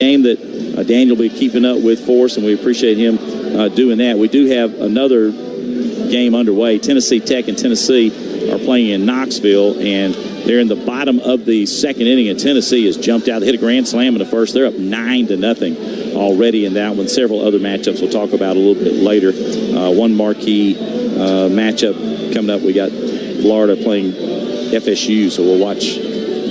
game that Daniel will be keeping up with for us, and we appreciate him doing that. We do have another game underway. Tennessee Tech and Tennessee are playing in Knoxville, and they're in the bottom of the second inning, and Tennessee has jumped out. They hit a grand slam in the first. They're up 9-0 already in that one. Several other matchups we'll talk about a little bit later. One marquee matchup coming up. We got Florida playing FSU, so we'll watch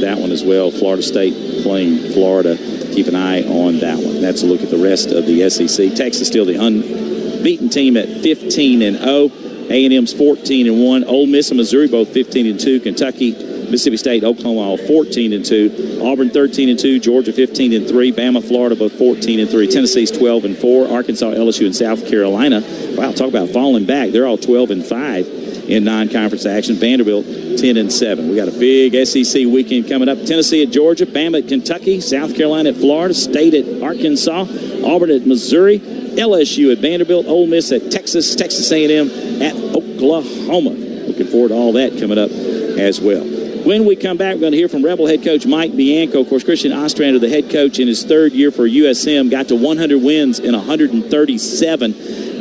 that one as well. Florida State playing Florida. Keep an eye on that one. That's a look at the rest of the SEC. Texas still the unbeaten team at 15-0. A&M's 14-1. Ole Miss and Missouri both 15-2. Kentucky, Mississippi State, Oklahoma all 14-2. Auburn 13-2. Georgia 15-3. Bama, Florida both 14-3. Tennessee's 12-4. Arkansas, LSU, and South Carolina. Wow, talk about falling back. They're all 12-5 in non-conference action. Vanderbilt 10-7. We got a big SEC weekend coming up. Tennessee at Georgia, Bama at Kentucky, South Carolina at Florida, State at Arkansas, Auburn at Missouri, LSU at Vanderbilt, Ole Miss at Texas, Texas A&M at Oklahoma. Looking forward to all that coming up as well. When we come back, we're going to hear from Rebel head coach Mike Bianco. Of course, Christian Ostrander, the head coach in his third year for USM, got to 100 wins in 137.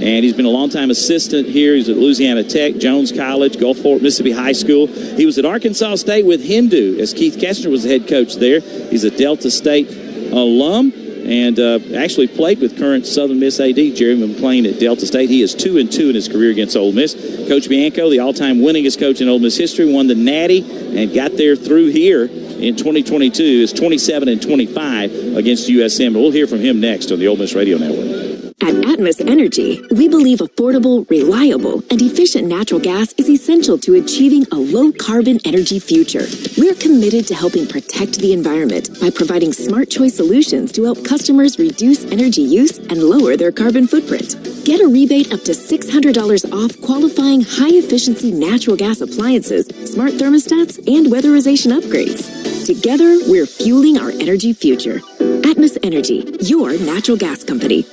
And he's been a long-time assistant here. He's at Louisiana Tech, Jones College, Gulfport, Mississippi High School. He was at Arkansas State with Hindu, as Keith Kessler was the head coach there. He's a Delta State alum and actually played with current Southern Miss AD, Jeremy McClain at Delta State. He is 2-2 in his career against Ole Miss. Coach Bianco, the all-time winningest coach in Ole Miss history, won the Natty and got there through here in 2022. Is 27-25 against USM. We'll hear from him next on the Ole Miss Radio Network. At Atmos Energy, we believe affordable, reliable, and efficient natural gas is essential to achieving a low-carbon energy future. We're committed to helping protect the environment by providing smart choice solutions to help customers reduce energy use and lower their carbon footprint. Get a rebate up to $600 off qualifying high-efficiency natural gas appliances, smart thermostats, and weatherization upgrades. Together, we're fueling our energy future. Atmos Energy, your natural gas company.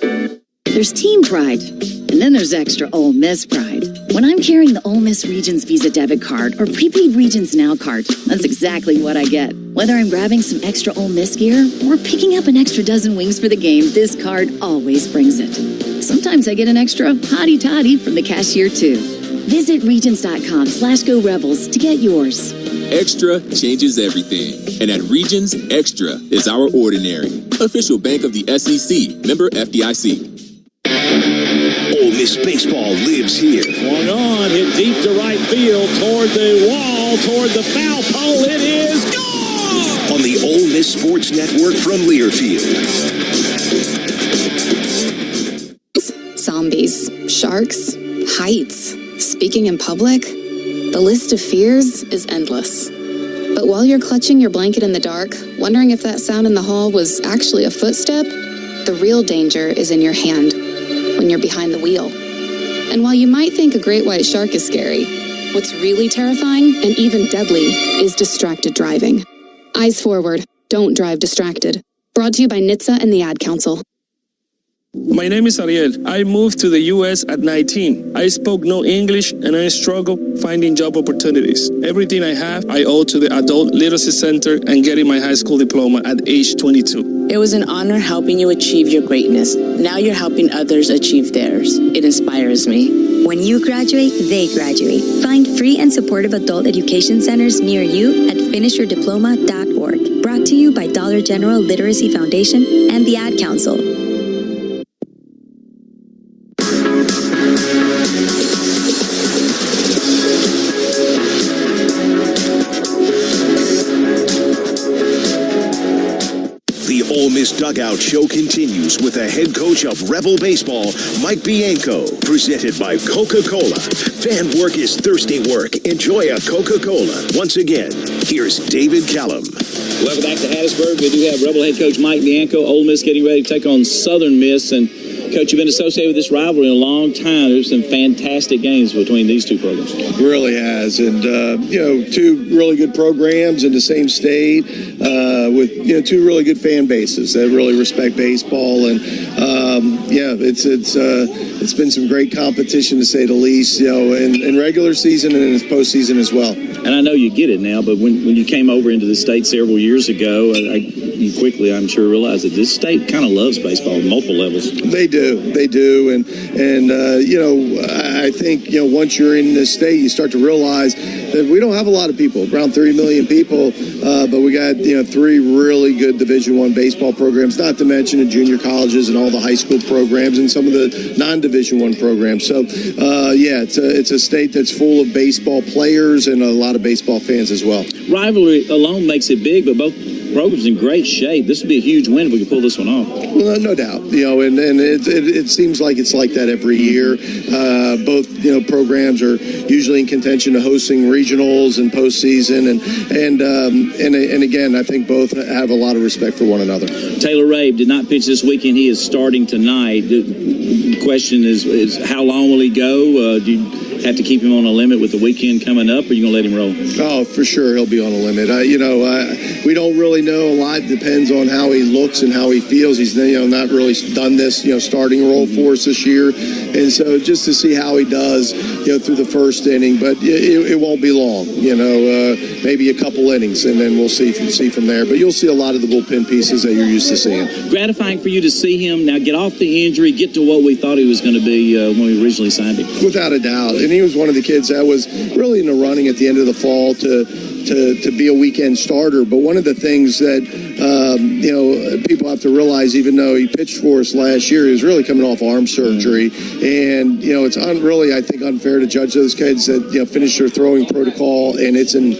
There's team pride, and then there's extra Ole Miss pride. When I'm carrying the Ole Miss Regions Visa debit card or prepaid Regions Now card, that's exactly what I get. Whether I'm grabbing some extra Ole Miss gear or picking up an extra dozen wings for the game, this card always brings it. Sometimes I get an extra hottie toddy from the cashier too. Visit Regions.com/Go Rebels to get yours. Extra changes everything. And at Regions, Extra is our ordinary. Official bank of the SEC. Member FDIC. Ole Miss baseball lives here. Swung on, hit deep to right field, toward the wall, toward the foul pole. It is gone! On the Ole Miss Sports Network from Learfield. Zombies, sharks, heights, speaking in public. The list of fears is endless. But while you're clutching your blanket in the dark, wondering if that sound in the hall was actually a footstep, the real danger is in your hand when you're behind the wheel. And while you might think a great white shark is scary, what's really terrifying and even deadly is distracted driving. Eyes forward, don't drive distracted. Brought to you by NHTSA and the Ad Council. My name is Ariel. I moved to the U.S. at 19. I spoke no English and I struggled finding job opportunities. Everything I have, I owe to the Adult Literacy Center and getting my high school diploma at age 22. It was an honor helping you achieve your greatness. Now you're helping others achieve theirs. It inspires me. When you graduate, they graduate. Find free and supportive adult education centers near you at finishyourdiploma.org. Brought to you by Dollar General Literacy Foundation and the Ad Council. Ole Miss Dugout Show continues with the head coach of Rebel Baseball, Mike Bianco, presented by Coca-Cola. Fan work is thirsty work. Enjoy a Coca-Cola. Once again, here's David Callum. Welcome back to Hattiesburg. We do have Rebel head coach Mike Bianco. Ole Miss getting ready to take on Southern Miss. And Coach, you've been associated with this rivalry a long time. There's some fantastic games between these two programs. It really has. And, two really good programs in the same state with, two really good fan bases that really respect baseball. And, it's been some great competition, to say the least, in regular season and in postseason as well. And I know you get it now, but when you came over into the state several years ago, you quickly, I'm sure, realized that this state kind of loves baseball on multiple levels. They do. And I think, once you're in this state, you start to realize that we don't have a lot of people, around 30 million people, but we got, 3 really good Division I baseball programs, not to mention the junior colleges and all the high school programs and some of the non-Division I programs. So, it's a state that's full of baseball players and a lot of baseball fans as well. Rivalry alone makes it big, but both programs in great shape. This would be a huge win if we could pull this one off. Well, no doubt. And it seems like it's like that every year. Both programs are usually in contention to hosting regionals and postseason, and again, I think both have a lot of respect for one another. Taylor Rabe did not pitch this weekend. He is starting tonight. The question is how long will he go? Do you have to keep him on a limit with the weekend coming up, or are you going to let him roll? Oh, for sure, he'll be on a limit. We don't really know a lot. Depends on how he looks and how he feels. He's not really done this starting role for us this year, and so just to see how he does through the first inning. But it won't be long. Maybe a couple innings, and then we'll see from there. But you'll see a lot of the bullpen pieces that you're used to seeing. Gratifying for you to see him now get off the injury, get to what we thought he was going to be when we originally signed him. Without a doubt. And he was one of the kids that was really in the running at the end of the fall to be a weekend starter. But one of the things that, people have to realize, even though he pitched for us last year, he was really coming off arm surgery. And, it's really, I think, unfair to judge those kids that, finish their throwing protocol and it's in,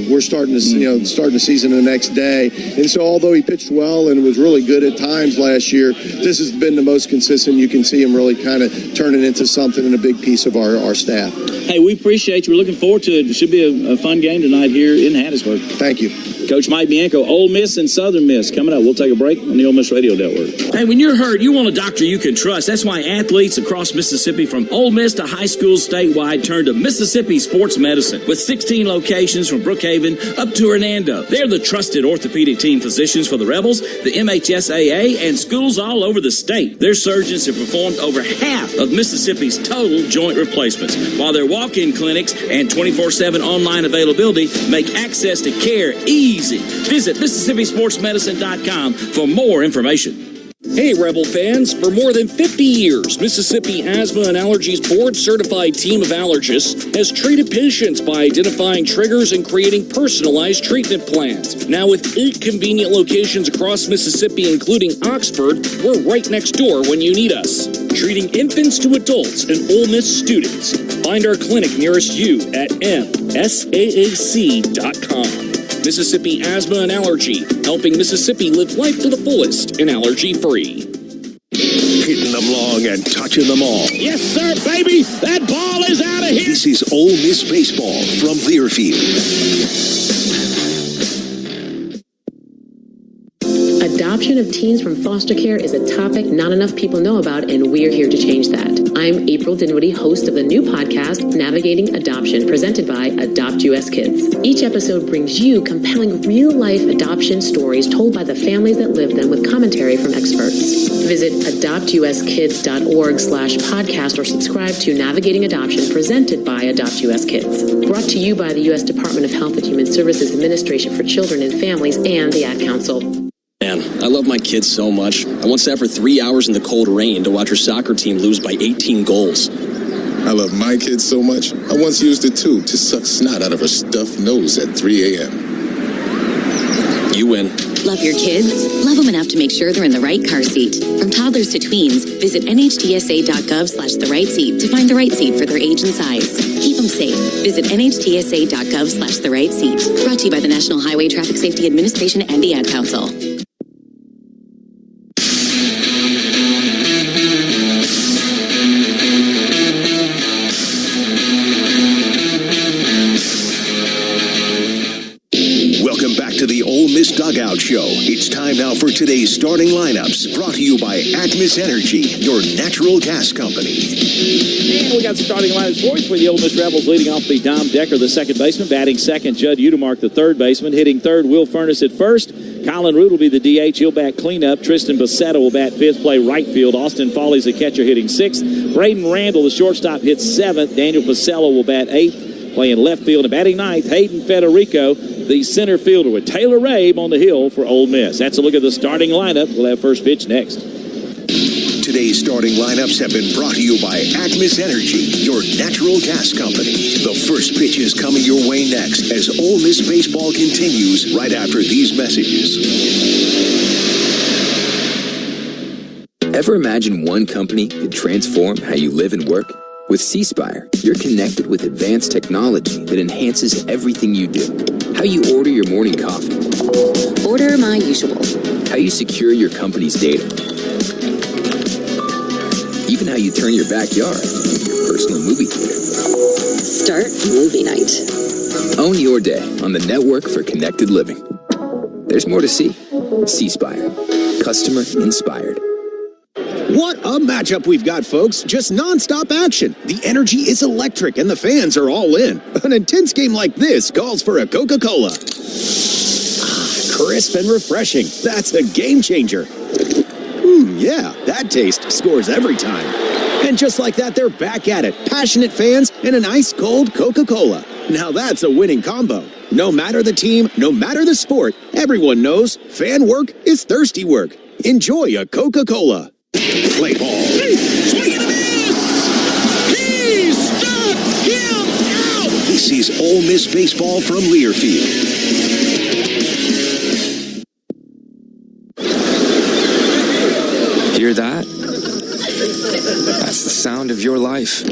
we're starting to, starting the season the next day. And so although he pitched well and was really good at times last year, this has been the most consistent. You can see him really kind of turning into something and a big piece of our staff. Hey, we appreciate you. We're looking forward to it. It should be a fun game tonight here in Hattiesburg. Thank you. Coach Mike Bianco, Ole Miss and Southern Miss. Coming up, we'll take a break on the Ole Miss Radio Network. Hey, when you're hurt, you want a doctor you can trust. That's why athletes across Mississippi, from Ole Miss to high schools statewide, turn to Mississippi Sports Medicine. With 16 locations from Brookhaven up to Hernando. They're the trusted orthopedic team physicians for the Rebels, the MHSAA, and schools all over the state. Their surgeons have performed over half of Mississippi's total joint replacements, while their walk-in clinics and 24/7 online availability make access to care easy. Visit MississippiSportsMedicine.com for more information. Hey, Rebel fans, for more than 50 years, Mississippi Asthma and Allergies board-certified team of allergists has treated patients by identifying triggers and creating personalized treatment plans. Now, with 8 convenient locations across Mississippi, including Oxford, we're right next door when you need us. Treating infants to adults and Ole Miss students. Find our clinic nearest you at msaac.com. Mississippi Asthma and Allergy, helping Mississippi live life to the fullest and allergy-free. Hitting them long and touching them all. Yes, sir, baby! That ball is out of here! This is Ole Miss Baseball from Learfield. Adoption of teens from foster care is a topic not enough people know about, and we're here to change that. I'm April Dinwiddie, host of the new podcast, Navigating Adoption, presented by Adopt US Kids. Each episode brings you compelling real-life adoption stories told by the families that live them with commentary from experts. Visit adoptuskids.org/podcast or subscribe to Navigating Adoption, presented by Adopt US Kids. Brought to you by the U.S. Department of Health and Human Services Administration for Children and Families and the Ad Council. Man, I love my kids so much. I once sat for 3 hours in the cold rain to watch her soccer team lose by 18 goals. I love my kids so much, I once used a tube to suck snot out of her stuffed nose at 3 a.m. You win. Love your kids? Love them enough to make sure they're in the right car seat. From toddlers to tweens, visit nhtsa.gov/the-right seat to find the right seat for their age and size. Keep them safe. Visit nhtsa.gov/the-right seat. Brought to you by the National Highway Traffic Safety Administration and the Ad Council. Back to the Ole Miss Dugout Show. It's time now for today's starting lineups, brought to you by Atmos Energy, your natural gas company. And we got starting lineups for you for the Ole Miss Rebels. Leading off the Dom Decker, the second baseman. Batting second, Judd Udemark, the third baseman. Hitting third, Will Furness at first. Colin Root will be the DH. He'll bat cleanup. Tristan Bassetta will bat fifth, play right field. Austin Foley's the catcher, hitting sixth. Braden Randall, the shortstop, hits seventh. Daniel Pacello will bat eighth, playing left field. And batting ninth, Hayden Federico, the center fielder, with Taylor Rabe on the hill for Ole Miss. That's a look at the starting lineup. We'll have first pitch next. Today's starting lineups have been brought to you by Atmos Energy, your natural gas company. The first pitch is coming your way next as Ole Miss baseball continues right after these messages. Ever imagine one company could transform how you live and work? With C-Spire, you're connected with advanced technology that enhances everything you do. How you order your morning coffee. Order my usual. How you secure your company's data. Even how you turn your backyard into your personal movie theater. Start movie night. Own your day on the network for connected living. There's more to see. C-Spire. Customer inspired. What a matchup we've got, folks. Just non-stop action. The energy is electric and the fans are all in. An intense game like this calls for a Coca-Cola. Crisp and refreshing. That's a game changer. Yeah, that taste scores every time. And just like that, they're back at it. Passionate fans and an ice-cold Coca-Cola. Now that's a winning combo. No matter the team, no matter the sport, everyone knows fan work is thirsty work. Enjoy a Coca-Cola. Play ball. Swing and a miss! He struck him out! This is Ole Miss baseball from Learfield. Hear that? That's the sound of your life.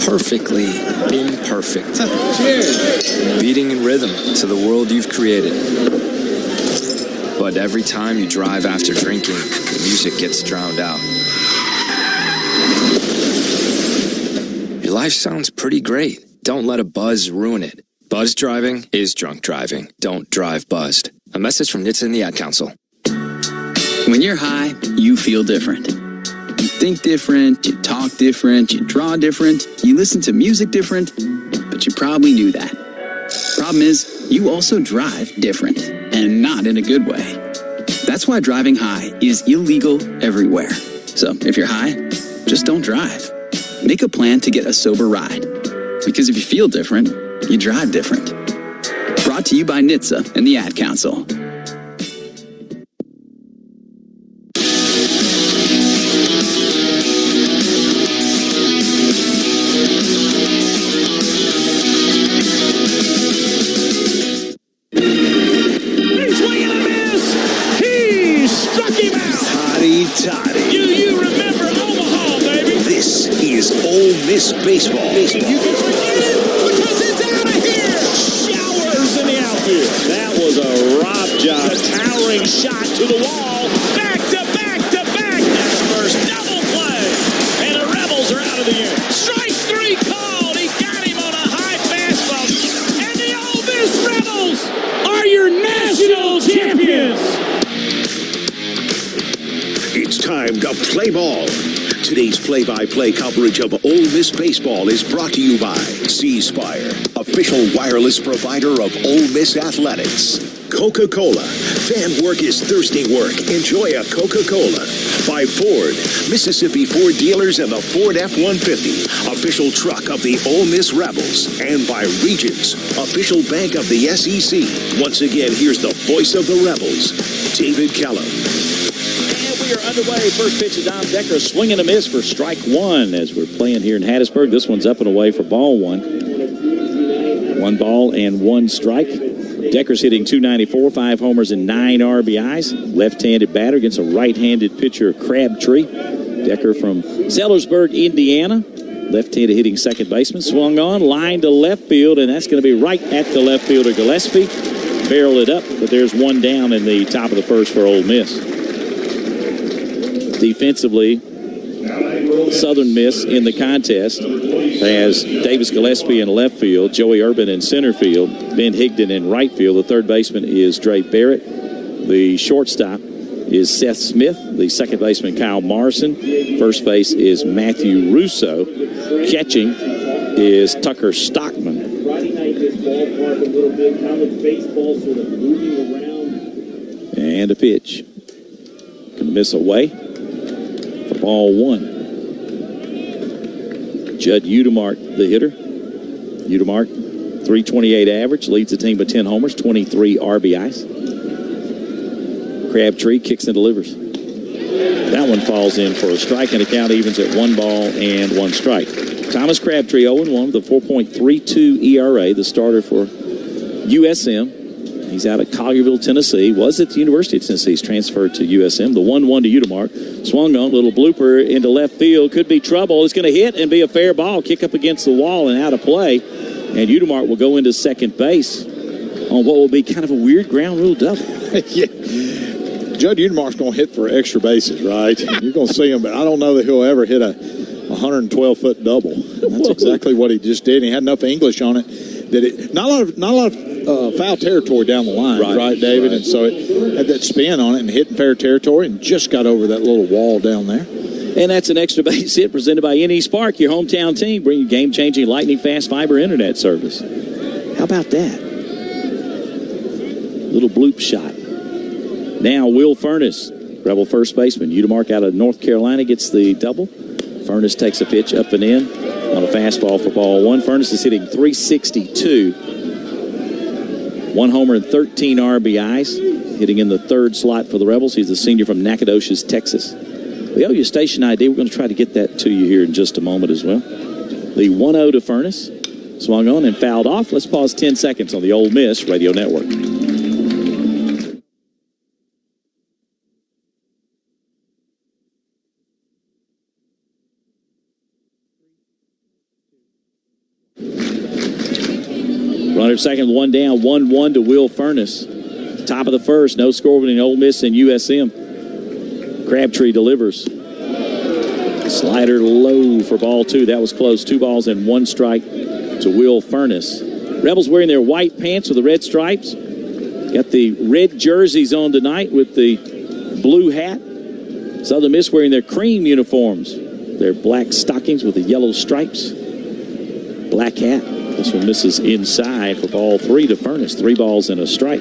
Perfectly imperfect. Cheers. Beating in rhythm to the world you've created. But every time you drive after drinking, the music gets drowned out. Your life sounds pretty great. Don't let a buzz ruin it. Buzz driving is drunk driving. Don't drive buzzed. A message from NHTSA and the Ad Council. When you're high, you feel different. You think different, you talk different, you draw different, you listen to music different, but you probably knew that. Problem is, you also drive different, and not in a good way. That's why driving high is illegal everywhere. So if you're high, just don't drive. Make a plan to get a sober ride. Because if you feel different, you drive different. Brought to you by NHTSA and the Ad Council. Toddy. You remember Omaha, baby. This is Ole Miss baseball. You can forget it because it's out of here. Showers in the outfield. That was a Rob job. A towering shot to the wall. Back to back to back. That's first double play. And the Rebels are out of the inning. Strike three called. He got him on a high fastball. And the Ole Miss Rebels are your national champions. It's time to play ball. Today's play-by-play coverage of Ole Miss baseball is brought to you by C-Spire, official wireless provider of Ole Miss athletics. Coca-Cola. Fan work is thirsty work. Enjoy a Coca-Cola. By Ford, Mississippi Ford dealers and the Ford F-150, official truck of the Ole Miss Rebels. And by Regions, official bank of the SEC. Once again, here's the voice of the Rebels, David Kellum. We are underway. First pitch is Dom Decker, a swing and a miss for strike one as we're playing here in Hattiesburg. This one's up and away for ball one. 1 ball and 1 strike. Decker's hitting .294, 5 homers and 9 RBIs. Left-handed batter against a right-handed pitcher, Crabtree. Decker from Sellersburg, Indiana. Left-handed hitting second baseman. Swung on, line to left field, and that's going to be right at the left fielder, Gillespie. Barreled it up, but there's one down in the top of the first for Ole Miss. Defensively, Southern Miss in the contest. has Davis Gillespie in left field, Joey Urban in center field, Ben Higdon in right field. The third baseman is Dre Barrett. The shortstop is Seth Smith. The second baseman, Kyle Morrison. First base is Matthew Russo. Catching is Tucker Stockman. Friday night, this ballpark a little bit, college baseball sort of moving around. And a pitch. Going to miss away for ball one. Judd Udemark, the hitter. Udemark, 328 average, leads the team with 10 homers, 23 RBIs. Crabtree kicks and delivers. That one falls in for a strike, and the count evens at 1 ball and 1 strike. Thomas Crabtree 0-1 with a 4.32 ERA, the starter for USM. He's out of Collierville, Tennessee. Was at the University of Tennessee. He's transferred to USM. The 1-1 to Udemark. Swung on, little blooper into left field. Could be trouble. It's going to hit and be a fair ball. Kick up against the wall and out of play. And Udemark will go into second base on what will be kind of a weird ground rule double. Yeah. Judd Udemark's going to hit for extra bases, right? You're going to see him, but I don't know that he'll ever hit a 112-foot double. That's exactly what he just did. He had enough English on it that it not a lot of foul territory down the line, right David? Right. And so it had that spin on it and hit in fair territory and just got over that little wall down there. And that's an extra base hit presented by NE Spark, your hometown team, bringing game-changing lightning-fast fiber internet service. How about that? Little bloop shot. Now Will Furness, Rebel first baseman. Udemark out of North Carolina gets the double. Furness takes a pitch up and in on a fastball for ball one. Furness is hitting .362. 1 homer and 13 RBIs. Hitting in the third slot for the Rebels. He's a senior from Nacogdoches, Texas. We owe you a station ID. We're going to try to get that to you here in just a moment as well. The 1-0 to Furness. Swung on and fouled off. Let's pause 10 seconds on the Ole Miss Radio Network. Runner second, 1 down, 1-1 to Will Furness. Top of the first, no score between Ole Miss and USM. Crabtree delivers. Slider low for ball two. That was close. 2 balls and 1 strike to Will Furness. Rebels wearing their white pants with the red stripes. Got the red jerseys on tonight with the blue hat. Southern Miss wearing their cream uniforms. Their black stockings with the yellow stripes. Black hat. This one misses inside for ball 3 to Furness. 3 balls and a strike.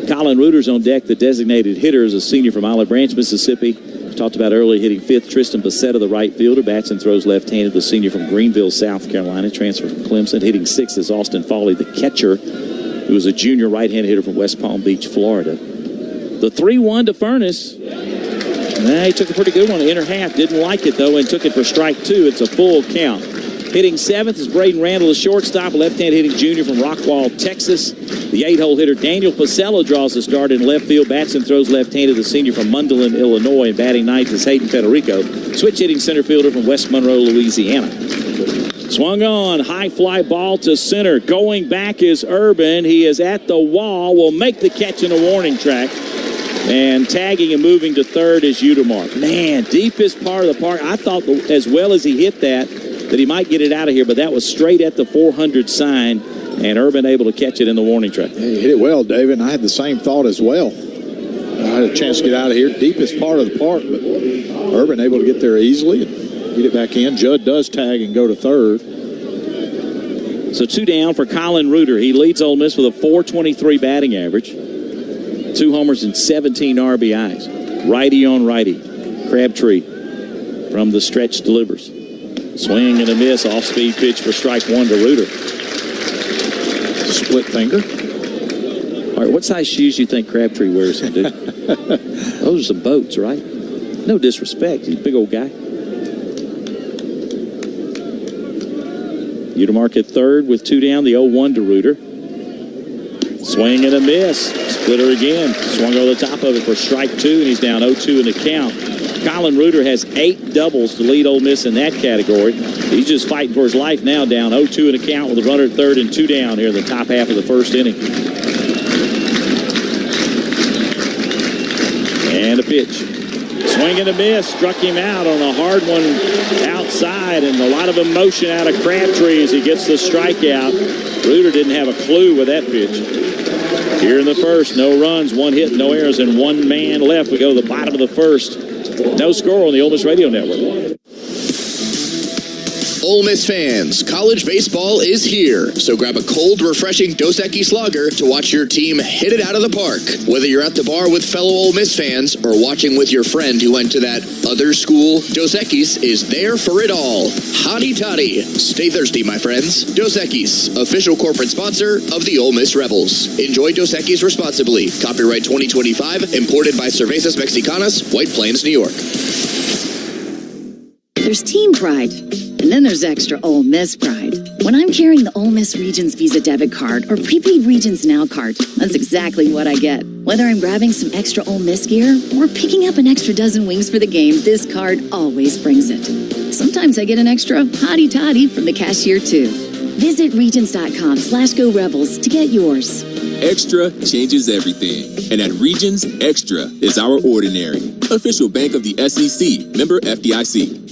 Colin Reuter's on deck, the designated hitter, is a senior from Olive Branch, Mississippi. We talked about earlier, hitting 5th. Tristan Bassetta, the right fielder, bats and throws left-handed. The senior from Greenville, South Carolina, transfer from Clemson. Hitting 6th is Austin Foley, the catcher, who was a junior right-handed hitter from West Palm Beach, Florida. The 3-1 to Furness. He took a pretty good one, inner half. Didn't like it, though, and took it for strike 2. It's a full count. Hitting 7th is Braden Randall, the shortstop, a left-hand hitting junior from Rockwall, Texas. The 8-hole hitter Daniel Pacello draws the start in left field. Bats and throws left-handed, the senior from Mundelein, Illinois. And batting 9th is Hayden Federico, switch hitting center fielder from West Monroe, Louisiana. Swung on, high fly ball to center. Going back is Urban. He is at the wall, will make the catch in a warning track. And tagging and moving to third is Udemark. Man, deepest part of the park. I thought as well as he hit that he might get it out of here, but that was straight at the 400 sign, and Urban able to catch it in the warning track. Yeah, he hit it well, David, and I had the same thought as well. I had a chance to get out of here, deepest part of the park, but Urban able to get there easily and get it back in. Judd does tag and go to third. So 2 down for Colin Reuter. He leads Ole Miss with a .423 batting average, 2 homers and 17 RBIs. Righty on righty. Crabtree from the stretch delivers. Swing and a miss, off-speed pitch for strike 1 to Reuter. Split finger. All right, what size shoes do you think Crabtree wears, dude? Those are some boats, right? No disrespect, he's a big old guy. Udemark at third with 2 down, the 0-1 to Reuter. Swing and a miss. Splitter again. Swung over the top of it for strike 2, and he's down 0-2 in the count. Colin Reuter has 8 doubles to lead Ole Miss in that category. He's just fighting for his life now, down 0-2 in the count with a runner at third and 2 down here in the top half of the first inning. And a pitch. Swing and a miss, struck him out on a hard one outside, and a lot of emotion out of Crabtree as he gets the strikeout. Reuter didn't have a clue with that pitch. Here in the first, no runs, 1 hit, no errors, and 1 man left. We go to the bottom of the first. No score on the Ole Miss Radio Network. Ole Miss fans, college baseball is here, so grab a cold, refreshing Dos Equis lager to watch your team hit it out of the park. Whether you're at the bar with fellow Ole Miss fans or watching with your friend who went to that other school, Dos Equis is there for it all. Hotty toddy. Stay thirsty, my friends. Dos Equis, official corporate sponsor of the Ole Miss Rebels. Enjoy Dos Equis responsibly. Copyright 2025, imported by Cervezas Mexicanas, White Plains, New York. There's team pride, and then there's extra Ole Miss pride. When I'm carrying the Ole Miss Regions Visa debit card or prepaid Regions Now card, that's exactly what I get. Whether I'm grabbing some extra Ole Miss gear or picking up an extra dozen wings for the game, this card always brings it. Sometimes I get an extra hottie toddy from the cashier too. Visit Regions.com/Go Rebels to get yours. Extra changes everything. And at Regions, Extra is our ordinary. Official bank of the SEC, member FDIC.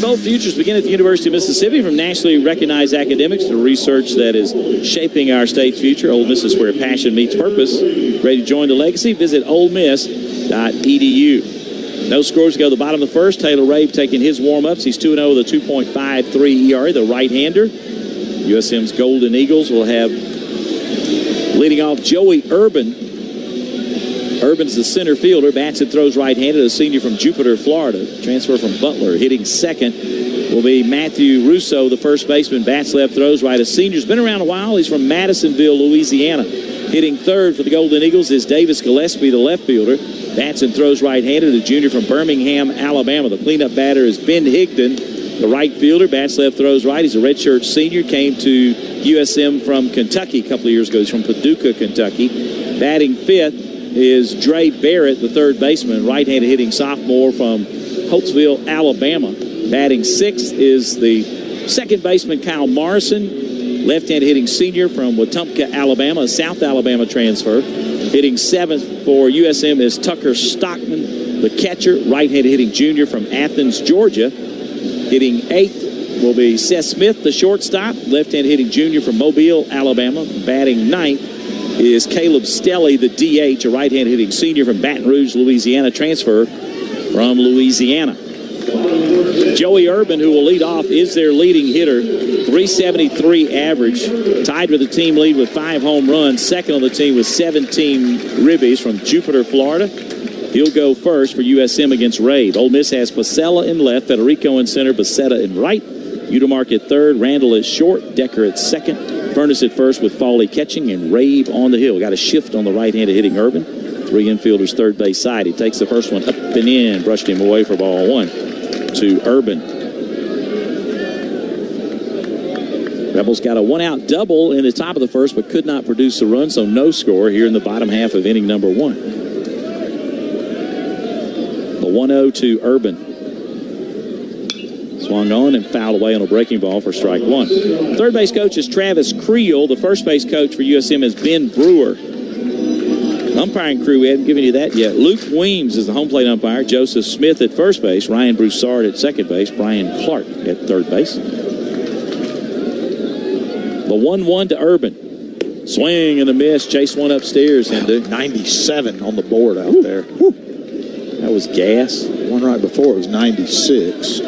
Both futures begin at the University of Mississippi. From nationally recognized academics to research that is shaping our state's future, Ole Miss is where passion meets purpose. Ready to join the legacy? Visit olemiss.edu. No scores go to the bottom of the first. Taylor Rabe taking his warm-ups. He's 2-0 with a 2.53 ERA, the right-hander. USM's Golden Eagles will have leading off Joey Urban. Urban's the center fielder, bats and throws right-handed, a senior from Jupiter, Florida. Transfer from Butler. Hitting second will be Matthew Russo, the first baseman, bats left, throws right. A senior's been around a while. He's from Madisonville, Louisiana. Hitting third for the Golden Eagles is Davis Gillespie, the left fielder. Bats and throws right-handed, a junior from Birmingham, Alabama. The cleanup batter is Ben Higdon, the right fielder, bats left, throws right. He's a redshirt senior, came to USM from Kentucky a couple of years ago. He's from Paducah, Kentucky. Batting fifth is Dre Barrett, the third baseman, right-handed hitting sophomore from Holtsville, Alabama. Batting sixth is the second baseman, Kyle Morrison, left-handed hitting senior from Wetumpka, Alabama, a South Alabama transfer. Hitting seventh for USM is Tucker Stockman, the catcher, right-handed hitting junior from Athens, Georgia. Hitting eighth will be Seth Smith, the shortstop, left-handed hitting junior from Mobile, Alabama. Batting ninth is Caleb Stelly, the DH, a right-hand hitting senior from Baton Rouge, Louisiana, transfer from Louisiana. Joey Urban, who will lead off, is their leading hitter, 373 average, tied with the team lead with 5 home runs, second on the team with 17 ribbies from Jupiter, Florida. He'll go first for USM against Rabe. Ole Miss has Pasella in left, Federico in center, Becerra in right, Udemark at third, Randall at short, Decker at second, Furness at first with Foley catching, and Rabe on the hill. Got a shift on the right-handed hitting Urban. 3 infielders third base side. He takes the first one up and in, brushed him away for ball 1 to Urban. Rebels got a 1-out double in the top of the first, but could not produce a run, so no score here in the bottom half of inning number 1. The 1-0 to Urban. Swung on and fouled away on a breaking ball for strike 1. Third base coach is Travis Creel. The first base coach for USM is Ben Brewer. Umpiring crew, we haven't given you that yet. Luke Weems is the home plate umpire. Joseph Smith at first base. Ryan Broussard at second base. Brian Clark at third base. The 1-1 to Urban. Swing and a miss. Chase one upstairs. 97 on the board out there. That was gas. One right before it was 96.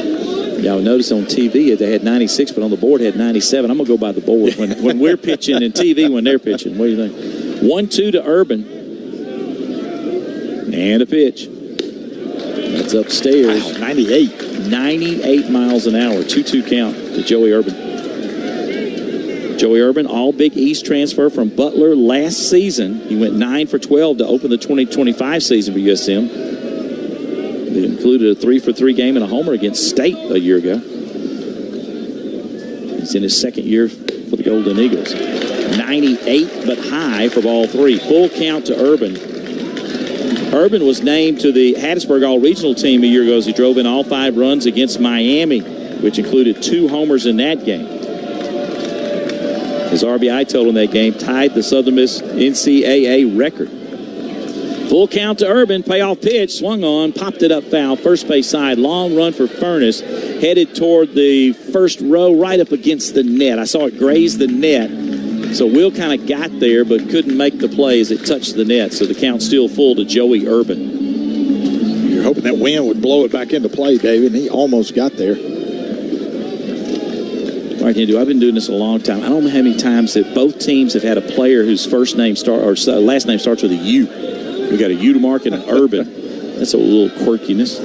Y'all notice on TV they had 96, but on the board had 97. I'm going to go by the board when we're pitching and TV when they're pitching. What do you think? 1-2 to Urban. And a pitch. That's upstairs. Wow, 98. 98 miles an hour. 2-2 count to Joey Urban. Joey Urban, all Big East transfer from Butler last season. He went 9 for 12 to open the 2025 season for USM. It included a 3-for-3 game and a homer against State a year ago. He's in his second year for the Golden Eagles. 98, but high for ball 3. Full count to Urban. Urban was named to the Hattiesburg All-Regional team a year ago as he drove in all 5 runs against Miami, which included 2 homers in that game. His RBI total in that game tied the Southern Miss NCAA record. Full count to Urban. Payoff pitch. Swung on. Popped it up foul. First base side. Long run for Furness. Headed toward the first row right up against the net. I saw it graze the net. So Will kind of got there but couldn't make the play as it touched the net. So the count's still full to Joey Urban. You're hoping that wind would blow it back into play, David, and he almost got there. What I can do, I've been doing this a long time. I don't know how many times that both teams have had a player whose last name starts with a U. We got a U to mark and an Urban. That's a little quirkiness.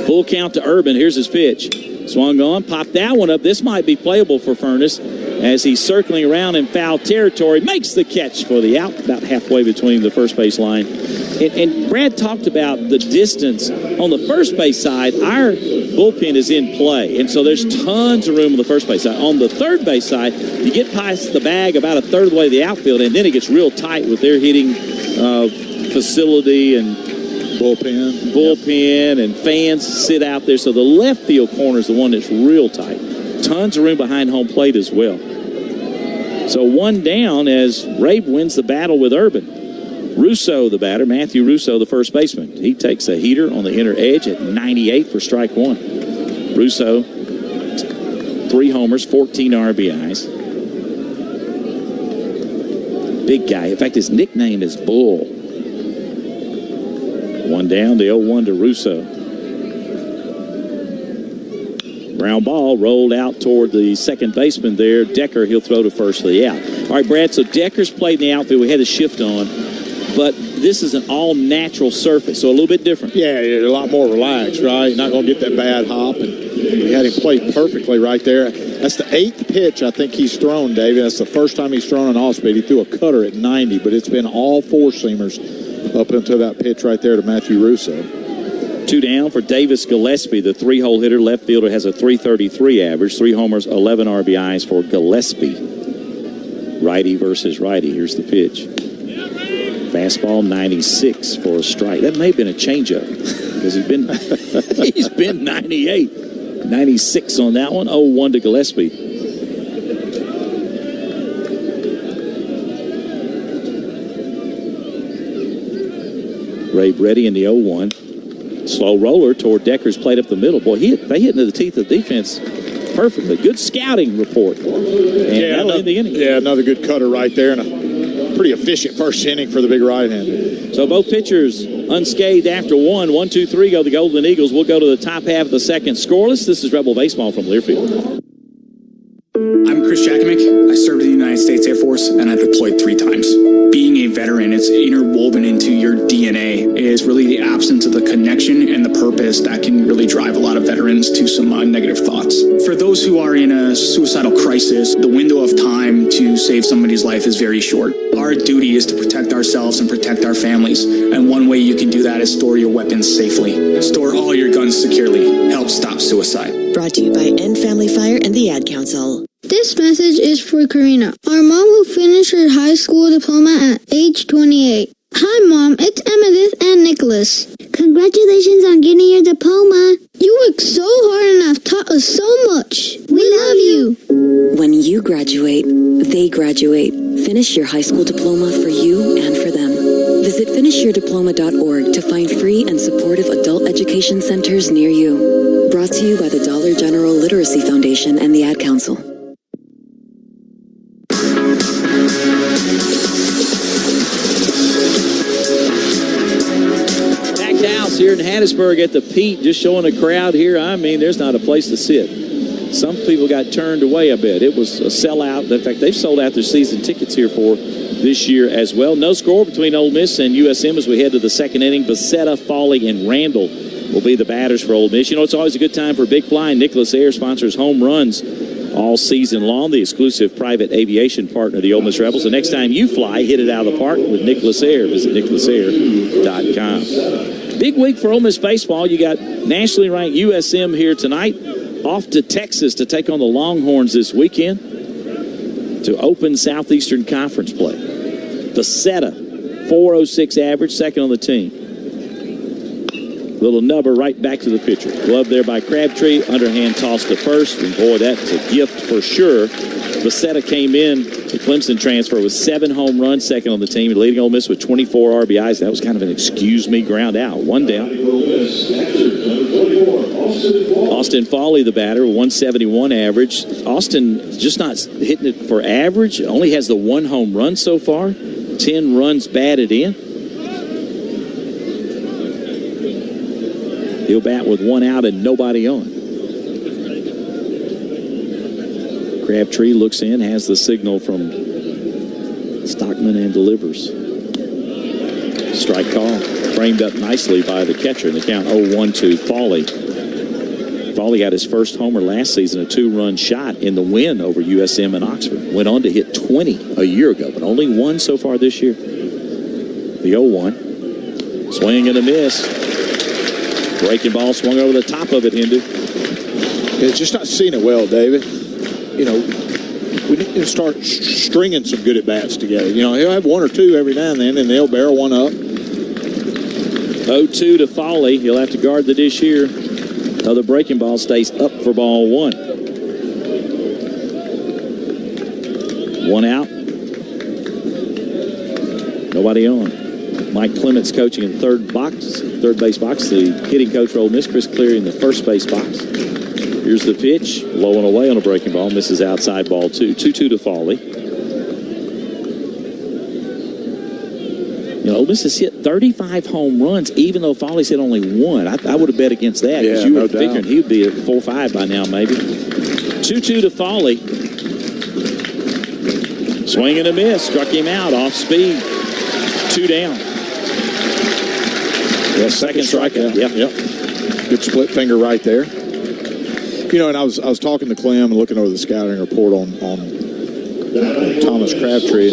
Full count to Urban. Here's his pitch. Swung on, popped that one up. This might be playable for Furness as he's circling around in foul territory. Makes the catch for the out, about halfway between the first base line. And Brad talked about the distance on the first base side. Our bullpen is in play, and so there's tons of room on the first base side. On the third base side, you get past the bag about a third of the way to the outfield, and then it gets real tight with their hitting facility and bullpen and fans sit out there. So the left field corner is the one that's real tight. Tons of room behind home plate as well. So one down as Rabe wins the battle with Urban. Russo, the batter, Matthew Russo, the first baseman. He takes a heater on the inner edge at 98 for strike one. Russo, 3 homers, 14 RBIs. Big guy. In fact, his nickname is Bull. One down, the 0-1 to Russo. Ground ball rolled out toward the second baseman there. Decker, he'll throw to first for the out. All right, Brad, so Decker's played in the outfield. We had a shift on, but this is an all-natural surface, so a little bit different. Yeah, a lot more relaxed, right? You're not going to get that bad hop, and we had him play perfectly right there. That's the 8th pitch I think he's thrown, David. That's the first time he's thrown an off-speed. He threw a cutter at 90, but it's been all 4-seamers up until that pitch right there to Matthew Russo. 2 down for Davis Gillespie, the 3-hole hitter. Left fielder has a .333 average. 3 homers, 11 RBIs for Gillespie. Righty versus righty. Here's the pitch. Fastball 96 for a strike. That may have been a changeup because he's been 98. 96 on that one. 0-1 to Gillespie. Rabe ready in the 0-1. Slow roller toward Decker's plate up the middle. Boy, they hit into the teeth of the defense perfectly. Good scouting report. And that'll end the inning. Yeah, another good cutter right there and a pretty efficient first inning for the big right-hander. So both pitchers unscathed after 1. 1, 2, 3 go the Golden Eagles. We'll go to the top half of the second scoreless. This is Rebel Baseball from Learfield. I'm Chris Jakimick. I served in the United States Air Force, and I deployed 3 times. Being a veteran, it's interwoven into your DNA. It is really the absence of the connection and the purpose that can really drive a lot of veterans to some negative thoughts. For those who are in a suicidal crisis, the window of time to save somebody's life is very short. Our duty is to protect ourselves and protect our families, and one way you can do that is store your weapons safely. Store all your guns securely. Help stop suicide. Brought to you by End Family Fire and the Ad Council. This message is for Karina, our mom who finished her high school diploma at age 28. Hi, Mom. It's Emmettith and Nicholas. Congratulations on getting your diploma. You worked so hard and have taught us so much. We love you. When you graduate, they graduate. Finish your high school diploma for you and for them. Visit finishyourdiploma.org to find free and supportive adult education centers near you. Brought to you by the Dollar General Literacy Foundation and the Ad Council. Here in Hattiesburg at the Pete, just showing a crowd here. I mean, there's not a place to sit. Some people got turned away, I bet. It was a sellout. In fact, they've sold out their season tickets here for this year as well. No score between Ole Miss and USM as we head to the second inning. Becerra, Foley, and Randall will be the batters for Ole Miss. You know, it's always a good time for Big Fly. Nicholas Air sponsors home runs all season long, the exclusive private aviation partner of the Ole Miss Rebels. The next time you fly, hit it out of the park with Nicholas Air. Visit nicholasair.com. Big week for Ole Miss baseball. You got nationally ranked USM here tonight, off to Texas to take on the Longhorns this weekend to open Southeastern Conference play. Becerra, .406 average, second on the team. Little nubber right back to the pitcher. Glove there by Crabtree. Underhand toss to first. And, boy, that's a gift for sure. Becerra came in. The Clemson transfer with 7 home runs, second on the team, leading Ole Miss with 24 RBIs. That was kind of an excuse-me ground out. 1 down. Austin Foley, the batter, 171 average. Austin just not hitting it for average. Only has the 1 home run so far. 10 runs batted in. He'll bat with 1 out and nobody on. Crabtree looks in, has the signal from Stockman and delivers. Strike call. Framed up nicely by the catcher in the count 0-1 to Foley. Foley got his first homer last season, a 2-run shot in the win over USM in Oxford. Went on to hit 20 a year ago, but only 1 so far this year. The 0-1. Swing and a miss. Breaking ball swung over the top of it, Hindu. It's just not seeing it well, David. You know, we need to start stringing some good at-bats together. You know, he'll have 1 or 2 every now and then, and they'll barrel one up. 0-2 to Foley. He'll have to guard the dish here. Another breaking ball stays up for ball 1. 1 out. Nobody on. Mike Clements coaching in third base box. The hitting coach for Ole Miss, Chris Cleary, in the first base box. Here's the pitch, low and away on a breaking ball. Misses outside, ball 2. 2-2 to Foley. You know, Ole Miss has hit 35 home runs, even though Foley's hit only 1. I would have bet against that, because you were figuring he would be at 4-5 by now, maybe. 2-2 to Foley. Swing and a miss. Struck him out off speed. 2 down. Yeah, second strikeout. Yep. Good split finger right there. You know, and I was talking to Clem and looking over the scouting report on Thomas Crabtree.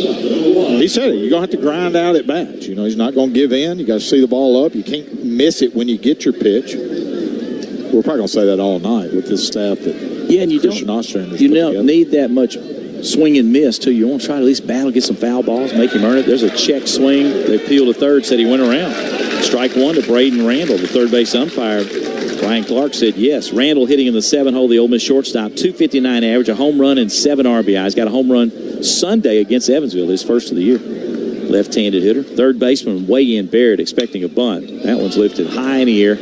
He said it. You're going to have to grind out at bats. You know, he's not going to give in. You got to see the ball up. You can't miss it when you get your pitch. We're probably going to say that all night with this staff that and you don't need that much swing and miss, too. You want to try to at least battle, get some foul balls, make him earn it. There's a check swing. They peeled to third, said he went around. Strike 1 to Braden Randall, the third base umpire. Brian Clark said yes. Randall hitting in the 7-hole, the Ole Miss shortstop, 259 average, a home run and 7 RBIs. Got a home run Sunday against Evansville, his first of the year. Left-handed hitter. Third baseman Way-In Barrett expecting a bunt. That one's lifted high in the air.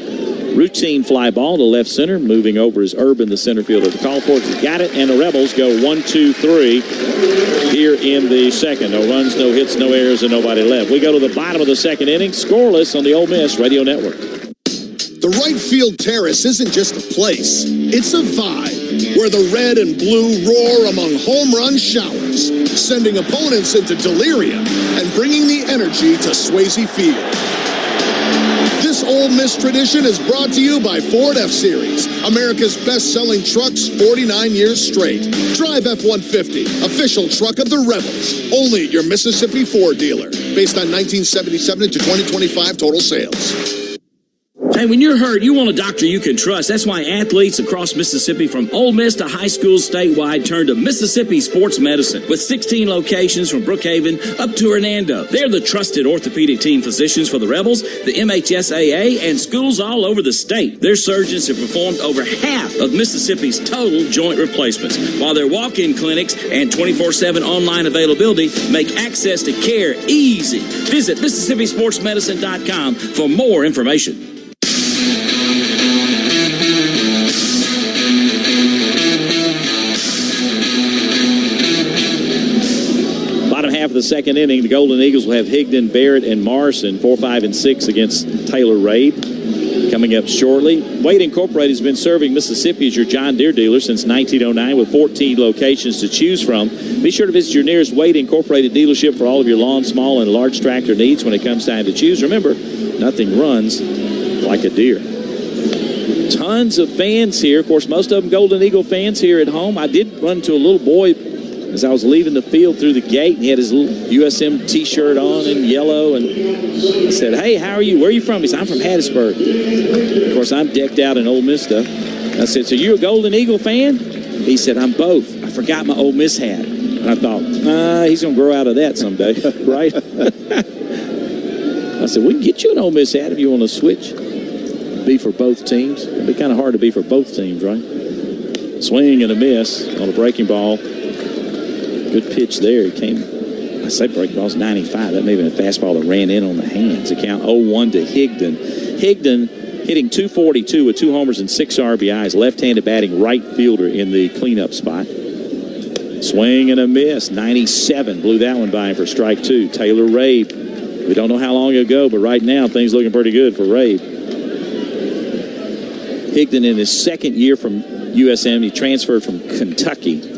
Routine fly ball to left center. Moving over is Urban, the center fielder. The call for it. He's got it, and the Rebels go 1-2-3 here in the second. No runs, no hits, no errors, and nobody left. We go to the bottom of the second inning. Scoreless on the Ole Miss Radio Network. The right field terrace isn't just a place, it's a vibe where the red and blue roar among home run showers, sending opponents into delirium and bringing the energy to Swayze Field. This Ole Miss tradition is brought to you by Ford F-Series, America's best-selling trucks 49 years straight. Drive F-150, official truck of the Rebels, only at your Mississippi Ford dealer, based on 1977 to 2025 total sales. Hey, when you're hurt, you want a doctor you can trust. That's why athletes across Mississippi, from Ole Miss to high schools statewide, turn to Mississippi Sports Medicine. With 16 locations from Brookhaven up to Hernando. They're the trusted orthopedic team physicians for the Rebels, the MHSAA, and schools all over the state. Their surgeons have performed over half of Mississippi's total joint replacements, while their walk-in clinics and 24/7 online availability make access to care easy. Visit MississippiSportsMedicine.com for more information. Half of the second inning, the Golden Eagles will have Higdon, Barrett, and Morrison, 4, 5, and 6 against Taylor Rabe. Coming up shortly. Wade Incorporated has been serving Mississippi as your John Deere dealer since 1909 with 14 locations to choose from. Be sure to visit your nearest Wade Incorporated dealership for all of your lawn, small, and large tractor needs when it comes time to choose. Remember, nothing runs like a Deere. Tons of fans here. Of course, most of them Golden Eagle fans here at home. I did run into a little boy as I was leaving the field through the gate, and he had his little USM T-shirt on in yellow, and I said, "Hey, how are you? Where are you from?" He said, "I'm from Hattiesburg." Of course, I'm decked out in Ole Miss stuff. I said, "So you're a Golden Eagle fan?" He said, "I'm both. I forgot my Ole Miss hat." And I thought, he's going to grow out of that someday, right? I said, "We can get you an Ole Miss hat if you want to switch." be for both teams. It'd be kind of hard to be for both teams, right? Swing and a miss on a breaking ball. Good pitch there. I say breaking ball's 95. That may have been a fastball that ran in on the hands. The count 0-1 to Higdon. Higdon hitting .242 with 2 homers and 6 RBIs. Left-handed batting right fielder in the cleanup spot. Swing and a miss. 97. Blew that one by him for strike 2. Taylor Rabe. We don't know how long ago, but right now things looking pretty good for Rabe. Higdon in his second year from USM. He transferred from Kentucky.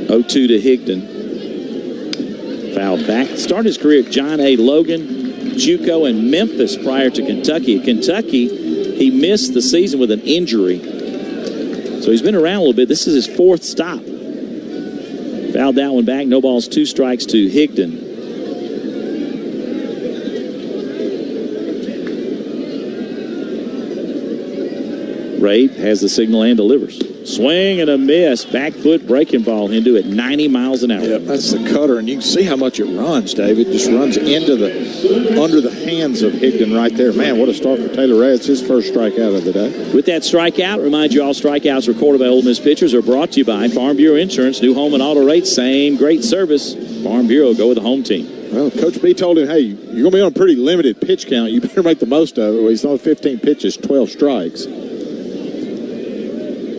0-2 to Higdon. Fouled back. Started his career at John A. Logan, JUCO, and Memphis prior to Kentucky. At Kentucky, he missed the season with an injury. So he's been around a little bit. This is his 4th stop. Fouled that one back. No balls, 2 strikes to Higdon. Rabe has the signal and delivers. Swing and a miss. Back foot breaking ball into it 90 miles an hour. Yeah, that's the cutter, and you can see how much it runs, David. Just runs under the hands of Higdon right there. Man, what a start for Taylor Ray. It's his first strikeout of the day. With that strikeout, remind you all strikeouts recorded by Ole Miss pitchers are brought to you by Farm Bureau Insurance. New home and auto rates, same great service. Farm Bureau, go with the home team. Well, Coach B told him, hey, you're going to be on a pretty limited pitch count. You better make the most of it. Well, he's on 15 pitches, 12 strikes.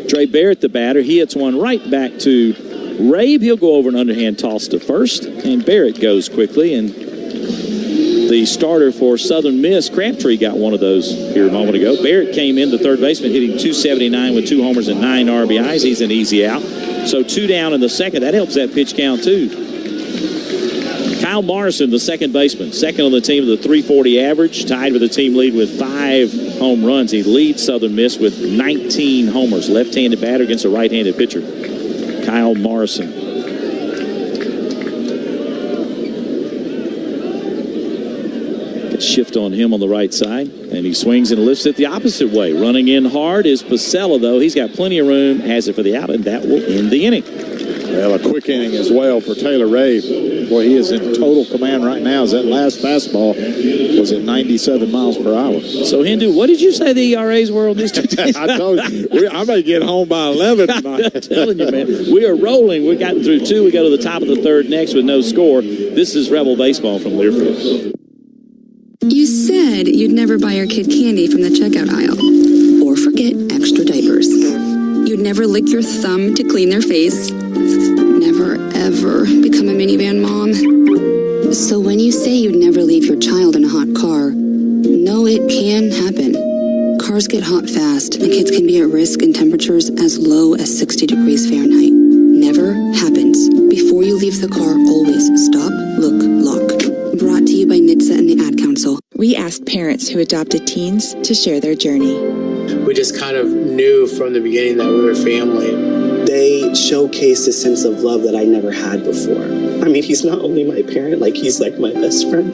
Trey Barrett, the batter, he hits one right back to Rabe. He'll go over an underhand toss to first, and Barrett goes quickly. And the starter for Southern Miss, Crabtree, got one of those here a moment ago. Barrett came in, the third baseman, hitting .279 with 2 homers and 9 RBIs. He's an easy out. So 2 down in the second. That helps that pitch count, too. Kyle Morrison, the second baseman, second on the team with a .340 average, tied with the team lead with 5 home runs. He leads Southern Miss with 19 homers. Left-handed batter against a right-handed pitcher. Kyle Morrison. Good shift on him on the right side, and he swings and lifts it the opposite way. Running in hard is Pasella, though. He's got plenty of room, has it for the out, and that will end the inning. Well, a quick inning as well for Taylor Rabe. Boy, he is in total command right now. As that last fastball was at 97 miles per hour. So, Hindu, what did you say the ERAs were on this team? I told you, I may get home by 11 tonight. I'm telling you, man. We are rolling. We've gotten through 2. We go to the top of the third next with no score. This is Rebel Baseball from Learfield. You said you'd never buy your kid candy from the checkout aisle or forget extra diapers. You'd never lick your thumb to clean their face. Never, ever become a minivan mom. So when you say you'd never leave your child in a hot car, know it can happen. Cars get hot fast, and kids can be at risk in temperatures as low as 60 degrees Fahrenheit. Never happens. Before you leave the car, always stop, look, lock. Brought to you by NHTSA and the Ad Council. We asked parents who adopted teens to share their journey. We just kind of knew from the beginning that we were family. They showcased a sense of love that I never had before. I mean, he's not only my parent, like he's like my best friend.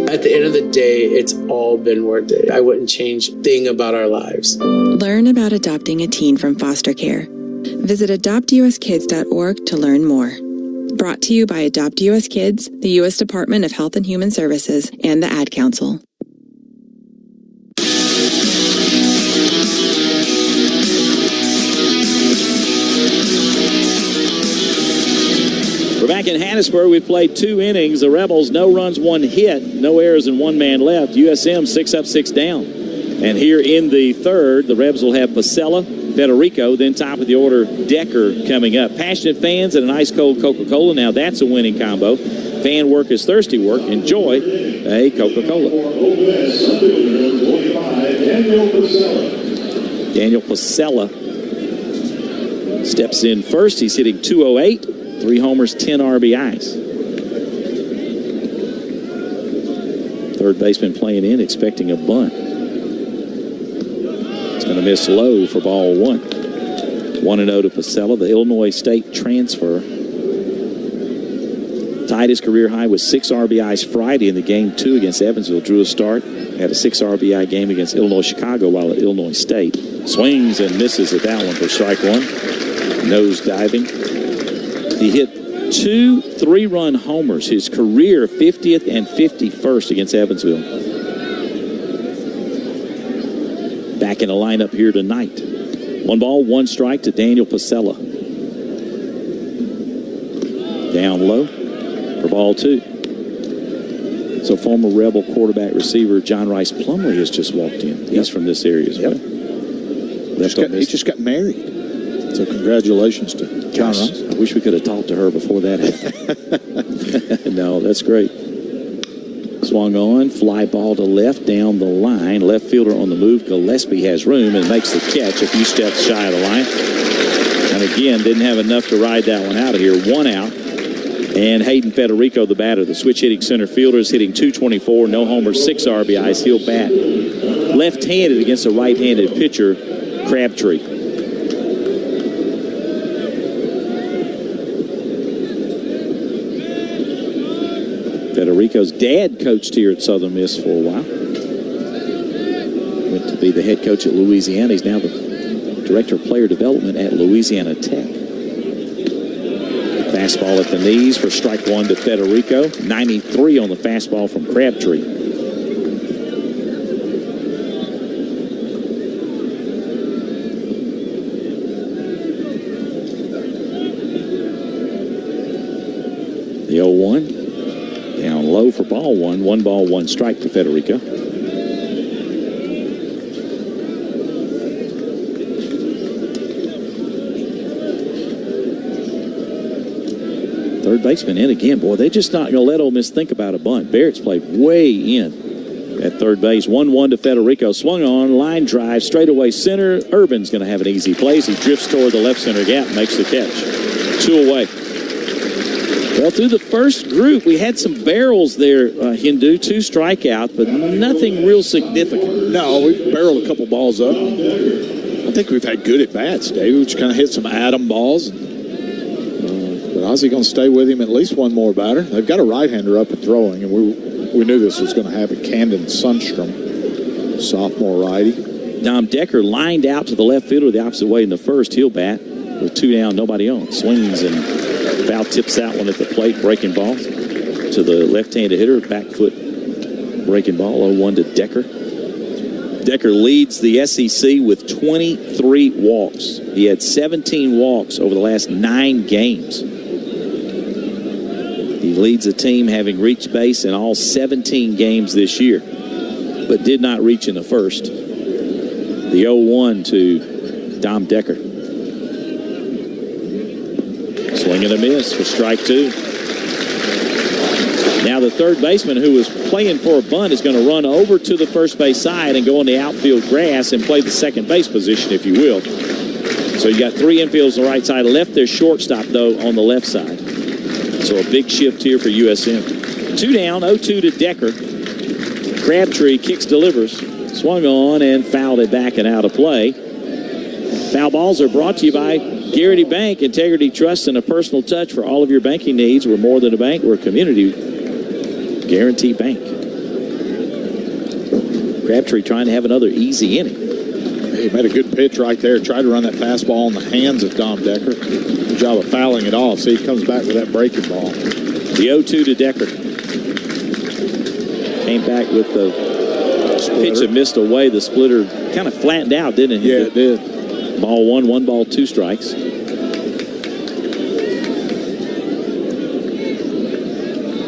At the end of the day, it's all been worth it. I wouldn't change a thing about our lives. Learn about adopting a teen from foster care. Visit adoptuskids.org to learn more. Brought to you by Adopt U.S. Kids, the U.S. Department of Health and Human Services, and the Ad Council. We're back in Hattiesburg. We played 2 innings. The Rebels, no runs, 1 hit, no errors, and 1 man left. USM 6 up, 6 down. And here in the third, the Rebs will have Pasella, Federico, then top of the order, Decker coming up. Passionate fans and an ice-cold Coca-Cola. Now that's a winning combo. Fan work is thirsty work. Enjoy a Coca-Cola. Daniel Pasella steps in first. He's hitting .208. 3 homers, 10 RBIs. Third baseman playing in, expecting a bunt. It's going to miss low for ball 1. 1-0 to Pasella, the Illinois State transfer. Tied his career high with 6 RBIs Friday in the game 2 against Evansville. Drew a start, had a 6 RBI game against Illinois Chicago while at Illinois State. Swings and misses at that one for strike 1. Nose diving. He hit 2 3-run homers, his career 50th and 51st against Evansville. Back in the lineup here tonight. 1 ball, 1 strike to Daniel Pasella. Down low for ball 2. So former Rebel quarterback receiver John Rice Plumlee has just walked in. He's from this area as well. He just got married. So congratulations to John Rice. I wish we could have talked to her before that happened. No, that's great. Swung on, fly ball to left, down the line. Left fielder on the move. Gillespie has room and makes the catch a few steps shy of the line. And again, didn't have enough to ride that one out of here. 1 out. And Hayden Federico, the batter, the switch-hitting center fielder, is hitting .224, no homers, 6 RBIs. He'll bat left-handed against a right-handed pitcher, Crabtree. Federico's dad coached here at Southern Miss for a while. Went to be the head coach at Louisiana. He's now the director of player development at Louisiana Tech. Fastball at the knees for strike 1 to Federico. 93 on the fastball from Crabtree. The 0-1. Down low for ball 1. 1 ball, 1 strike to Federico. Third baseman in again. Boy, they're just not going to let Ole Miss think about a bunt. Barrett's played way in at third base. 1-1 to Federico. Swung on, line drive, straightaway center. Urban's going to have an easy play as he drifts toward the left center gap, makes the catch. 2 away. Well, through the first group, we had some barrels there, Hindu. 2 strikeouts, but nothing real significant. No, we've barreled a couple balls up. I think we've had good at-bats, Dave. We just kind of hit some atom balls. But Ozzie going to stay with him at least one more batter. They've got a right-hander up and throwing, and we knew this was going to happen. Camden Sundstrom, sophomore righty. Dom Decker lined out to the left fielder the opposite way in the first. He'll bat with 2 down, nobody on. Swings and foul tips that one at the plate. Breaking ball to the left-handed hitter. Back foot breaking ball. 0-1 to Decker. Decker leads the SEC with 23 walks. He had 17 walks over the last 9 games. He leads the team having reached base in all 17 games this year, but did not reach in the first. The 0-1 to Dom Decker. Swing and a miss for strike 2. Now the third baseman, who was playing for a bunt, is going to run over to the first base side and go on the outfield grass and play the second base position, if you will. So you got 3 infielders on the right side. Left their shortstop, though, on the left side. So a big shift here for USM. 2 down, 0-2 to Decker. Crabtree kicks, delivers. Swung on and fouled it back and out of play. Foul balls are brought to you by Garrity Bank. Integrity, trust, and a personal touch for all of your banking needs. We're more than a bank. We're a community guarantee bank. Crabtree trying to have another easy inning. He made a good pitch right there. Tried to run that fastball in the hands of Dom Decker. Good job of fouling it off. See, he comes back with that breaking ball. The 0-2 to Decker. Came back with the pitch that missed away. The splitter kind of flattened out, didn't it? Yeah, it did. Ball 1, 1 ball, 2 strikes.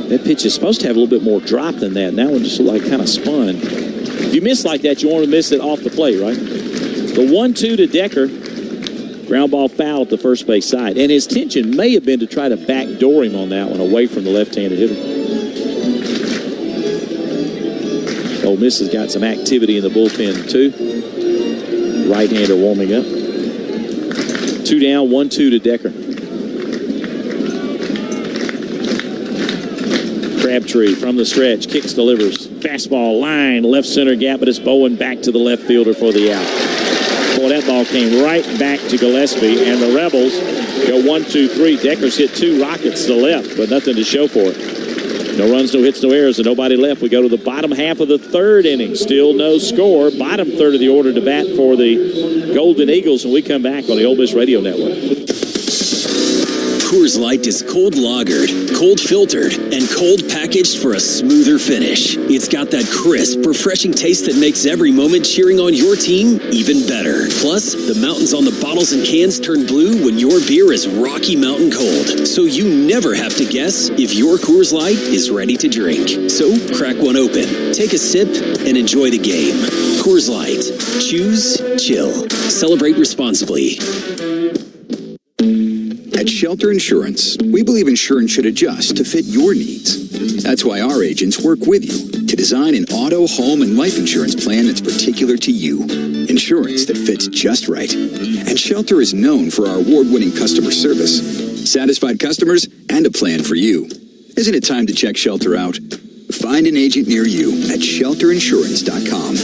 That pitch is supposed to have a little bit more drop than that. And that one just like kind of spun. If you miss like that, you want to miss it off the plate, right? The 1-2 to Decker. Ground ball foul at the first base side. And his intention may have been to try to backdoor him on that one away from the left-handed hitter. Ole Miss has got some activity in the bullpen, too. Right-hander warming up. 2 down, 1-2 to Decker. Crabtree from the stretch, kicks, delivers. Fastball, line, left center gap, but it's Bowen back to the left fielder for the out. Boy, that ball came right back to Gillespie, and the Rebels go 1-2-3. Decker's hit 2 rockets to the left, but nothing to show for it. No runs, no hits, no errors, and nobody left. We go to the bottom half of the third inning. Still no score. Bottom third of the order to bat for the Golden Eagles, and we come back on the Ole Miss Radio Network. Coors Light is cold lagered, cold filtered, and cold packaged for a smoother finish. It's got that crisp, refreshing taste that makes every moment cheering on your team even better. Plus, the mountains on the bottles and cans turn blue when your beer is Rocky Mountain cold. So you never have to guess if your Coors Light is ready to drink. So crack one open, take a sip, and enjoy the game. Coors Light. Choose chill. Celebrate responsibly. At Shelter Insurance, we believe insurance should adjust to fit your needs. That's why our agents work with you to design an auto, home, and life insurance plan that's particular to you. Insurance that fits just right. And Shelter is known for our award-winning customer service, satisfied customers, and a plan for you. Isn't it time to check Shelter out? Find an agent near you at shelterinsurance.com.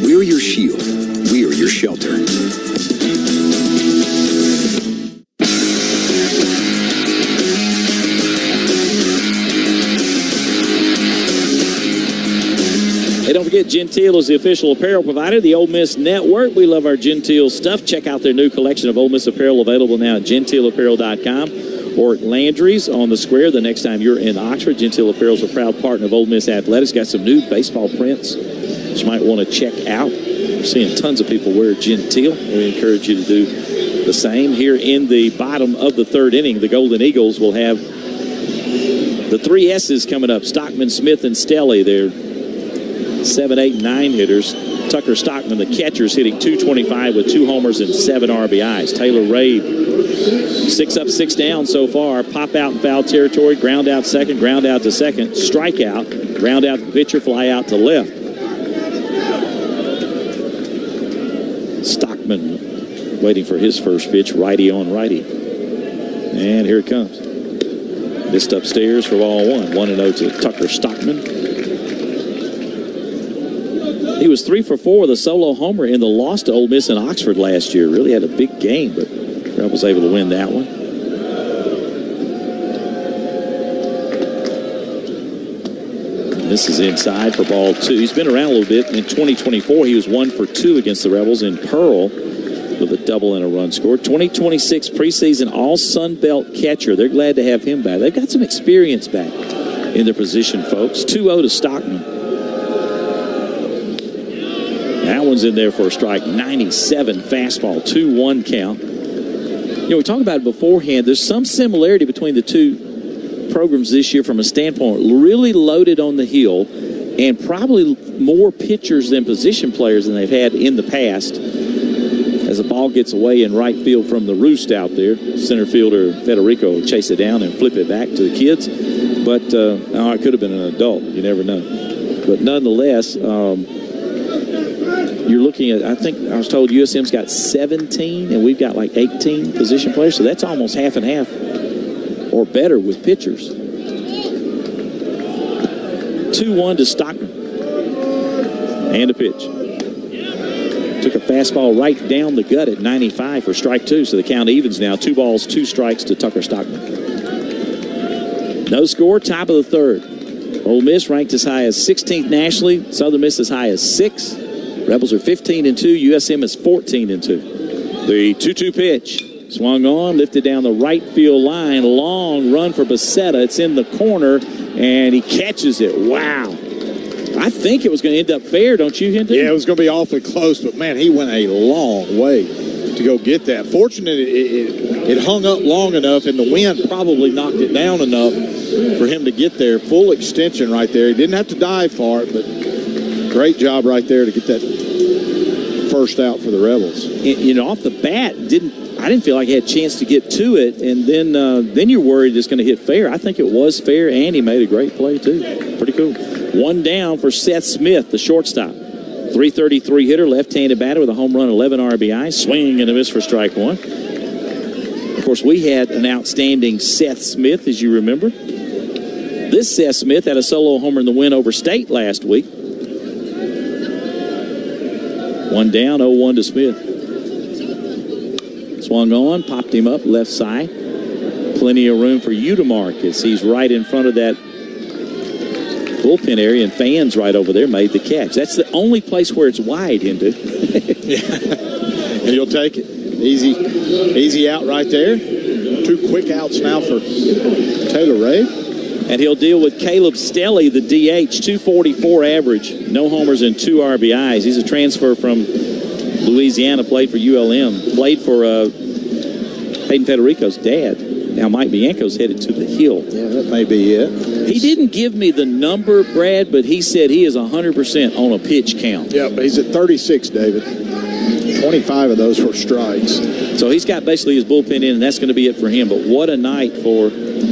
We're your shield. We're your shelter. Hey, don't forget, Gentile is the official apparel provider of the Ole Miss Network. We love our Gentile stuff. Check out their new collection of Ole Miss apparel available now at gentileapparel.com or at Landry's on the Square. The next time you're in Oxford, Gentile Apparel is a proud partner of Ole Miss Athletics. Got some new baseball prints that you might want to check out. We're seeing tons of people wear Gentile. We encourage you to do the same. Here in the bottom of the third inning, the Golden Eagles will have the three S's coming up: Stockman, Smith, and Stelly. They're 7, 8, 9 hitters. Tucker Stockman, the catcher's hitting .225 with 2 homers and 7 RBIs. Taylor Reid, 6 up, 6 down so far. Pop out in foul territory, ground out second, ground out to second, strikeout, ground out the pitcher, fly out to left. Stockman waiting for his first pitch, righty on righty. And here it comes. Missed upstairs for ball 1. 1-0 to Tucker Stockman. He was 3 for 4 with a solo homer in the loss to Ole Miss in Oxford last year. Really had a big game, but Rebels able to win that one. And this is inside for ball 2. He's been around a little bit. In 2024, he was 1 for 2 against the Rebels in Pearl with a double and a run scored. 2026 preseason All-Sun Belt catcher. They're glad to have him back. They've got some experience back in their position, folks. 2-0 to Stockman. That one's in there for a strike. 97 fastball, 2-1 count. You know, we talked about it beforehand. There's some similarity between the two programs this year from a standpoint. Really loaded on the hill and probably more pitchers than position players than they've had in the past. As the ball gets away in right field from the roost out there, center fielder Federico will chase it down and flip it back to the kids. But it could have been an adult. You never know. But nonetheless, you're looking at, I think I was told USM's got 17 and we've got like 18 position players. So that's almost half and half or better with pitchers. 2-1 to Stockman. And a pitch. Took a fastball right down the gut at 95 for strike 2. So the count evens now. 2 balls, 2 strikes to Tucker Stockman. No score, top of the third. Ole Miss ranked as high as 16th nationally. Southern Miss as high as 6th. Rebels are 15-2. USM is 14-2. The 2-2 pitch. Swung on, lifted down the right field line. Long run for Becerra. It's in the corner, and he catches it. Wow. I think it was going to end up fair, don't you, Hinton? Yeah, it was going to be awfully close, but, man, he went a long way to go get that. Fortunately, it hung up long enough, and the wind probably knocked it down enough for him to get there. Full extension right there. He didn't have to dive for it, but great job right there to get that first out for the Rebels. You know, off the bat, I didn't feel like he had a chance to get to it, and then you're worried it's going to hit fair. I think it was fair, and he made a great play, too. Pretty cool. 1 down for Seth Smith, the shortstop. 333 hitter, left-handed batter with a home run, 11 RBI. Swing and a miss for strike 1. Of course, we had an outstanding Seth Smith, as you remember. This Seth Smith had a solo homer in the win over State last week. 1 down, 0-1 to Smith. Swung on, popped him up, left side. Plenty of room for Udemark as he's right in front of that bullpen area, and fans right over there made the catch. That's the only place where it's wide, Hindu. Yeah. And you'll take it. Easy out right there. 2 quick outs now for Taylor Ray. And he'll deal with Caleb Stelly, the DH, 244 average, no homers and 2 RBIs. He's a transfer from Louisiana, played for ULM, played for Peyton Federico's dad. Now Mike Bianco's headed to the Hill. Yeah, that may be it. He didn't give me the number, Brad, but he said he is 100% on a pitch count. Yeah, but he's at 36, David. 25 of those were strikes. So he's got basically his bullpen in, and that's going to be it for him. But what a night for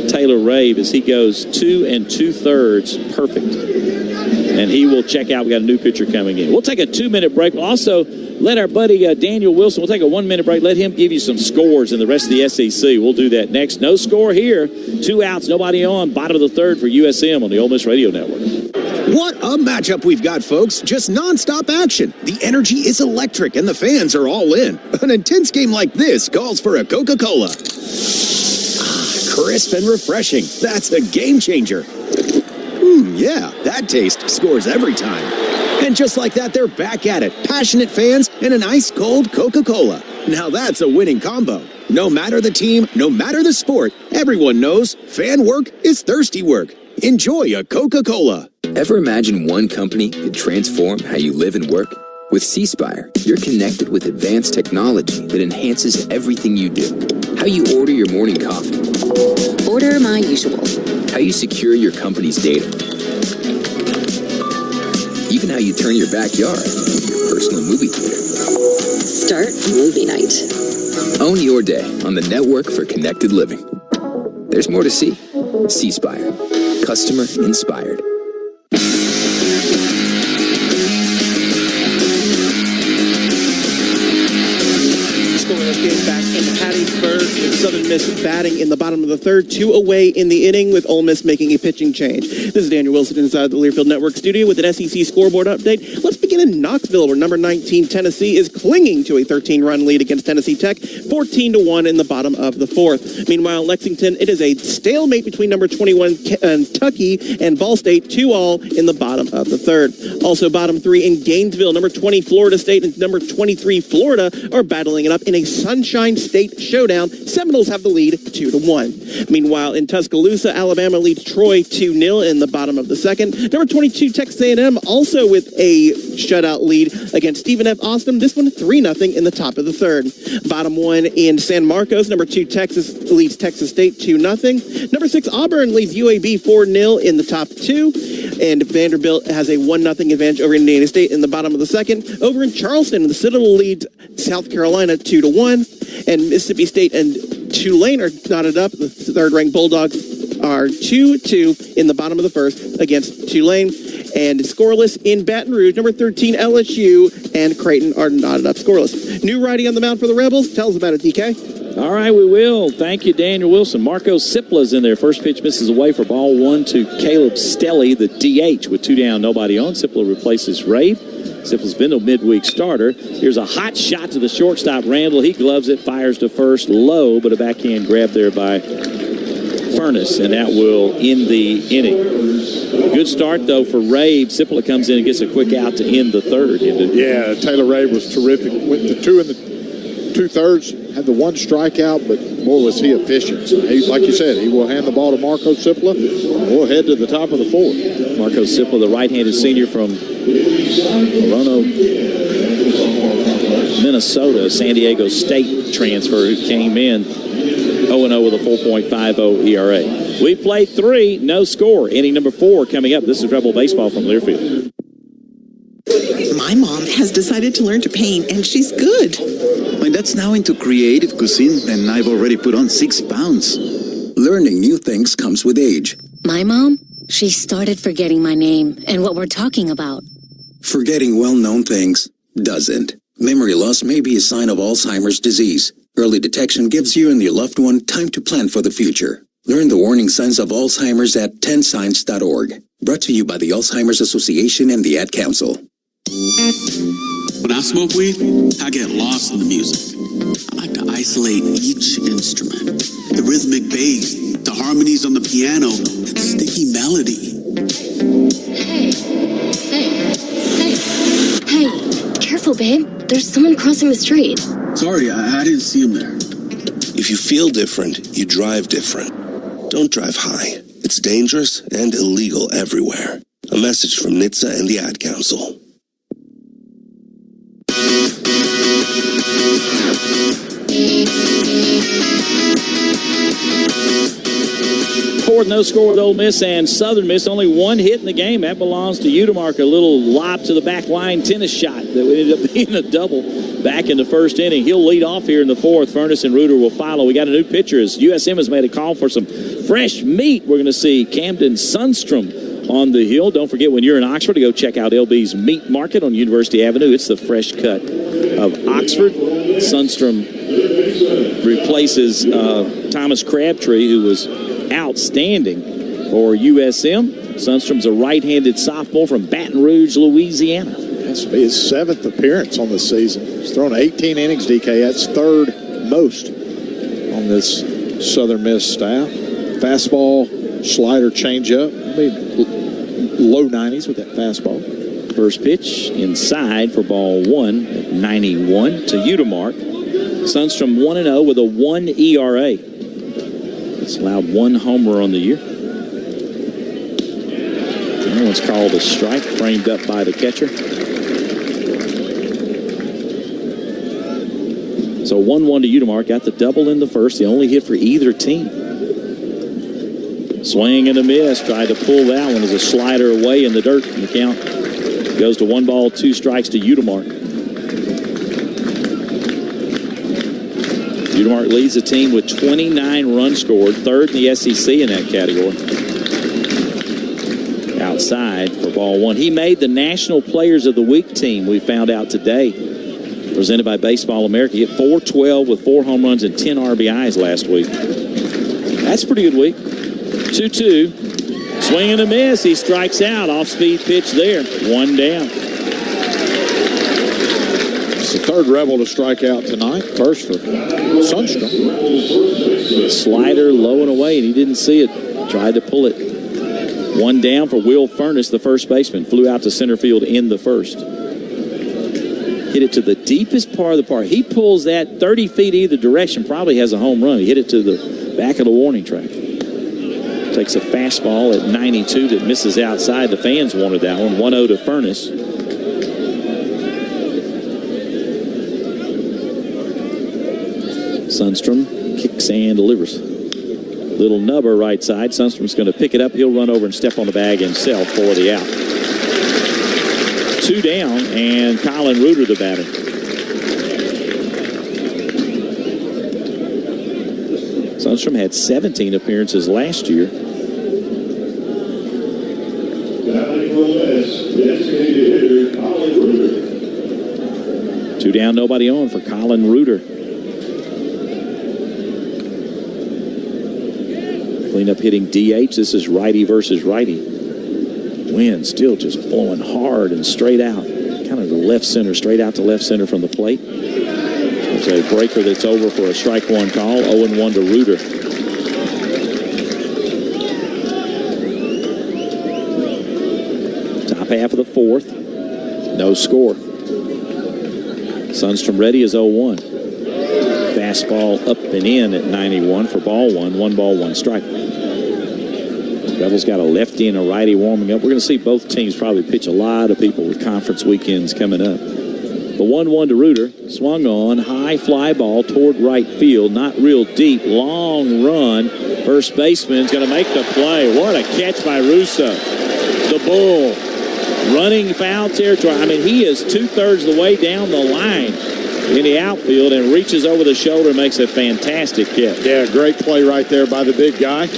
Taylor Rave as he goes 2 2/3 perfect. And he will check out. We got a new pitcher coming in. We'll take a 2-minute break. We'll also let our buddy Daniel Wilson, we'll take a 1-minute break. Let him give you some scores in the rest of the SEC. We'll do that next. No score here. 2 outs, nobody on. Bottom of the third for USM on the Ole Miss Radio Network. What a matchup we've got, folks. Just nonstop action. The energy is electric and the fans are all in. An intense game like this calls for a Coca-Cola. Crisp and refreshing. That's a game changer. Yeah, that taste scores every time. And just like that, they're back at it. Passionate fans and an ice-cold Coca-Cola. Now that's a winning combo. No matter the team, no matter the sport, everyone knows fan work is thirsty work. Enjoy a Coca-Cola. Ever imagine one company could transform how you live and work? With C Spire, you're connected with advanced technology that enhances everything you do. How you order your morning coffee. Order my usual. How you secure your company's data. Even how you turn your backyard into your personal movie theater. Start movie night. Own your day on the network for connected living. There's more to see. C Spire. Customer inspired. Game back in Hattiesburg with Southern Miss batting in the bottom of the third, 2 away in the inning with Ole Miss making a pitching change. This is Daniel Wilson inside the Learfield Network studio with an SEC scoreboard update. Let's begin in Knoxville, where number 19 Tennessee is clinging to a 13-run lead against Tennessee Tech, 14-1 in the bottom of the fourth. Meanwhile, Lexington, it is a stalemate between number 21 Kentucky and Ball State, 2-all in the bottom of the third. Also bottom 3 in Gainesville, number 20 Florida State and number 23 Florida are battling it up in a Sunshine State showdown. Seminoles have the lead 2-1. Meanwhile, in Tuscaloosa, Alabama leads Troy 2-0 in the bottom of the second. Number 22 Texas A&M also with a shutout lead against Stephen F. Austin. This one 3-0 in the top of the third. Bottom 1 in San Marcos, number 2 Texas leads Texas State 2-0. Number 6 Auburn leads UAB 4-0 in the top 2. And Vanderbilt has a 1-0 advantage over Indiana State in the bottom of the second. Over in Charleston, the Citadel leads South Carolina 2-1. And Mississippi State and Tulane are knotted up. The third-ranked Bulldogs are 2-2 in the bottom of the first against Tulane. And scoreless in Baton Rouge, number 13 LSU and Creighton are knotted up scoreless. New righty on the mound for the Rebels. Tell us about it, DK. All right, we will. Thank you, Daniel Wilson. Marco Sipla's in there. First pitch misses away for ball 1 to Caleb Stelly, the DH, with 2 down, nobody on. Sipla replaces Rave. Sipla's been a midweek starter. Here's a hot shot to the shortstop, Randall. He gloves it, fires to first, low, but a backhand grab there by Furness, and that will end the inning. Good start, though, for Rave. Sipla comes in and gets a quick out to end the third. Yeah, Taylor Rave was terrific. Went to 2 2/3, had the 1 strikeout, but boy, was he efficient. Like you said, he will hand the ball to Marco Sipla. We'll head to the top of the fourth. Marco Sipla, the right-handed senior from Orono, Minnesota, San Diego State transfer, who came in 0-0 with a 4.50 ERA. We've played 3, no score. Inning number 4 coming up. This is Rebel Baseball from Learfield. My mom has decided to learn to paint, and she's good. My dad's now into creative cuisine, and I've already put on 6 pounds. Learning new things comes with age. My mom, she started forgetting my name and what we're talking about. Forgetting well-known things doesn't. Memory loss may be a sign of Alzheimer's disease. Early detection gives you and your loved one time to plan for the future. Learn the warning signs of Alzheimer's at 10signs.org. Brought to you by the Alzheimer's Association and the Ad Council. When I smoke weed, I get lost in the music. I like to isolate each instrument. The rhythmic bass, the harmonies on the piano, the sticky melody. Hey, careful, babe. There's someone crossing the street. Sorry, I didn't see him there. If you feel different, you drive different. Don't drive high. It's dangerous and illegal everywhere. A message from NHTSA and the Ad Council. Fourth, no score with Ole Miss and Southern Miss. Only one hit in the game. That belongs to Udemark. A little lob to the back line tennis shot that ended up being a double back in the first inning. He'll lead off here in the fourth. Furness and Reuter will follow. We got a new pitcher as USM has made a call for some fresh meat. We're going to see Camden Sundstrom on the hill. Don't forget, when you're in Oxford, to go check out LB's Meat Market on University Avenue. It's the fresh cut of Oxford. Sundstrom replaces Thomas Crabtree, who was outstanding for USM. Sundstrom's a right-handed sophomore from Baton Rouge, Louisiana. That's his seventh appearance on the season. He's thrown 18 innings, DK. That's third most on this Southern Miss staff. Fastball, slider, changeup. I mean, low 90s with that fastball. First pitch inside for ball one at 91 to Udemark. Sundstrom 1-0 with a 1 ERA. It's allowed one homer on the year. That one's called a strike, framed up by the catcher. So 1-1 to Udemark. Got the double in the first. The only hit for either team. Swing and a miss. Tried to pull that one as a slider away in the dirt. And the count goes to 1 ball, 2 strikes to Udemark. Udemark leads the team with 29 runs scored, third in the SEC in that category. Outside for ball one. He made the National Players of the Week team, we found out today. Presented by Baseball America. He hit .412 with 4 home runs and 10 RBIs last week. That's a pretty good week. 2-2. Swing and a miss. He strikes out. Off-speed pitch there. 1 down. It's the third Rebel to strike out tonight. First for Sundstrom. Slider low and away, and he didn't see it. Tried to pull it. 1 down for Will Furness, the first baseman. Flew out to center field in the first. Hit it to the deepest part of the park. He pulls that 30 feet either direction, probably has a home run. He hit it to the back of the warning track. Takes a fastball at 92 that misses outside. The fans wanted that one. 1-0 to Furness. Sundstrom kicks and delivers. Little nubber right side. Sundstrom's going to pick it up. He'll run over and step on the bag himself for the out. 2 down, and Colin Reuter the batter. Sundstrom had 17 appearances last year. Two down, nobody on for Colin Reuter. Cleanup hitting DH. This is righty versus righty. Wind still just blowing hard and straight out. Kind of the left center, straight out to left center from the plate. There's a breaker that's over for a strike one call. 0-1 to Reuter. Top half of the fourth. No score. Sundstrom ready is 0-1. Fastball up and in at 91 for ball one. 1 ball, 1 strike. Rebels got a lefty and a righty warming up. We're going to see both teams probably pitch a lot of people with conference weekends coming up. The 1-1 to Reuter. Swung on. High fly ball toward right field. Not real deep. Long run. First baseman's going to make the play. What a catch by Russo. The Bull. Running foul territory. I mean, he is 2/3 the way down the line in the outfield and reaches over the shoulder and makes a fantastic catch. Yeah, great play right there by the big guy.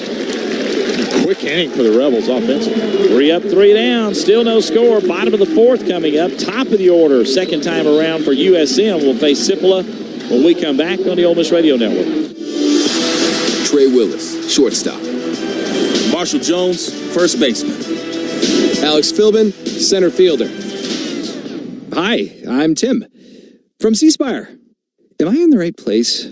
Quick inning for the Rebels offensively. 3 up, 3 down. Still no score. Bottom of the fourth coming up. Top of the order. Second time around for USM. We'll face Cipolla when we come back on the Ole Miss Radio Network. Trey Willis, shortstop. Marshall Jones, first baseman. Alex Philbin, center fielder. Hi, I'm Tim from C-Spire. Am I in the right place?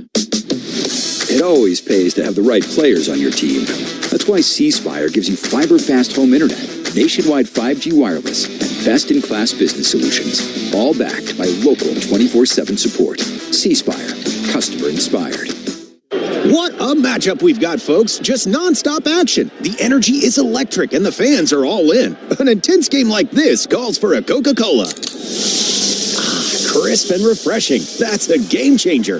It always pays to have the right players on your team. That's why C-Spire gives you fiber-fast home internet, nationwide 5G wireless, and best-in-class business solutions, all backed by local 24/7 support. C-Spire, customer-inspired. What a matchup we've got, folks. Just nonstop action. The energy is electric and the fans are all in. An intense game like this calls for a Coca-Cola. Crisp and refreshing. That's a game changer.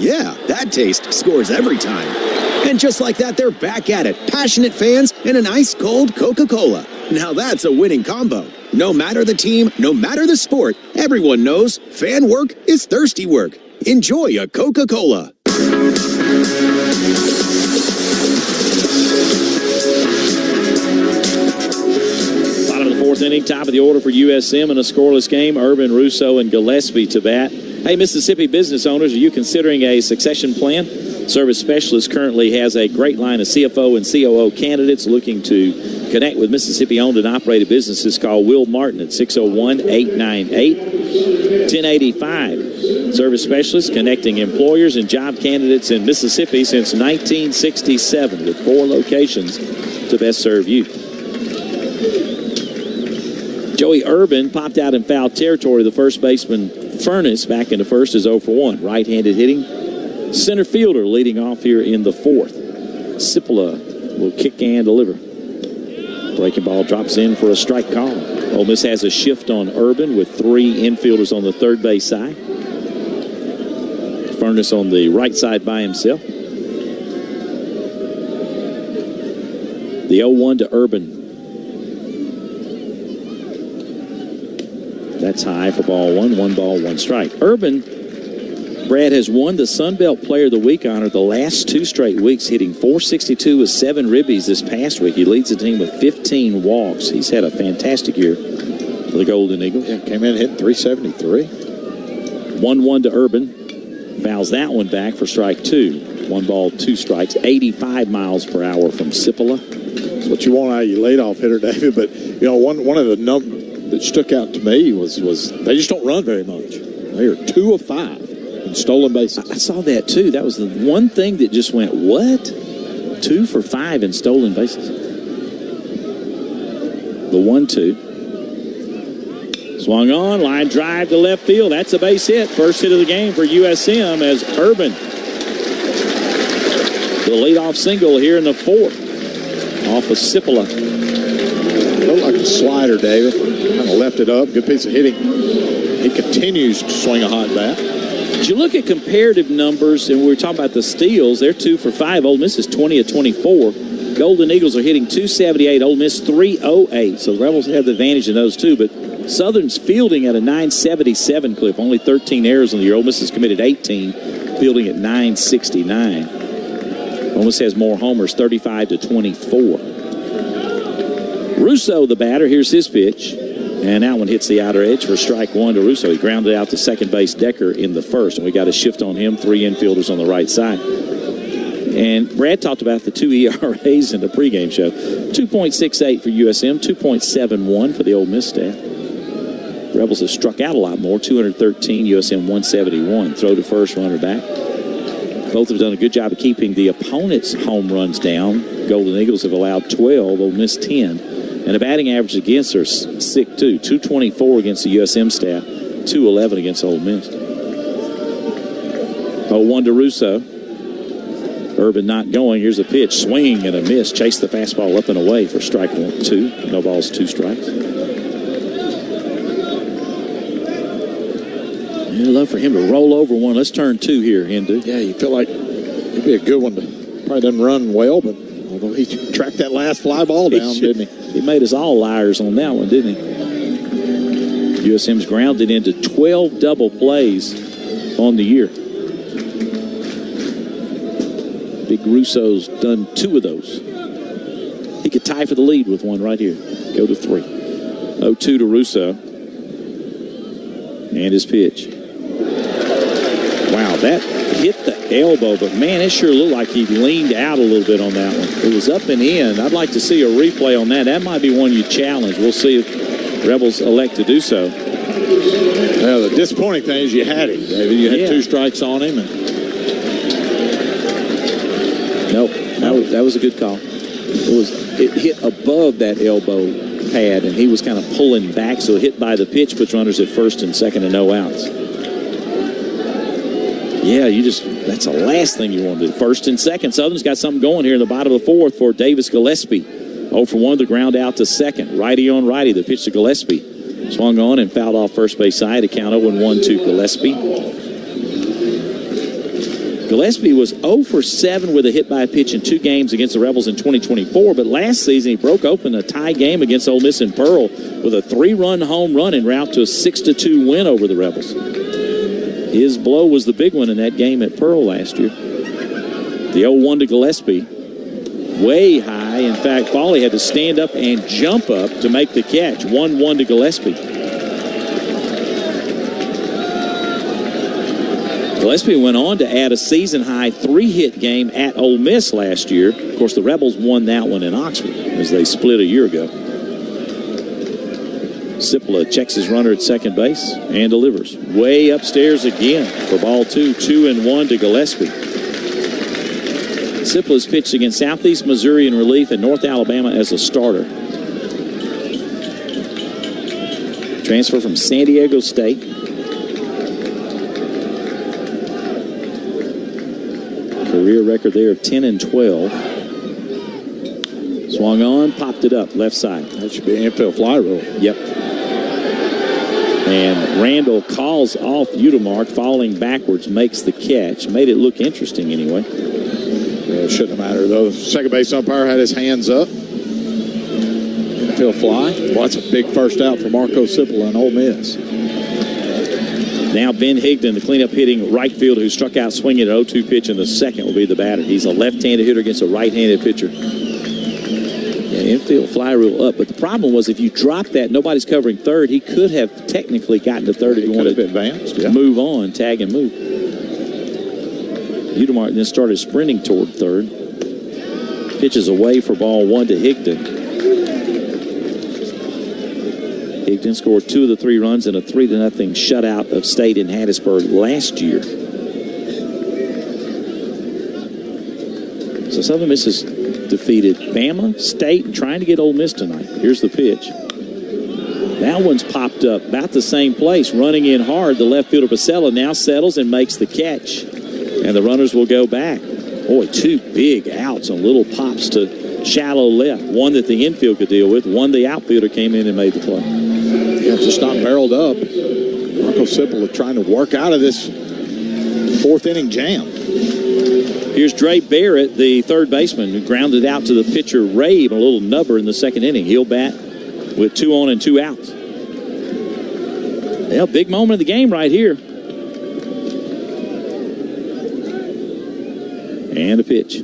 Yeah, that taste scores every time. And just like that, they're back at it. Passionate fans and an ice-cold Coca-Cola. Now that's a winning combo. No matter the team, no matter the sport, everyone knows fan work is thirsty work. Enjoy a Coca-Cola. Bottom of the fourth inning, top of the order for USM in a scoreless game. Urban, Russo, and Gillespie to bat. Hey, Mississippi business owners, are you considering a succession plan? Service Specialist currently has a great line of CFO and COO candidates looking to connect with Mississippi-owned and operated businesses. Call Will Martin at 601-898-1085. Service Specialist connecting employers and job candidates in Mississippi since 1967 with 4 locations to best serve you. Joey Urban popped out in foul territory. The first baseman Furness back into first is 0 for 1. Right-handed hitting. Center fielder leading off here in the fourth. Cipolla will kick and deliver. Breaking ball drops in for a strike call. Ole Miss has a shift on Urban with 3 infielders on the third base side. Furness on the right side by himself. The 0-1 to Urban. That's high for ball 1. 1 ball, 1 strike. Urban, Brad, has won the Sun Belt Player of the Week honor the last 2 straight weeks, hitting .462 with 7 ribbies this past week. He leads the team with 15 walks. He's had a fantastic year for the Golden Eagles. Yeah, came in hitting .373. 1-1 to Urban. Fouls that one back for strike 2. 1 ball, 2 strikes. 85 miles per hour from Cipolla. That's what you want out of your leadoff hitter, David. But, you know, one of the numbers that stuck out to me was they just don't run very much. They are 2 of 5 in stolen bases. I saw that too. That was the one thing that just went, what? 2 for 5 in stolen bases. The 1-2. Swung on, line drive to left field. That's a base hit. First hit of the game for USM as Urban. The leadoff single here in the fourth off of Cipolla. It looked like a slider, David. Kind of left it up. Good piece of hitting. He continues to swing a hot bat. Did you look at comparative numbers, and we were talking about the steals. They're 2 for 5. Ole Miss is 20 of 24. Golden Eagles are hitting .278. Ole Miss .308. So the Rebels have the advantage in those two. But Southern's fielding at a .977 clip. Only 13 errors on the year. Ole Miss has committed 18, fielding at .969. Ole Miss has more homers, 35 to 24. Russo, the batter, here's his pitch. And that one hits the outer edge for strike 1 to Russo. He grounded out to second base Decker in the first. And we got a shift on him, 3 infielders on the right side. And Brad talked about the 2 ERAs in the pregame show. 2.68 for USM, 2.71 for the Ole Miss staff. Rebels have struck out a lot more, 213, USM 171. Throw to first, runner back. Both have done a good job of keeping the opponent's home runs down. Golden Eagles have allowed 12, Ole Miss 10. And the batting average against are sick, too. 224 against the USM staff, 211 against Ole Miss. 0-1 to Russo. Urban not going. Here's a pitch. Swing and a miss. Chase the fastball up and away for strike 2. No balls, 2 strikes. I'd love for him to roll over one. Let's turn 2 here, Hindu. Yeah, you feel like it'd be a good one to probably doesn't run well, but although he tracked that last fly ball down, didn't he? He made us all liars on that one, didn't he? USM's grounded into 12 double plays on the year. Big Russo's done 2 of those. He could tie for the lead with one right here. Go to 3. 0-2 to Russo. And his pitch. Wow, that hit the elbow, but man, it sure looked like he leaned out a little bit on that one. It was up and in. I'd like to see a replay on that. That might be one you challenge. We'll see if Rebels elect to do so. Well, the disappointing thing is you had him, David. You had 2 strikes on him. And nope, that was a good call. It hit above that elbow pad, and he was kind of pulling back, so it hit by the pitch, puts runners at first and second and no outs. Yeah, you just That's the last thing you want to do. First and second. Southern's got something going here in the bottom of the fourth for Davis Gillespie. 0 for 1, the ground out to second. Righty on righty, the pitch to Gillespie. Swung on and fouled off first base side. A count 0-1 to Gillespie. Gillespie was 0 for 7 with a hit by a pitch in 2 games against the Rebels in 2024, but last season he broke open a tie game against Ole Miss in Pearl with a 3-run home run en route to a 6-2 win over the Rebels. His blow was the big one in that game at Pearl last year. The 0-1 to Gillespie, way high. In fact, Foley had to stand up and jump up to make the catch. 1-1 to Gillespie. Gillespie went on to add a season-high 3-hit game at Ole Miss last year. Of course, the Rebels won that one in Oxford as they split a year ago. Cipla checks his runner at second base and delivers. Way upstairs again for ball 2. 2-1 to Gillespie. Cipla's pitched against Southeast Missouri in relief and North Alabama as a starter. Transfer from San Diego State. Career record there of 10-12. Swung on, popped it up, left side. That should be an infield fly rule. Yep. And Randall calls off Udemark, falling backwards, makes the catch. Made it look interesting anyway. Yeah, it shouldn't matter, though. Second base umpire had his hands up. Infield fly. Well, that's a big first out for Marco Cipla and Ole Miss. Now Ben Higdon, the cleanup hitting right fielder who struck out swinging at 0-2 pitch in the second, will be the batter. He's a left-handed hitter against a right-handed pitcher. Yeah, infield fly rule up. But the problem was if you drop that, nobody's covering third. He could have technically gotten to third if he wanted to advanced, move on, tag and move. Udemark then started sprinting toward third. Pitches away for ball 1 to Higdon. Higdon scored 2 of the 3 runs in a 3-0 shutout of State in Hattiesburg last year. So Southern Miss has defeated Bama, State, and trying to get Ole Miss tonight. Here's the pitch. That one's popped up about the same place, running in hard. The left fielder Basella now settles and makes the catch. And the runners will go back. Boy, 2 big outs on little pops to shallow left. One that the infield could deal with. One the outfielder came in and made the play. Yeah, just not barreled up. Marco Cipla trying to work out of this 4th inning jam. Here's Dre Barrett, the third baseman, who grounded out to the pitcher Rabe, a little nubber in the second inning. He'll bat with 2 on and 2 outs. Yeah, big moment of the game right here. And a pitch.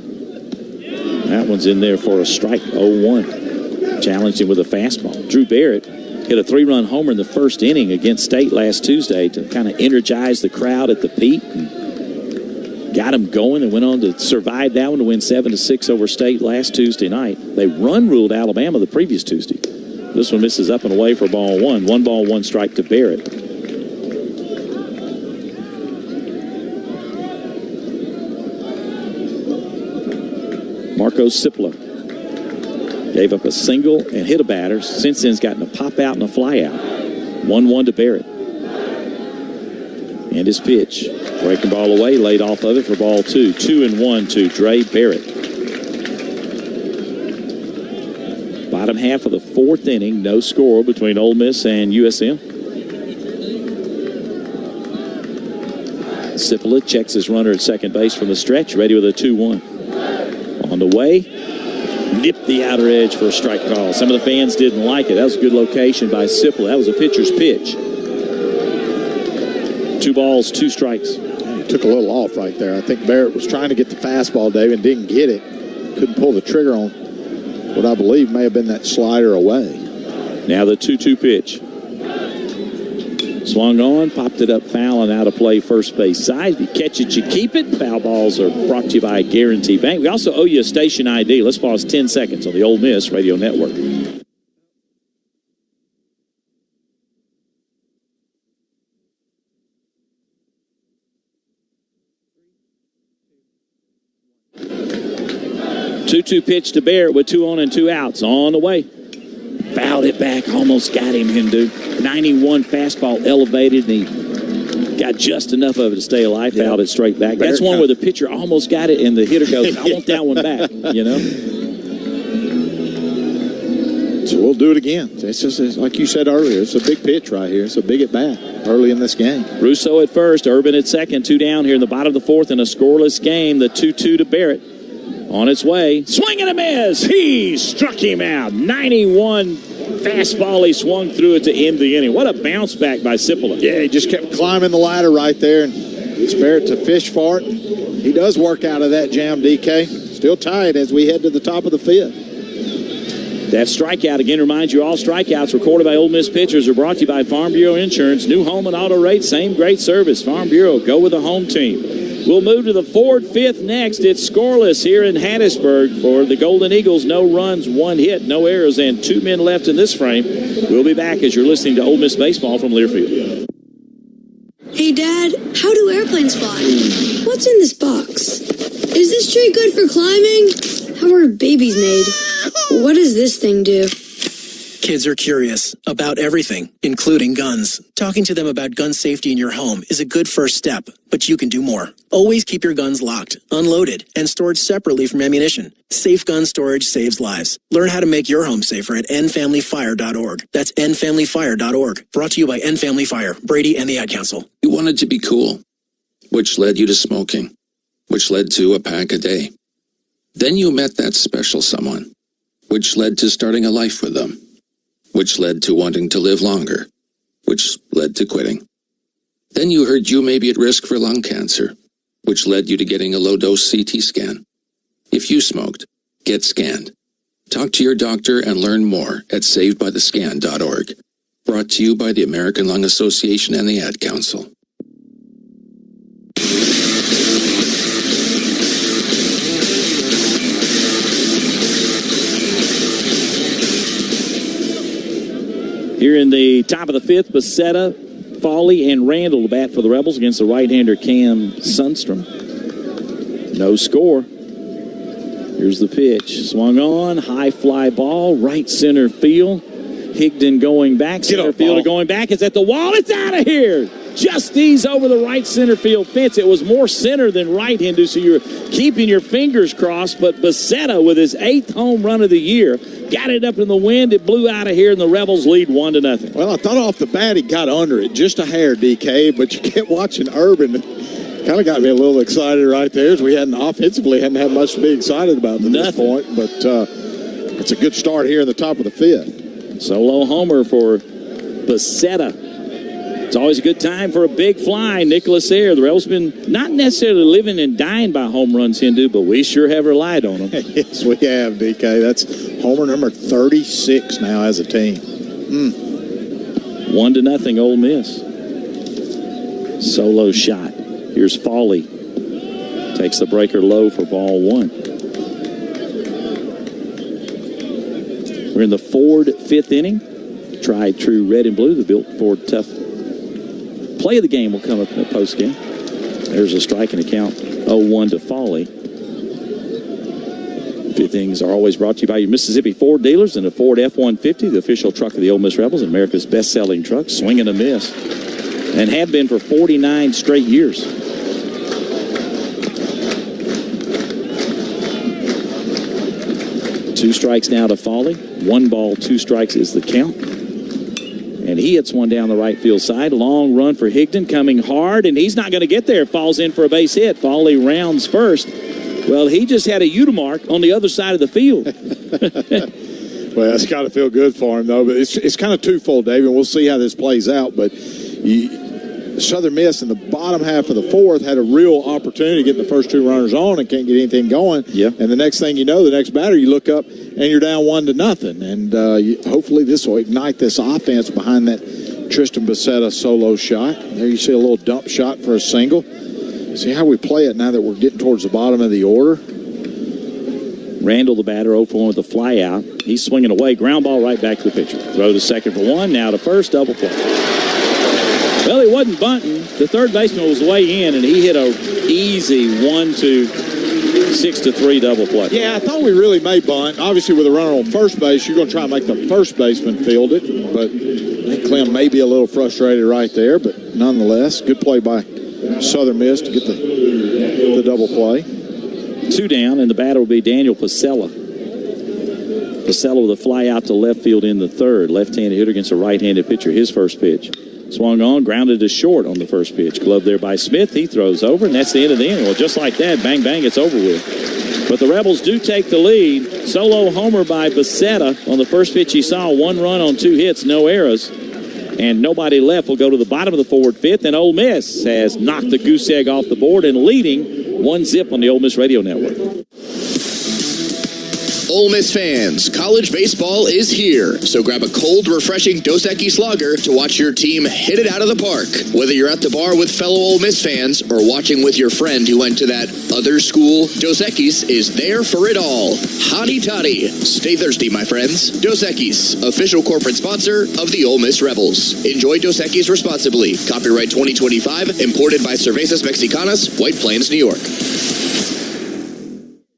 That one's in there for a strike, 0-1. Challenged him with a fastball. Drew Barrett hit a 3-run homer in the first inning against State last Tuesday to kind of energize the crowd at the Pete and got them going and went on to survive that one to win 7-6 over State last Tuesday night. They ruled Alabama the previous Tuesday. This one misses up and away for ball 1. 1 ball, 1 strike to Barrett. Marco Cipla gave up a single and hit a batter. Since then, he's gotten a pop out and a fly out. 1-1 to Barrett. And his pitch. Breaking ball away, laid off of it for ball 2. 2-1 to Dre Barrett. Bottom half of the 4th inning, no score between Ole Miss and USM. Cipla checks his runner at second base from the stretch, ready with a 2-1. On the way, nipped the outer edge for a strike call. Some of the fans didn't like it. That was a good location by Cipla. That was a pitcher's pitch. 2 balls, 2 strikes. He took a little off right there. I think Barrett was trying to get the fastball, Dave, and didn't get it. Couldn't pull the trigger on what I believe may have been that slider away. Now the 2-2 pitch. Swung on, popped it up foul and out of play first base side. If you catch it, you keep it. Foul balls are brought to you by Guarantee Bank. We also owe you a station ID. Let's pause 10 seconds on the Ole Miss Radio Network. Two pitch to Barrett with 2 on and 2 outs. On the way. Fouled it back. Almost got him, Hindu. 91 fastball elevated, and he Got just enough of it to stay alive, fouled it straight back. That's one where the pitcher almost got it, and the hitter goes, I want that one back, you know? So we'll do it again. It's just like you said earlier, it's a big pitch right here. It's a big at-bat early in this game. Russo at first, Urban at second, 2 down here in the bottom of the 4th in a scoreless game. The 2-2 to Barrett. On its way. Swing and a miss. He struck him out. 91 fastball. He swung through it to end the inning. What a bounce back by Cipolla. Yeah, he just kept climbing the ladder right there and gets Barrett to fish for it. He does work out of that jam, DK. Still tied as we head to the top of the 5th. That strikeout, again, reminds you all strikeouts recorded by Ole Miss pitchers are brought to you by Farm Bureau Insurance. New home and auto rates, same great service. Farm Bureau, go with the home team. We'll move to the Ford 5th next. It's scoreless here in Hattiesburg for the Golden Eagles. No runs, 1 hit, no errors, and 2 men left in this frame. We'll be back as you're listening to Ole Miss Baseball from Learfield. Hey, Dad, how do airplanes fly? What's in this box? Is this tree good for climbing? How are babies made? What does this thing do? Kids are curious about everything, including guns. Talking to them about gun safety in your home is a good first step, but you can do more. Always keep your guns locked, unloaded, and stored separately from ammunition. Safe gun storage saves lives. Learn how to make your home safer at endfamilyfire.org. That's endfamilyfire.org. Brought to you by End Family Fire, Brady, and the Ad Council. You wanted to be cool, which led you to smoking, which led to a pack a day. Then you met that special someone, which led to starting a life with them, which led to wanting to live longer, which led to quitting. Then you heard you may be at risk for lung cancer, which led you to getting a low-dose CT scan. If you smoked, get scanned. Talk to your doctor and learn more at savedbythescan.org. Brought to you by the American Lung Association and the Ad Council. Here in the top of the 5th, Becerra, Fawley, and Randall to bat for the Rebels against the right-hander Cam Sundstrom. No score. Here's the pitch. Swung on, high fly ball, right center field. Higdon going back, center fielder going back. It's at the wall. It's out of here. Just ease over the right center field fence. It was more center than right, Hindu, so you're keeping your fingers crossed. But Becerra, with his 8th home run of the year, got it up in the wind. It blew out of here, and the Rebels lead 1-0. Well, I thought off the bat he got under it just a hair, DK, but you kept watching Urban. Kind of got me a little excited right there, as we hadn't had much to be excited about at this point. But it's a good start here in the top of the 5th. Solo homer for Becerra. It's always a good time for a big fly. Nicholas Ayer. The Rebels been not necessarily living and dying by home runs, Hindu, but we sure have relied on them. Yes, we have, DK. That's homer number 36 now as a team. 1-0 Ole Miss. Solo shot. Here's Fawley. Takes the breaker low for ball 1. We're in the Ford 5th inning. Tried true red and blue. The built Ford tough. Play of the game will come up in the post game. There's a strike and a count. 0-1 to Fawley. 5th innings are always brought to you by your Mississippi Ford dealers and the Ford F-150, the official truck of the Ole Miss Rebels, America's best-selling truck. Swing and a miss. And have been for 49 straight years. Two strikes now to Fawley. 1 ball, 2 strikes is the count. And he hits one down the right field side. Long run for Higdon, coming hard, and he's not going to get there. Falls in for a base hit. Fawley rounds first. Well, he just had a U-mark on the other side of the field. Well, it's got to feel good for him, though. But it's kind of twofold, David. We'll see how this plays out. But Southern Miss in the bottom half of the 4th had a real opportunity to get the first 2 runners on and can't get anything going. Yep. And the next thing you know, the next batter, you look up and you're down 1-0. And hopefully this will ignite this offense behind that Tristan Becerra solo shot. There you see a little dump shot for a single. See how we play it now that we're getting towards the bottom of the order. Randall, the batter, 0-for-1 with the fly out. He's swinging away. Ground ball right back to the pitcher. Throw to second for 1. Now to first. Double play. Well, he wasn't bunting. The third baseman was way in, and he hit a easy 1-2 6-3 double play. Yeah, I thought we really may bunt. Obviously, with a runner on first base, you're going to try and make the first baseman field it. But I think Clem may be a little frustrated right there. But nonetheless, good play by Southern Miss to get the double play. 2 down, and the batter will be Daniel Pasella. Pasella with a fly out to left field in the third. Left-handed hitter against a right-handed pitcher. His first pitch. Swung on, grounded to short on the first pitch. Glove there by Smith. He throws over, and that's the end of the inning. Well, just like that, bang, bang, it's over with. But the Rebels do take the lead. Solo homer by Becerra on the first pitch he saw. 1 run on 2 hits, no errors. And nobody left. We'll go to the bottom of the forward fifth, and Ole Miss has knocked the goose egg off the board and leading 1-0 on the Ole Miss Radio Network. Ole Miss fans, college baseball is here, so grab a cold, refreshing Dos Equis lager to watch your team hit it out of the park. Whether you're at the bar with fellow Ole Miss fans or watching with your friend who went to that other school, Dos Equis is there for it all. Hotty toddy. Stay thirsty, my friends. Dos Equis, official corporate sponsor of the Ole Miss Rebels. Enjoy Dos Equis responsibly. Copyright 2025, imported by Cervezas Mexicanas, White Plains, New York.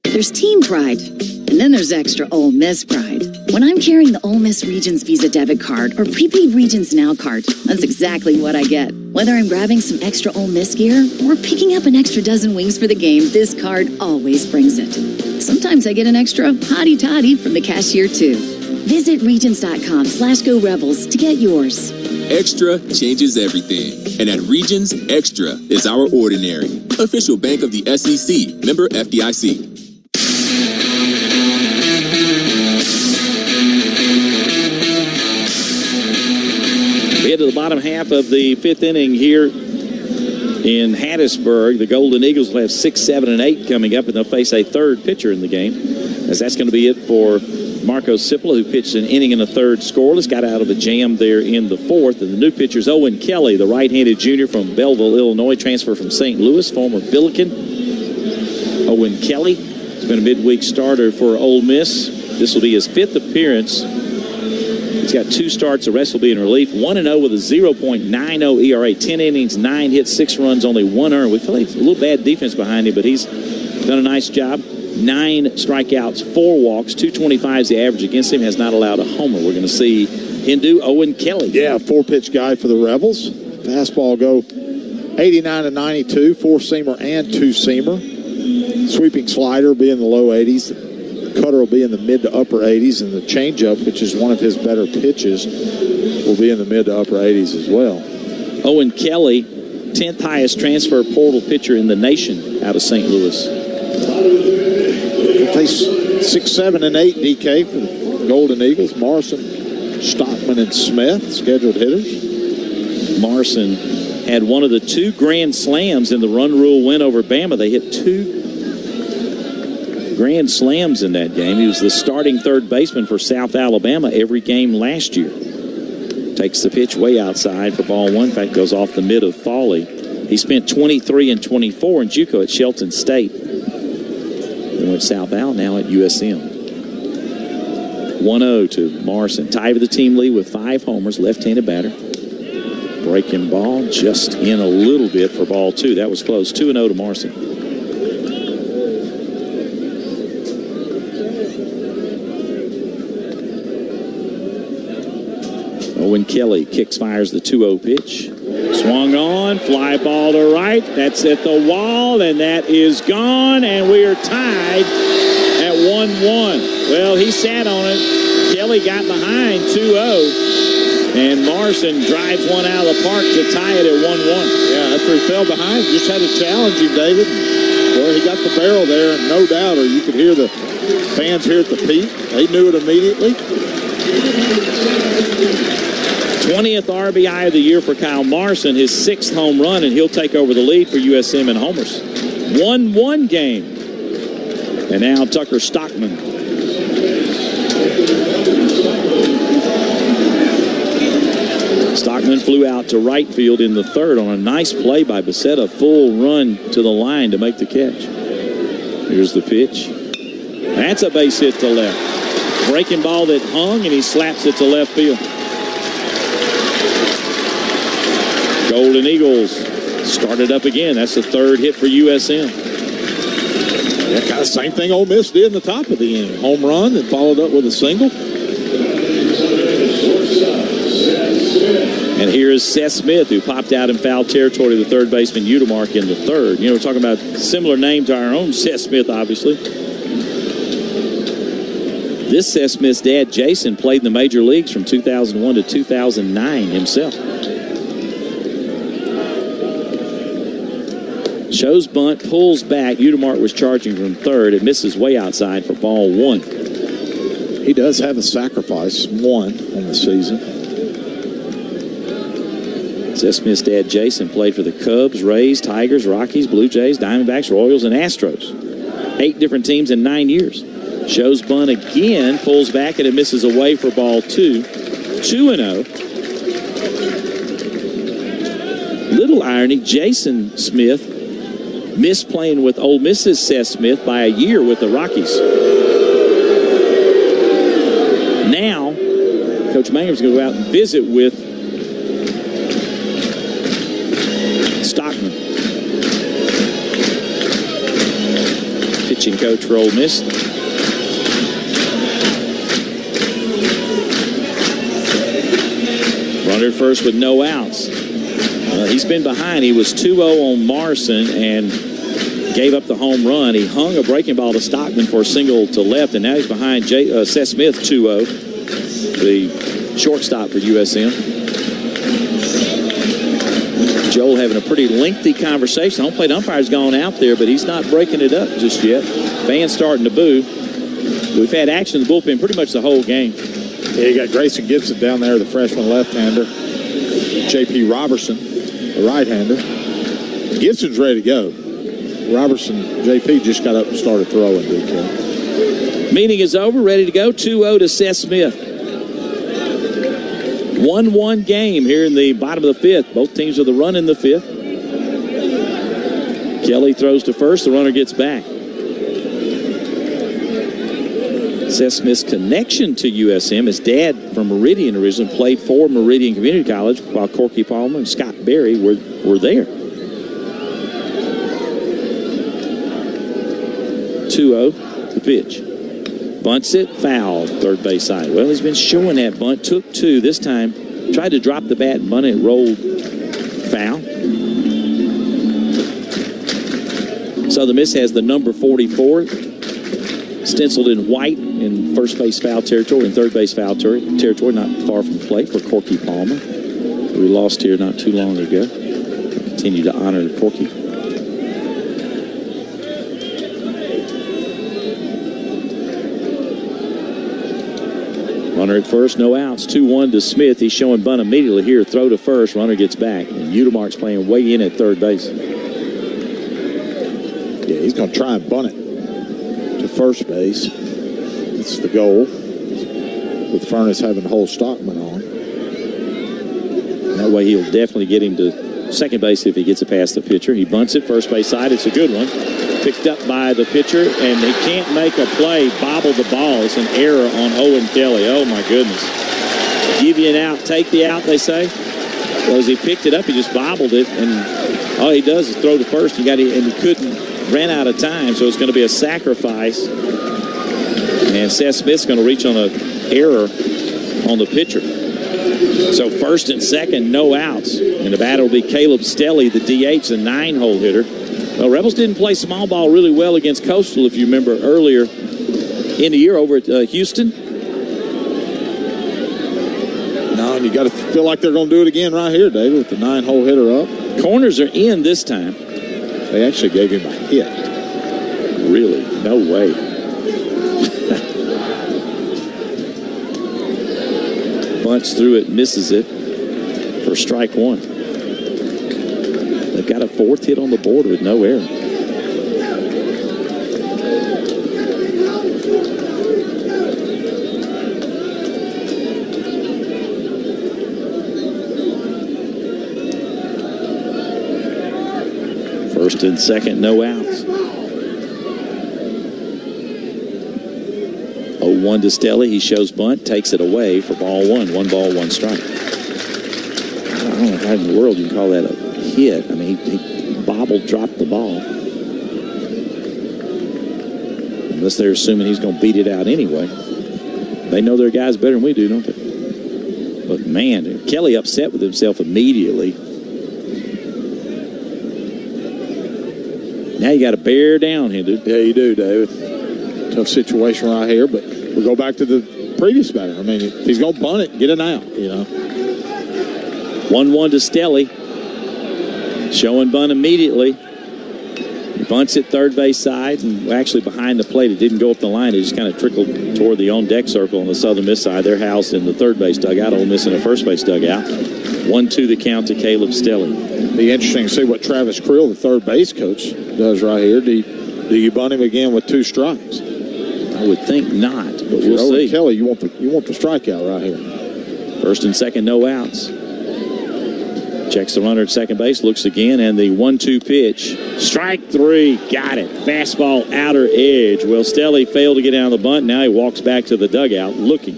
There's team pride, and then there's extra Ole Miss pride. When I'm carrying the Ole Miss Regions Visa debit card or prepaid Regions Now card, that's exactly what I get. Whether I'm grabbing some extra Ole Miss gear or picking up an extra dozen wings for the game, this card always brings it. Sometimes I get an extra hottie toddy from the cashier too. Visit Regions.com/Go Rebels to get yours. Extra changes everything. And at Regions, Extra is our ordinary. Official bank of the SEC. Member FDIC. We head to the bottom half of the 5th inning here in Hattiesburg. The Golden Eagles will have 6, 7, and 8 coming up, and they'll face a third pitcher in the game, as that's going to be it for Marco Cipolla, who pitched an inning and a third scoreless, got out of a jam there in the 4th. And the new pitcher's Owen Kelly, the right-handed junior from Belleville, Illinois, transfer from St. Louis, former Billiken. Owen Kelly has been a midweek starter for Ole Miss. This will be his 5th appearance. He's got 2 starts. The rest will be in relief. 1-0 with a 0.90 ERA. 10 innings, 9 hits, 6 runs, only 1 earned. We feel like it's a little bad defense behind him, but he's done a nice job. 9 strikeouts, 4 walks, 225 is the average against him. Has not allowed a homer. We're going to see Hindu Owen Kelly. Yeah, 4-pitch guy for the Rebels. Fastball go 89 to 92, 4-seamer and 2-seamer. Sweeping slider will be in the low 80s. Cutter will be in the mid to upper 80s, and the changeup, which is one of his better pitches, will be in the mid to upper 80s as well. Owen Kelly, 10th highest transfer portal pitcher in the nation out of St. Louis. Face 6, 7, and 8 DK for the Golden Eagles. Morrison, Stockman, and Smith, scheduled hitters. Morrison had one of the 2 grand slams in the run rule win over Bama. They hit 2 grand slams in that game. He was the starting third baseman for South Alabama every game last year. Takes the pitch way outside for ball 1. In fact, goes off the mid of Foley. He spent 23 and 24 in JUCO at Shelton State. Then went South Al, now at USM. 1-0 to Morrison. Tied for the team lead with 5 homers, left-handed batter. Breaking ball just in a little bit for ball 2. That was close. 2-0 to Morrison. Owen Kelly kicks, fires the 2-0 pitch. Swung on, fly ball to right. That's at the wall, and that is gone, and we are tied at 1-1. Well, he sat on it. Kelly got behind 2-0, and Morrison drives one out of the park to tie it at 1-1. Yeah, after he fell behind, just had to challenge him, David. Well, he got the barrel there, and no doubt, or you could hear the fans here at the peak. They knew it immediately. 20th RBI of the year for Kyle Morrison, his 6th home run, and he'll take over the lead for USM in homers. 1-1 game. And now Tucker Stockman. Stockman flew out to right field in the 3rd on a nice play by Becerra. Full run to the line to make the catch. Here's the pitch. That's a base hit to left. Breaking ball that hung, and he slaps it to left field. Golden Eagles started up again. That's the 3rd hit for USM. Yeah, kind of same thing Ole Miss did in the top of the inning. Home run and followed up with a single. And here is Seth Smith, who popped out in foul territory to the third baseman Udemark in the third. You know, we're talking about similar name to our own Seth Smith, obviously. This Seth Smith's dad, Jason, played in the major leagues from 2001 to 2009 himself. Shows bunt, pulls back. Udemark was charging from third. It misses way outside for ball one. He does have a sacrifice, one on the season. Seth Smith's dad, Jason, played for the Cubs, Rays, Tigers, Rockies, Blue Jays, Diamondbacks, Royals, and Astros. 8 different teams in 9 years. Shows bunt again, pulls back, and it misses away for ball 2. 2-0. Little irony, Jason Smith missed playing with Ole Miss's Seth Smith by a year with the Rockies. Now, Coach Mangum's going to go out and visit with Stockman. Pitching coach for Ole Miss. Runner at first with no outs. He's been behind. He was 2-0 on Morrison and gave up the home run. He hung a breaking ball to Stockman for a single to left, and now he's behind Seth Smith 2-0, the shortstop for USM. Joel having a pretty lengthy conversation. The home plate umpire's gone out there, but he's not breaking it up just yet. Fans starting to boo. We've had action in the bullpen pretty much the whole game. Yeah, you got Grayson Gibson down there, the freshman left-hander. J.P. Robertson, the right-hander. Gibson's ready to go. Robertson, J.P. just got up and started throwing, DK. Meeting is over, ready to go. 2-0 to Seth Smith. 1-1 game here in the bottom of the fifth. Both teams with a run in the fifth. Kelly throws to first. The runner gets back. Seth Smith's connection to USM, his dad from Meridian originally played for Meridian Community College while Corky Palmer and Scott Berry were there. 2-0, the pitch. Bunts it, foul, third base side. Well, he's been showing that bunt. Took 2 this time. Tried to drop the bat and bunt it, rolled foul. Southern Miss has the number 44 stenciled in white in first base foul territory and third base foul territory, not far from plate for Corky Palmer. We lost here not too long ago. Continue to honor Corky. Runner at first, no outs. 2-1 to Smith. He's showing bunt immediately here. Throw to first. Runner gets back. And Udemark's playing way in at third base. Yeah, he's going to try and bunt it to first base. It's the goal. With Furness having to hold Stockman on. That way he'll definitely get him to second base if he gets it past the pitcher. He bunts it first base side. It's a good one. Picked up by the pitcher, and he can't make a play. Bobbled the ball. It's an error on Owen Kelly. Oh, my goodness. Give you an out, take the out, they say. Well, as he picked it up, he just bobbled it, and all he does is throw to first. And he couldn't, ran out of time, so it's going to be a sacrifice. And Seth Smith's going to reach on an error on the pitcher. So first and second, no outs. And the batter will be Caleb Stelly, the DH, the 9-hole hitter. Well, Rebels didn't play small ball really well against Coastal, if you remember earlier in the year over at Houston. No, and you got to feel like they're going to do it again right here, David, with the 9-hole hitter up. Corners are in this time. They actually gave him a hit. Really? No way. Bunts through it, misses it for strike one. They've got a 4th hit on the board with no error. First and second, no outs. 0-1 to Stelly. He shows bunt, takes it away for ball one. 1 ball, 1 strike. I don't know how in the world you can call that a hit. I mean, he bobbled, dropped the ball. Unless they're assuming he's going to beat it out anyway. They know their guys better than we do, don't they? But, man, Kelly upset with himself immediately. Now you got to bear down here, dude. Yeah, you do, David. Tough situation right here, but we'll go back to the previous batter. I mean, if he's going to bunt it, get it out, you know. 1-1 to Stelly. Showing bunt immediately. He bunts it third base side and actually behind the plate. It didn't go up the line. It just kind of trickled toward the on-deck circle on the Southern Miss side. They're housed in the third base dugout. Ole Miss in the first base dugout. 1-2 the count to Caleb Stelly. It'd be interesting to see what Travis Creel, the third base coach, does right here. Do you bunt him again with 2 strikes? I would think not, but we'll see. Kelly, you want the strikeout right here. First and second, no outs. Checks the runner at second base, looks again, and the 1-2 pitch. Strike 3, got it. Fastball outer edge. Well, Stelly failed to get down the bunt. Now he walks back to the dugout looking.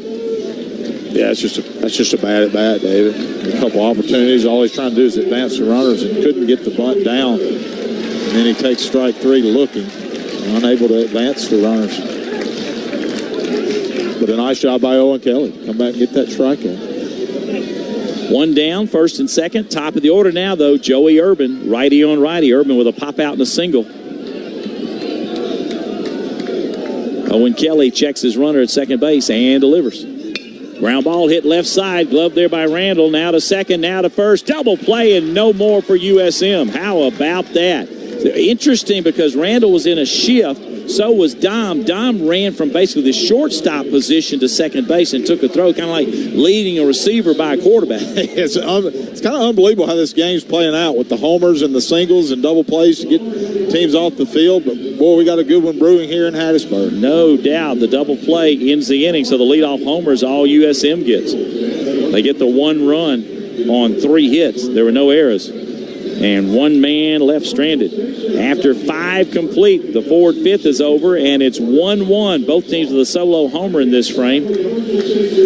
Yeah, that's just a bad at bat, David. A couple opportunities. All he's trying to do is advance the runners and couldn't get the bunt down. And then he takes strike 3 looking, unable to advance the runners. But a nice job by Owen Kelly. Come back and get that strikeout. 1 down, first and second. Top of the order now, though, Joey Urban. Righty on righty. Urban with a pop out and a single. Owen Kelly checks his runner at second base and delivers. Ground ball hit left side. Glove there by Randall. Now to second, now to first. Double play and no more for USM. How about that? Interesting because Randall was in a shift. So was Dom. Dom ran from basically the shortstop position to second base and took a throw, kind of like leading a receiver by a quarterback. It's kind of unbelievable how this game's playing out with the homers and the singles and double plays to get teams off the field. But, boy, we got a good one brewing here in Hattiesburg. No doubt. The double play ends the inning, so the leadoff homer is all USM gets. They get the 1 run on 3 hits. There were no errors. And 1 man left stranded. After 5 complete, the Ford 5th is over, and it's 1-1. Both teams with a solo homer in this frame.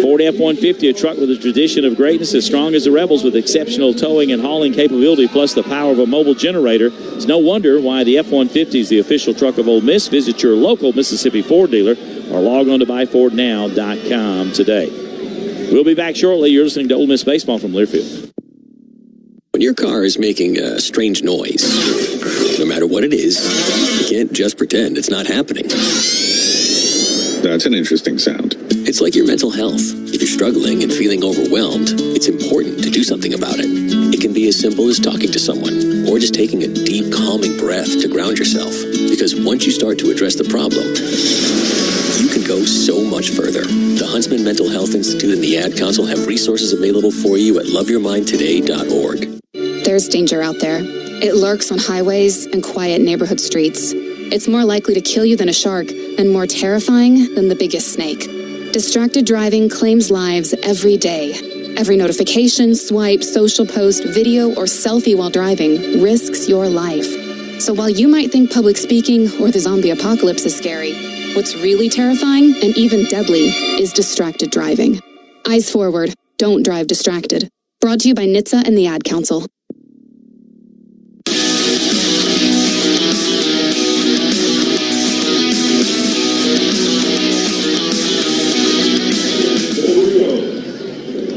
Ford F-150, a truck with a tradition of greatness, as strong as the Rebels, with exceptional towing and hauling capability, plus the power of a mobile generator. It's no wonder why the F-150 is the official truck of Ole Miss. Visit your local Mississippi Ford dealer or log on to buyfordnow.com today. We'll be back shortly. You're listening to Ole Miss Baseball from Learfield. When your car is making a strange noise, no matter what it is, you can't just pretend it's not happening. That's an interesting sound. It's like your mental health. If you're struggling and feeling overwhelmed, it's important to do something about it. It can be as simple as talking to someone or just taking a deep, calming breath to ground yourself. Because once you start to address the problem, you can go so much further. The Huntsman Mental Health Institute and the Ad Council have resources available for you at loveyourmindtoday.org. There's danger out there. It lurks on highways and quiet neighborhood streets. It's more likely to kill you than a shark and more terrifying than the biggest snake. Distracted driving claims lives every day. Every notification, swipe, social post, video, or selfie while driving risks your life. So while you might think public speaking or the zombie apocalypse is scary, what's really terrifying and even deadly is distracted driving. Eyes forward. Don't drive distracted. Brought to you by NHTSA and the Ad Council.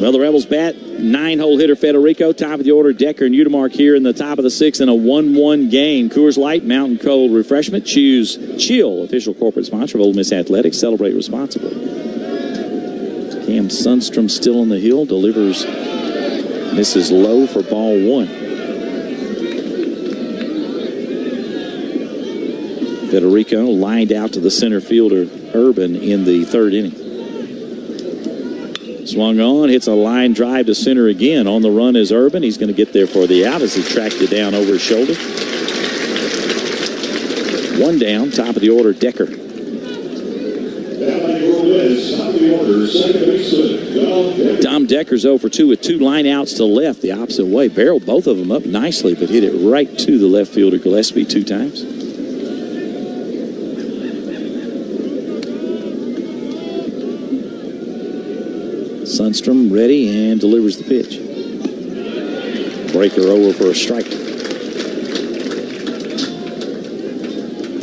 Well, the Rebels bat 9-hole hitter Federico, top of the order Decker and Udemark here in the top of the 6th in a 1-1 game. Coors Light, Mountain Cold Refreshment. Choose Chill, official corporate sponsor of Ole Miss Athletics. Celebrate responsibly. Cam Sundstrom still on the hill, delivers, misses low for ball 1. Federico lined out to the center fielder Urban in the 3rd inning. Swung on, hits a line drive to center again. On the run is Urban. He's going to get there for the out as he tracked it down over his shoulder. 1 down, top of the order, Decker. Dom Decker's 0 for 2 with 2 line outs to left the opposite way. Barreled both of them up nicely, but hit it right to the left fielder Gillespie 2 times. Sundstrom ready and delivers the pitch. Breaker over for a strike.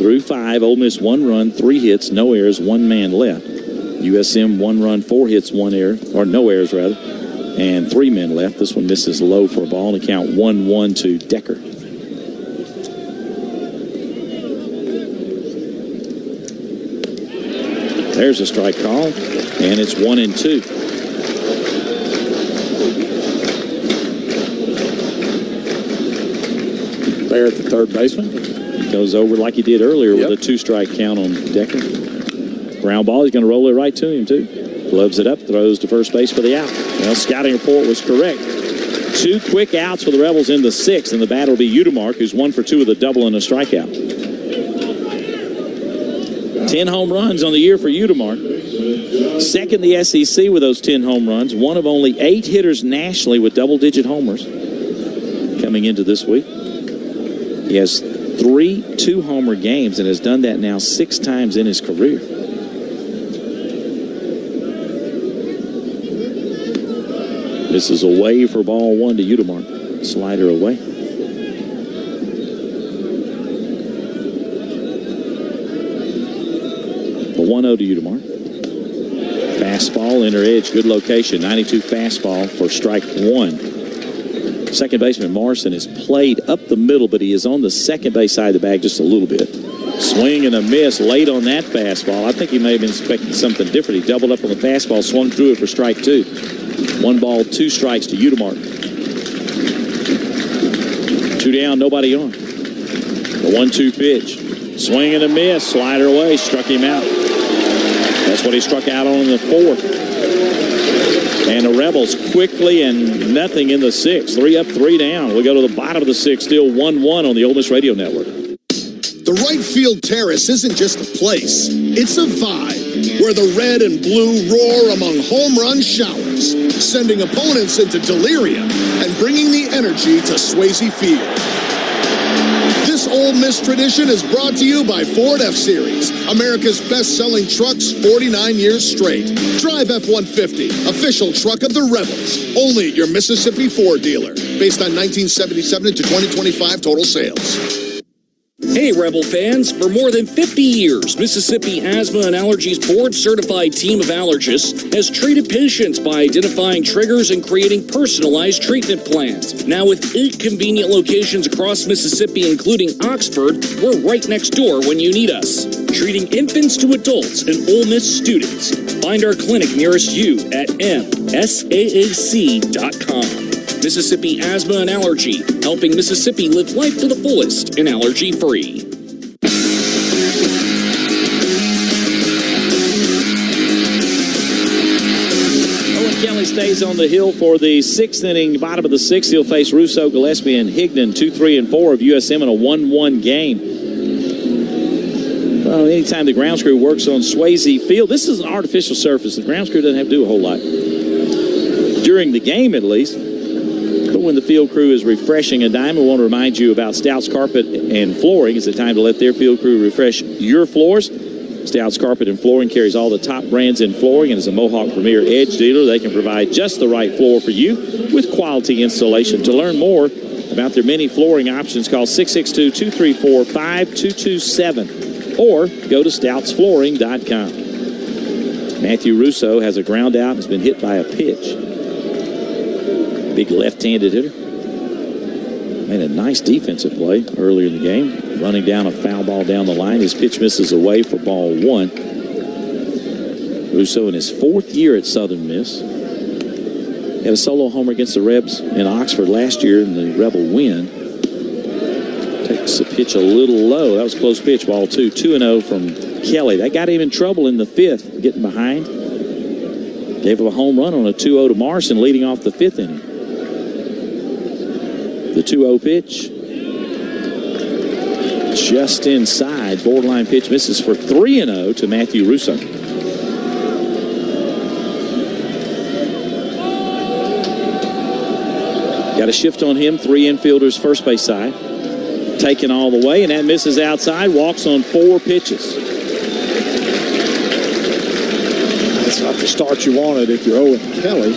Through 5, Ole Miss 1 run, 3 hits, no errors, 1 man left. USM 1 run, 4 hits, 1 error, or no errors rather, and 3 men left. This one misses low for a ball and count 1-1 to Decker. There's a strike call, and it's 1-2. There at the third baseman. He goes over like he did earlier with a 2-strike count on Decker. Ground ball, he's going to roll it right to him, too. Gloves it up, throws to first base for the out. Well, scouting report was correct. 2 quick outs for the Rebels in the 6th, and the batter will be Udemark, who's 1 for 2 with a double and a strikeout. 10 home runs on the year for Udemark. Second the SEC with those 10 home runs. One of only 8 hitters nationally with double-digit homers coming into this week. He has 3 2-homer games and has done that now 6 times in his career. This is away for ball 1 to Udemark. Slider away. The 1-0 to Udemark. Fastball, inner edge, good location. 92 fastball for strike 1. Second baseman Morrison is played up the middle, but he is on the second base side of the bag just a little bit. Swing and a miss late on that fastball. I think he may have been expecting something different. He doubled up on the fastball, swung through it for strike 2. 1 ball, 2 strikes to Udemark. 2 down, nobody on. The 1-2 pitch. Swing and a miss, slider away, struck him out. That's what he struck out on in the 4th. And the Rebels quickly and nothing in the 6th. 3 up, 3 down. We go to the bottom of the 6th, still 1-1 on the Ole Miss Radio Network. The right field terrace isn't just a place, it's a vibe where the red and blue roar among home run showers, sending opponents into delirium and bringing the energy to Swayze Field. This Ole Miss tradition is brought to you by Ford F-Series, America's best-selling trucks 49 years straight. Drive F-150, official truck of the Rebels, only at your Mississippi Ford dealer, based on 1977 to 2025 total sales. Hey, Rebel fans. For more than 50 years, Mississippi Asthma and Allergies board-certified team of allergists has treated patients by identifying triggers and creating personalized treatment plans. Now, with 8 convenient locations across Mississippi, including Oxford, we're right next door when you need us. Treating infants to adults and Ole Miss students. Find our clinic nearest you at msaac.com. Mississippi Asthma and Allergy, helping Mississippi live life to the fullest and allergy-free. Owen Kelly stays on the hill for the 6th inning. Bottom of the 6th, he'll face Russo, Gillespie, and Higdon. 2, 3, and 4 of USM in a 1-1 game. Well, anytime the grounds crew works on Swayze Field, this is an artificial surface. The grounds crew doesn't have to do a whole lot. During the game, at least. But when the field crew is refreshing a diamond, we want to remind you about Stouts Carpet and Flooring. It's the time to let their field crew refresh your floors. Stouts Carpet and Flooring carries all the top brands in flooring and is a Mohawk Premier Edge dealer. They can provide just the right floor for you with quality installation. To learn more about their many flooring options, call 662-234-5227 or go to stoutsflooring.com. Matthew Russo has a ground out and has been hit by a pitch. Big left-handed hitter. Made a nice defensive play earlier in the game. Running down a foul ball down the line. His pitch misses away for ball 1. Russo in his 4th year at Southern Miss. Had a solo homer against the Rebs in Oxford last year in the Rebel win. Takes the pitch a little low. That was a close pitch, ball 2. 2-0 from Kelly. That got him in trouble in the 5th, getting behind. Gave up a home run on a 2-0 to Morrison leading off the 5th inning. The 2-0 pitch. Just inside. Borderline pitch misses for 3-0 to Matthew Russo. Got a shift on him. 3 infielders first base side. Taken all the way, and that misses outside. Walks on 4 pitches. That's not the start you wanted if you're Owen Kelly.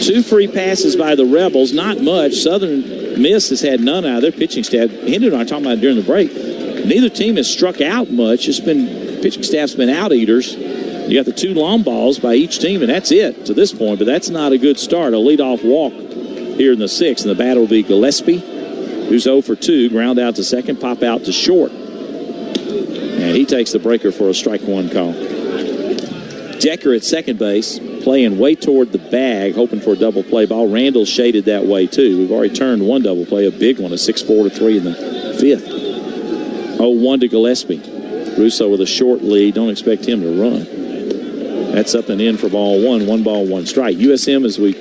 2 free passes by the Rebels. Not much. Southern Miss has had none out of their pitching staff. Henry and I were talking about it during the break. neither team has struck out much. It's been pitching staff's been out eaters. You got the 2 long balls by each team, and that's it to this point. But that's not a good start. A leadoff walk here in the 6th, and the batter will be Gillespie, who's 0 for 2. Ground out to second, pop out to short, and he takes the breaker for a strike 1 call. Decker at second base, playing way toward the bag, hoping for a double play ball. Randall shaded that way too. We've already turned 1 double play, a big one, a 6-4-3 in the 5th. 0-1 to Gillespie. Russo with a short lead. Don't expect him to run. That's up and in for ball 1. 1 ball, 1 strike. USM, as we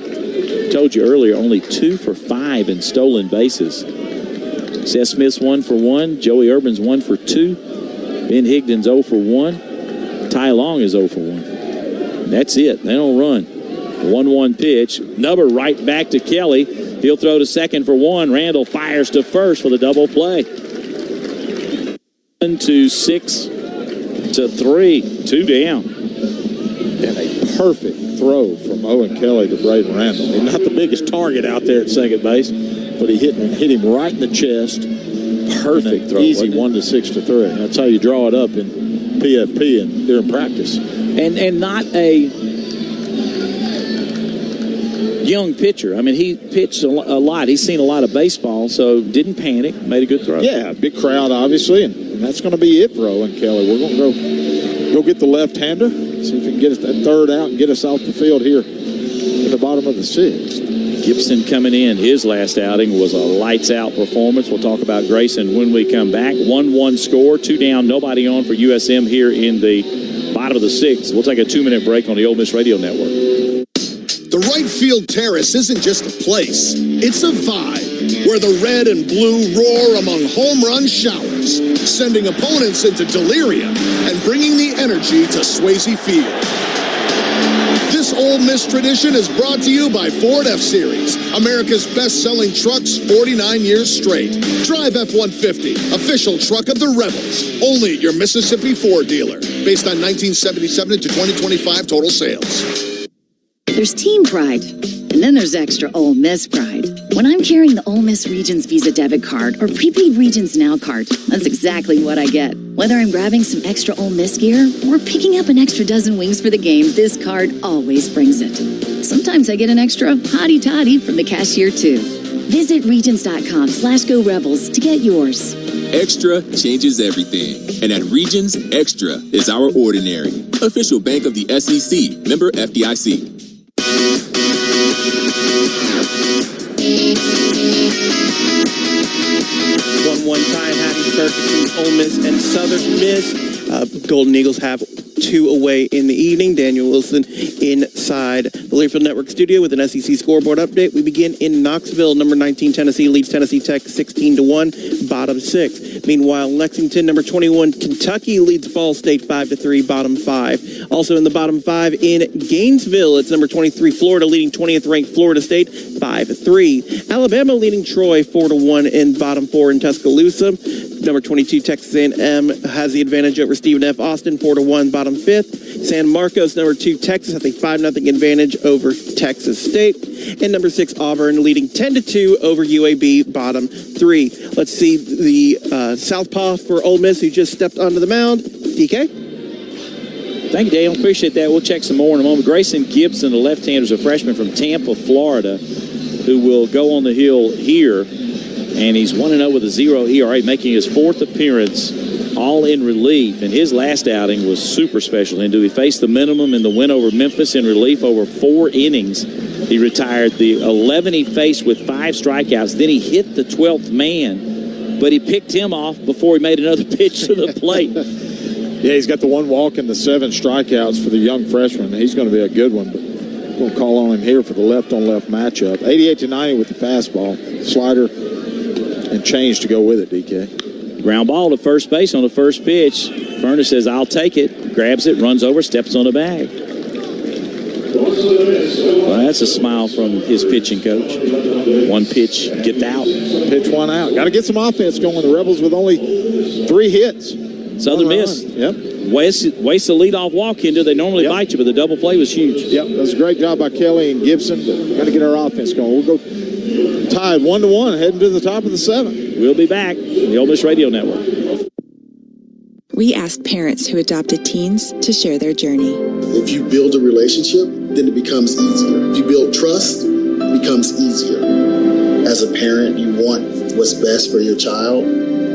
told you earlier, only 2 for 5 in stolen bases. Seth Smith's 1 for 1. Joey Urban's 1 for 2. Ben Higdon's 0 for 1. Ty Long is 0 for 1. That's it. They don't run. 1-1 pitch. Nubber right back to Kelly. He'll throw to second for 1. Randall fires to first for the double play. 6-3. 2 down. And a perfect throw from Owen Kelly to Braden Randall. He's not the biggest target out there at second base, but he hit him right in the chest. Perfect throw. Easy 1-6-3. That's how you draw it up in PFP and during practice. And not a young pitcher. I mean, he pitched a lot. He's seen a lot of baseball, so didn't panic. Made a good throw. Yeah, big crowd, obviously, and that's going to be it for Owen Kelly. We're going to go get the left-hander, see if we can get us that third out and get us off the field here in the bottom of the 6th. Gibson coming in. His last outing was a lights-out performance. We'll talk about Grayson when we come back. 1-1 score, 2 down, nobody on for USM here in the bottom of the 6th. We'll take a 2-minute break on the Ole Miss Radio Network. The right field terrace isn't just a place, it's a vibe where the red and blue roar among home run showers, sending opponents into delirium and bringing the energy to Swayze Field. This Ole Miss tradition is brought to you by Ford F-Series, America's best-selling trucks 49 years straight. Drive F-150, official truck of the Rebels, only at your Mississippi Ford dealer, based on 1977 to 2025 total sales. There's team pride, and then there's extra Ole Miss pride. When I'm carrying the Ole Miss Regions Visa debit card or prepaid Regions Now card, that's exactly what I get. Whether I'm grabbing some extra Ole Miss gear or picking up an extra dozen wings for the game, this card always brings it. Sometimes I get an extra hottie toddy from the cashier too. Visit Regions.com/Go Rebels to get yours. Extra changes everything. And at Regions, Extra is our ordinary. Official bank of the SEC. Member FDIC. One time, happy start between Ole Miss and Southern Miss. Golden Eagles have 2 away in the evening. Daniel Wilson inside the Learfield Network studio with an SEC scoreboard update. We begin in Knoxville. Number 19, Tennessee leads Tennessee Tech 16-1, bottom 6. Meanwhile, Lexington, number 21, Kentucky leads Ball State 5-3, bottom 5. Also in the bottom 5 in Gainesville, it's number 23, Florida leading 20th ranked Florida State 5-3. Alabama leading Troy 4-1 in bottom 4 in Tuscaloosa. Number 22, Texas A&M has the advantage over Stephen F. Austin 4-1, bottom 5th. San Marcos, number 2, Texas has a 5-0 advantage over Texas State. And number 6, Auburn leading 10-2 over UAB, bottom 3. Let's see the southpaw for Ole Miss who just stepped onto the mound. DK? Thank you, Dale. Appreciate that. We'll check some more in a moment. Grayson Gibson, the left-hander, is a freshman from Tampa, Florida, who will go on the hill here. And he's 1-0 with a 0 ERA, making his 4th appearance, all in relief. And his last outing was super special. And he faced the minimum in the win over Memphis in relief over 4 innings. He retired. The 11 he faced with 5 strikeouts. Then he hit the 12th man, but he picked him off before he made another pitch to the plate. Yeah, he's got the 1 walk and the 7 strikeouts for the young freshman. He's going to be a good one, but we'll call on him here for the left-on-left matchup. 88-90 with the fastball, slider, and change to go with it, DK. Ground ball to first base on the first pitch. Furness says, I'll take it. Grabs it, runs over, steps on the bag. Well, that's a smile from his pitching coach. 1 pitch, get out. 1 pitch, 1 out. Got to get some offense going. The Rebels with only 3 hits. Southern Miss. Yep. Waste a leadoff walk into. They normally bite you, but the double play was huge. Yep, that's a great job by Kelly and Gibson. Got to get our offense going. We'll go tied 1-1, heading to the top of the 7th. We'll be back on the Ole Miss Radio Network. We asked parents who adopted teens to share their journey. If you build a relationship, then it becomes easier. If you build trust, it becomes easier. As a parent, you want what's best for your child.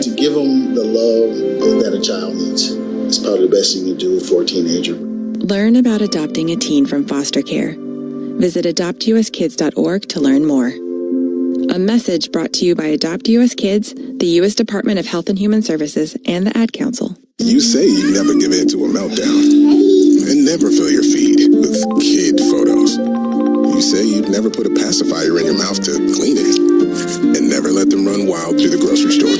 To give them the love that a child needs is probably the best you can do for a teenager. Learn about adopting a teen from foster care. Visit adoptuskids.org to learn more. A message brought to you by Adopt US Kids, the U.S. Department of Health and Human Services, and the Ad Council. You say you never give in to a meltdown and never fill your feed with kid photos. You say you'd never put a pacifier in your mouth to clean it and never let them run wild through the grocery store.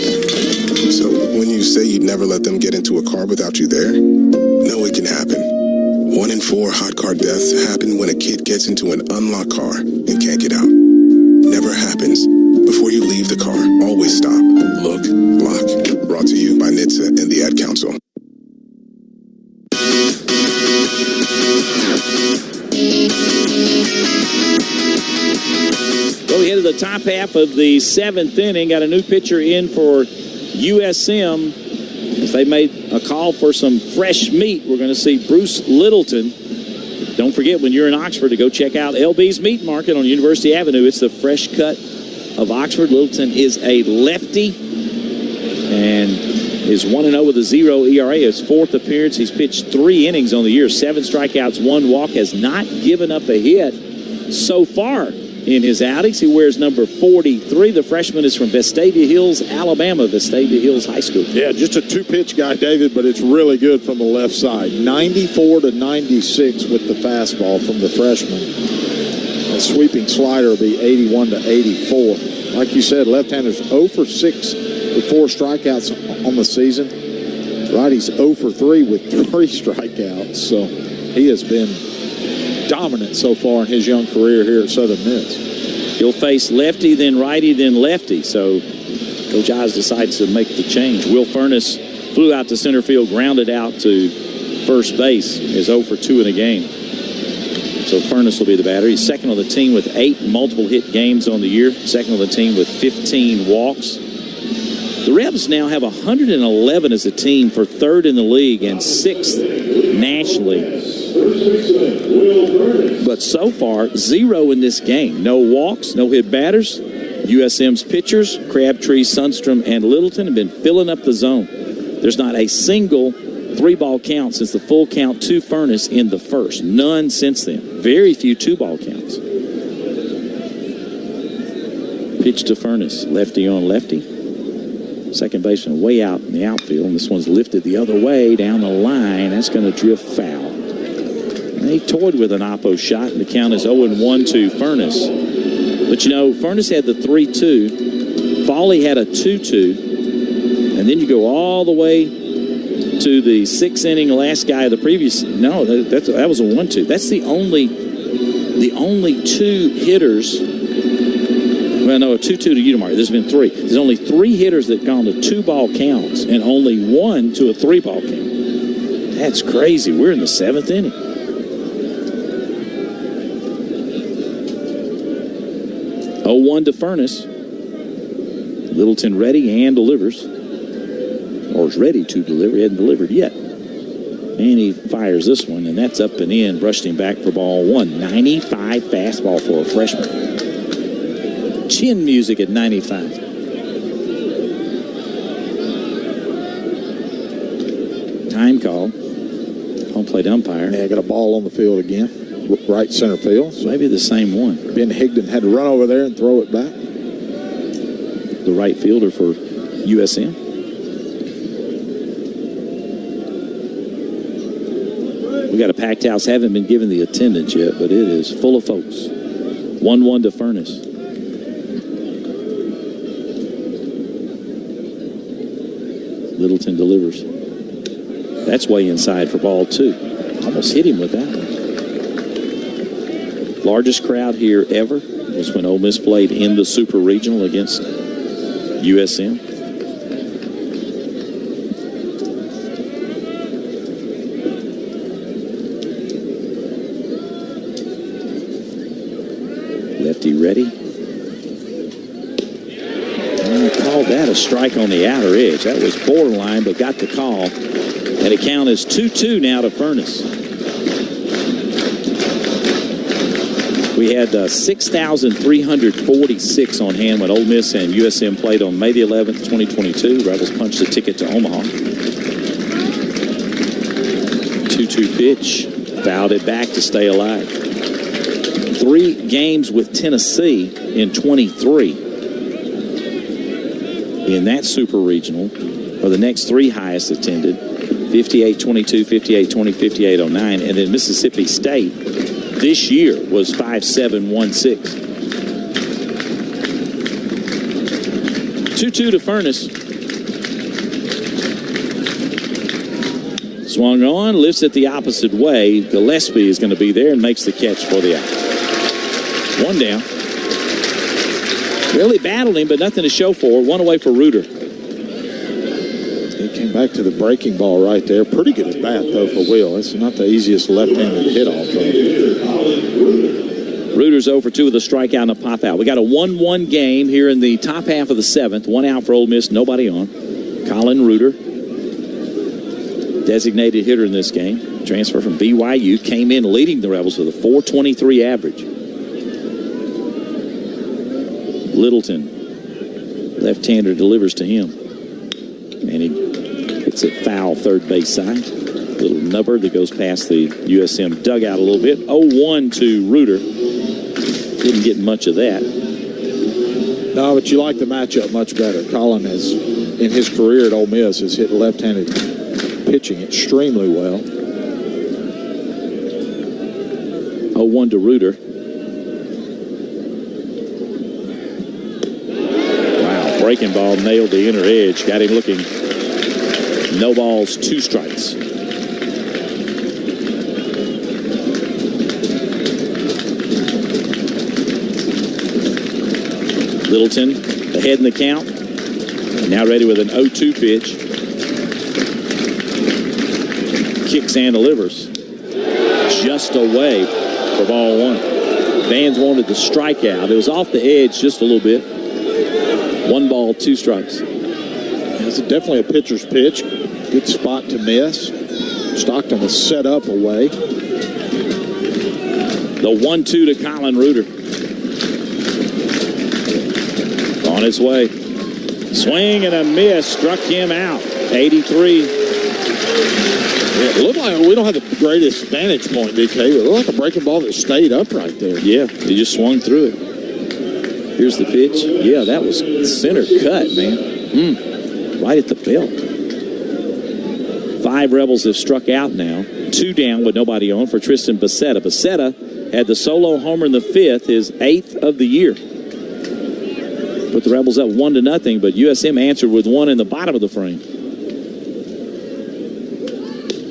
So when you say you'd never let them get into a car without you there, know it can happen. 1 in 4 hot car deaths happen when a kid gets into an unlocked car and can't get out. Never happens. Before you leave the car, always stop, look, lock. Brought to you by NHTSA and the Ad Council. Well, we head to the top half of the 7th inning. Got a new pitcher in for USM. As they made a call for some fresh meat, we're going to see Bruce Littleton. Don't forget, when you're in Oxford, to go check out LB's Meat Market on University Avenue. It's the fresh cut of Oxford. Littleton is a lefty and is 1-0 with a 0 ERA. His 4th appearance. He's pitched 3 innings on the year, 7 strikeouts, 1 walk. Has not given up a hit so far in his outings. He wears number 43. The freshman is from Vestavia Hills, Alabama, Vestavia Hills High School. Yeah, just a 2-pitch guy, David, but it's really good from the left side. 94 to 96 with the fastball from the freshman. The sweeping slider will be 81 to 84. Like you said, left-handers 0 for 6 with 4 strikeouts on the season. Righty's 0 for 3 with 3 strikeouts. So he has been dominant so far in his young career here at Southern Miss. He'll face lefty, then righty, then lefty. So Coach Oz decides to make the change. Will Furness flew out to center field, grounded out to first base. Is 0 for 2 in the game. So Furness will be the batter. He's second on the team with 8 multiple hit games on the year. Second on the team with 15 walks. The Rebs now have 111 as a team for 3rd in the league and 6th nationally. But so far, 0 in this game. No walks, no hit batters. USM's pitchers, Crabtree, Sundstrom, and Littleton, have been filling up the zone. There's not a single 3-ball count since the full count to Furness in the first. None since then. Very few 2-ball counts. Pitch to Furness. Lefty on lefty. Second baseman way out in the outfield. And this one's lifted the other way down the line. That's going to drift foul. And he toyed with an oppo shot, and the count is 0-1 to Furness. But, you know, Furness had the 3-2. Foley had a 2-2. And then you go all the way to the 6th inning, last guy of the previous. No, that was a 1-2. That's the only 2 hitters. Well, no, a 2-2 to Udemar. There's been 3. There's only 3 hitters that gone to 2-ball counts and only 1 to a 3-ball count. That's crazy. We're in the 7th inning. 0-1 to Furness. Littleton ready and delivers. Or is ready to deliver. He hadn't delivered yet. And he fires this one, and that's up and in. Brushed him back for ball 1. 95 fastball for a freshman. Chin music at 95. Time call. Home plate umpire. Yeah, got a ball on the field again. Right center field. So maybe the same one. Ben Higdon had to run over there and throw it back. The right fielder for USM. We got a packed house. Haven't been given the attendance yet, but it is full of folks. 1-1 to Furness. Littleton delivers. That's way inside for ball 2. Almost hit him with that one. Largest crowd here ever was when Ole Miss played in the Super Regional against USM. Lefty ready. I called that a strike on the outer edge. That was borderline, but got the call. And the count is 2-2 now to Furness. We had 6,346 on hand when Ole Miss and USM played on May the 11th, 2022. Rebels punched the ticket to Omaha. 2-2 pitch. Fouled it back to stay alive. 3 games with Tennessee in 23. In that super regional are the next 3 highest attended. 58-22, 58-20, 58-09. And then Mississippi State this year was 5-7-1-6. 2-2 to Furness. Swung on, lifts it the opposite way. Gillespie is going to be there and makes the catch for the out. 1 down. Really battled him, but nothing to show for. 1 away for Reuter. He came back to the breaking ball right there. Pretty good at bat, though, for Will. It's not the easiest left-handed hit off of. Reuter's 0 for 2 with a strikeout and a pop out. We got a 1-1 game here in the top half of the 7th. 1 out for Ole Miss, nobody on. Colin Reuter, designated hitter in this game. Transfer from BYU, came in leading the Rebels with a .423 average. Littleton, left-hander, delivers to him. And he hits it foul third base side. Little nubber that goes past the USM dugout a little bit. 0-1 to Reuter. Didn't get much of that. No, but you like the matchup much better. Colin has, in his career at Ole Miss, has hit left-handed pitching extremely well. 0-1 to Reuter. Wow, breaking ball nailed the inner edge. Got him looking. No balls, 2 strikes. Littleton ahead in the count. Now ready with an 0-2 pitch. Kicks and delivers. Just away for ball 1. Vans wanted the strikeout. It was off the edge just a little bit. 1 ball, 2 strikes. It's definitely a pitcher's pitch. Good spot to miss. Stockton was set up away. The 1-2 to Colin Reuter. On its way. Swing and a miss. Struck him out. 83. It looked like we don't have the greatest vantage point, DK, but it looked like a breaking ball that stayed up right there. Yeah, he just swung through it. Here's the pitch. Yeah, that was center cut, man. Right at the belt. 5 Rebels have struck out now. 2 down with nobody on for Tristan Bassetta. Bassetta had the solo homer in the 5th, his 8th of the year. Put the Rebels up 1-0, but USM answered with 1 in the bottom of the frame.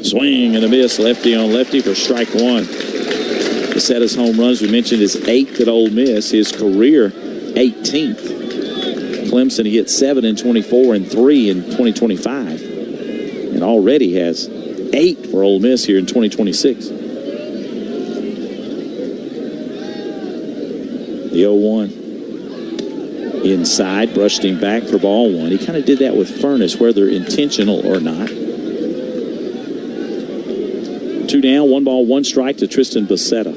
Swing and a miss, lefty on lefty for strike 1. Bassetta's home runs, we mentioned, his 8th at Ole Miss, his career 18th. Clemson, he hit 7 in 24 and 3 in 2025. And already has 8 for Ole Miss here in 2026. The 0-1. Inside, brushed him back for ball 1. He kind of did that with Furness, whether intentional or not. 2 down, 1 ball, 1 strike to Tristan Bassetta.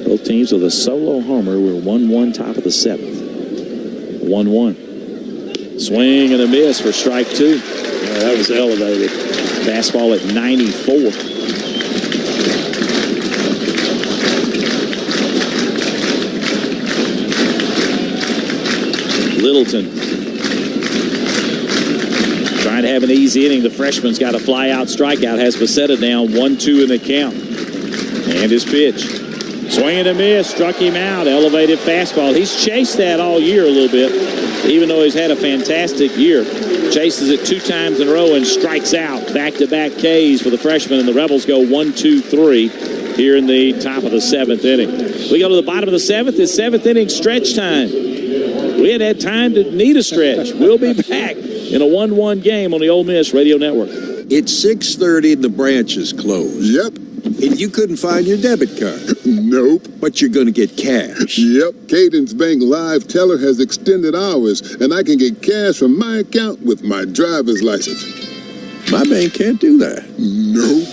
Both teams with a solo homer. We're 1-1 top of the 7th. 1-1. Swing and a miss for strike 2. Yeah, that was elevated. Fastball at 94. Littleton trying to have an easy inning. The freshman's got a fly-out strikeout. Has Bassetta down 1-2 in the count. And his pitch. Swing and a miss. Struck him out. Elevated fastball. He's chased that all year a little bit, even though he's had a fantastic year. Chases it 2 times in a row and strikes out. Back-to-back Ks for the freshman, and the Rebels go 1-2-3 here in the top of the 7th inning. We go to the bottom of the 7th. It's 7th inning stretch time. We hadn't had time to need a stretch. We'll be back in a 1-1 game on the Ole Miss Radio Network. It's 6:30 and the branch is closed. Yep. And you couldn't find your debit card? Nope. But you're going to get cash. Yep. Cadence Bank Live Teller has extended hours, and I can get cash from my account with my driver's license. My bank can't do that. Nope.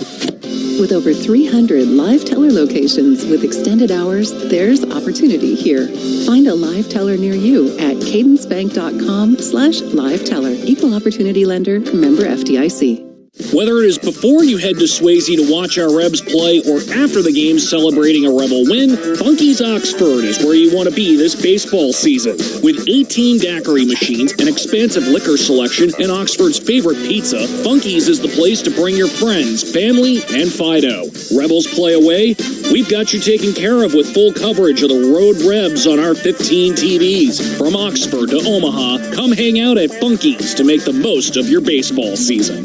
With over 300 live teller locations with extended hours, there's opportunity here. Find a live teller near you at cadencebank.com/live teller. Equal opportunity lender, member FDIC. Whether it is before you head to Swayze to watch our Rebs play or after the game celebrating a Rebel win, Funky's Oxford is where you want to be this baseball season. With 18 daiquiri machines, an expansive liquor selection, and Oxford's favorite pizza, Funky's is the place to bring your friends, family, and Fido. Rebels play away? We've got you taken care of with full coverage of the Road Rebs on our 15 TVs. From Oxford to Omaha, come hang out at Funky's to make the most of your baseball season.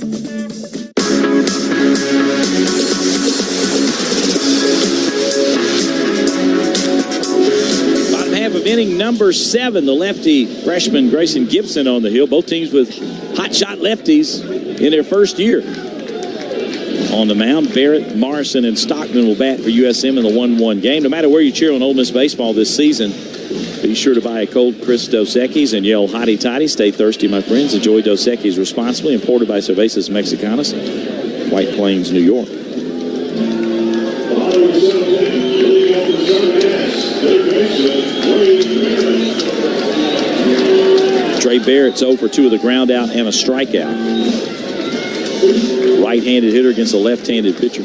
Bottom half of inning number 7, the lefty freshman Grayson Gibson on the hill. Both teams with hot shot lefties in their first year. On the mound, Barrett, Morrison, and Stockman will bat for USM in the 1-1 game. No matter where you cheer on Ole Miss baseball this season, be sure to buy a cold Chris Dos Equis and yell "Hotty Toddy." Stay thirsty, my friends. Enjoy Dos Equis responsibly. Imported by Cervezas Mexicanas, White Plains, New York. Trey Barrett's 0 for 2 with a ground out and a strikeout. Right-handed hitter against a left-handed pitcher.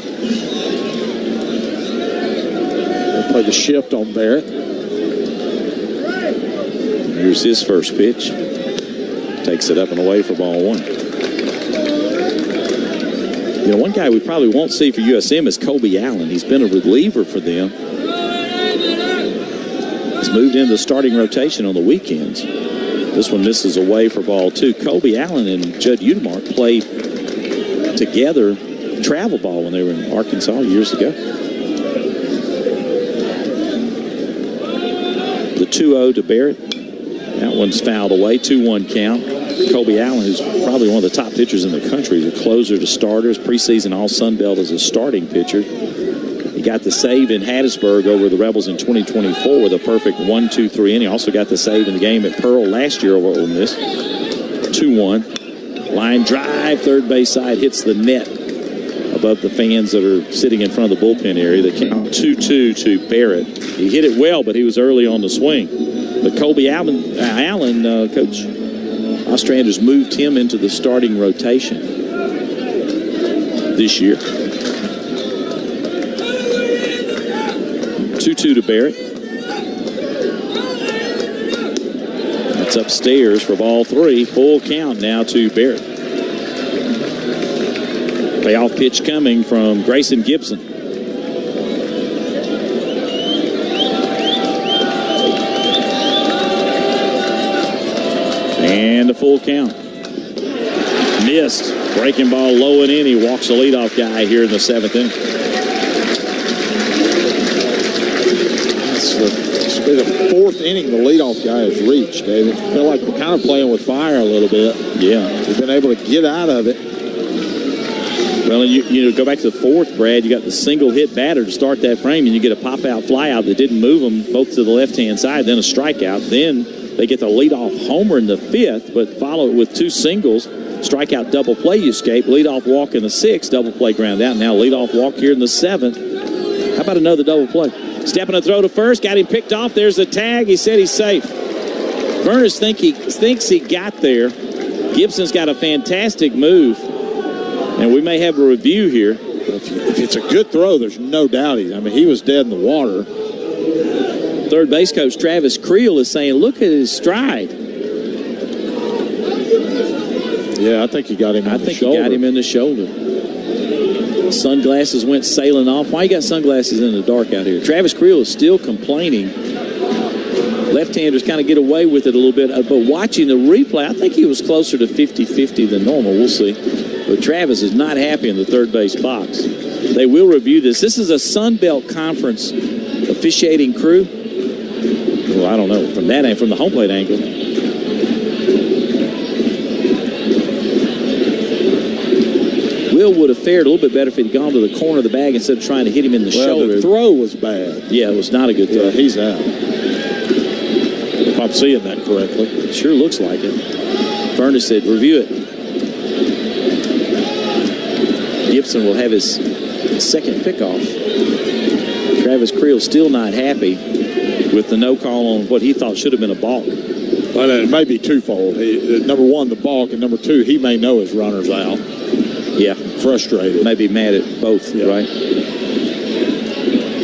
They'll play the shift on Barrett. Here's his first pitch. Takes it up and away for ball 1. You know, one guy we probably won't see for USM is Kobe Allen. He's been a reliever for them. He's moved into the starting rotation on the weekends. This one misses away for ball 2. Kobe Allen and Judd Udemark played together travel ball when they were in Arkansas years ago. The 2-0 to Barrett. That one's fouled away. 2-1 count. Kobe Allen, who's probably one of the top pitchers in the country, the closer to starters, preseason All-Sun Belt as a starting pitcher. He got the save in Hattiesburg over the Rebels in 2024 with a perfect 1-2-3 inning. Also got the save in the game at Pearl last year over Ole Miss. 2-1. Line drive, third base side, hits the net above the fans that are sitting in front of the bullpen area. The count 2-2 to Barrett. He hit it well, but he was early on the swing. But Kobe Allen, Coach Ostrander's moved him into the starting rotation this year. 2-2 to Barrett. That's upstairs for ball 3. Full count now to Barrett. Payoff pitch coming from Grayson Gibson. And a full count. Missed. Breaking ball low and in. He walks the leadoff guy here in the 7th inning. It's been the 4th inning the leadoff guy has reached, David. I feel like we're kind of playing with fire a little bit. Yeah. We've been able to get out of it. Well, you go back to the 4th, Brad. You got the single hit batter to start that frame, and you get a pop-out fly-out that didn't move them both to the left-hand side, then a strikeout. Then they get the leadoff homer in the 5th, but follow it with 2 singles. Strikeout double play you escape. Leadoff walk in the 6th, double play ground out. Now leadoff walk here in the 7th. How about another double play? Stepping a throw to first, got him picked off. There's the tag. He said he's safe. Furness thinks he got there. Gibson's got a fantastic move, and we may have a review here. If it's a good throw, there's no doubt. He was dead in the water. Third base coach Travis Creel is saying, look at his stride. Yeah, I think he got him in the shoulder. I think he got him in the shoulder. Sunglasses went sailing off. Why you got sunglasses in the dark out here? Travis Creel is still complaining. Left-handers kind of get away with it a little bit. But watching the replay, I think he was closer to 50-50 than normal. We'll see. But Travis is not happy in the third base box. They will review this. This is a Sun Belt Conference officiating crew. Well, I don't know. From the home plate angle. Will would have fared a little bit better if he'd gone to the corner of the bag instead of trying to hit him in the shoulder. The throw was bad. Yeah, it was not a good throw. Yeah, he's out. If I'm seeing that correctly. It sure looks like it. Furness said, review it. Gibson will have his second pickoff. Travis Creel still not happy with the no call on what he thought should have been a balk. Well, it may be twofold. Number one, the balk, and number two, he may know his runner's out. Yeah. Frustrated. May be mad at both, right?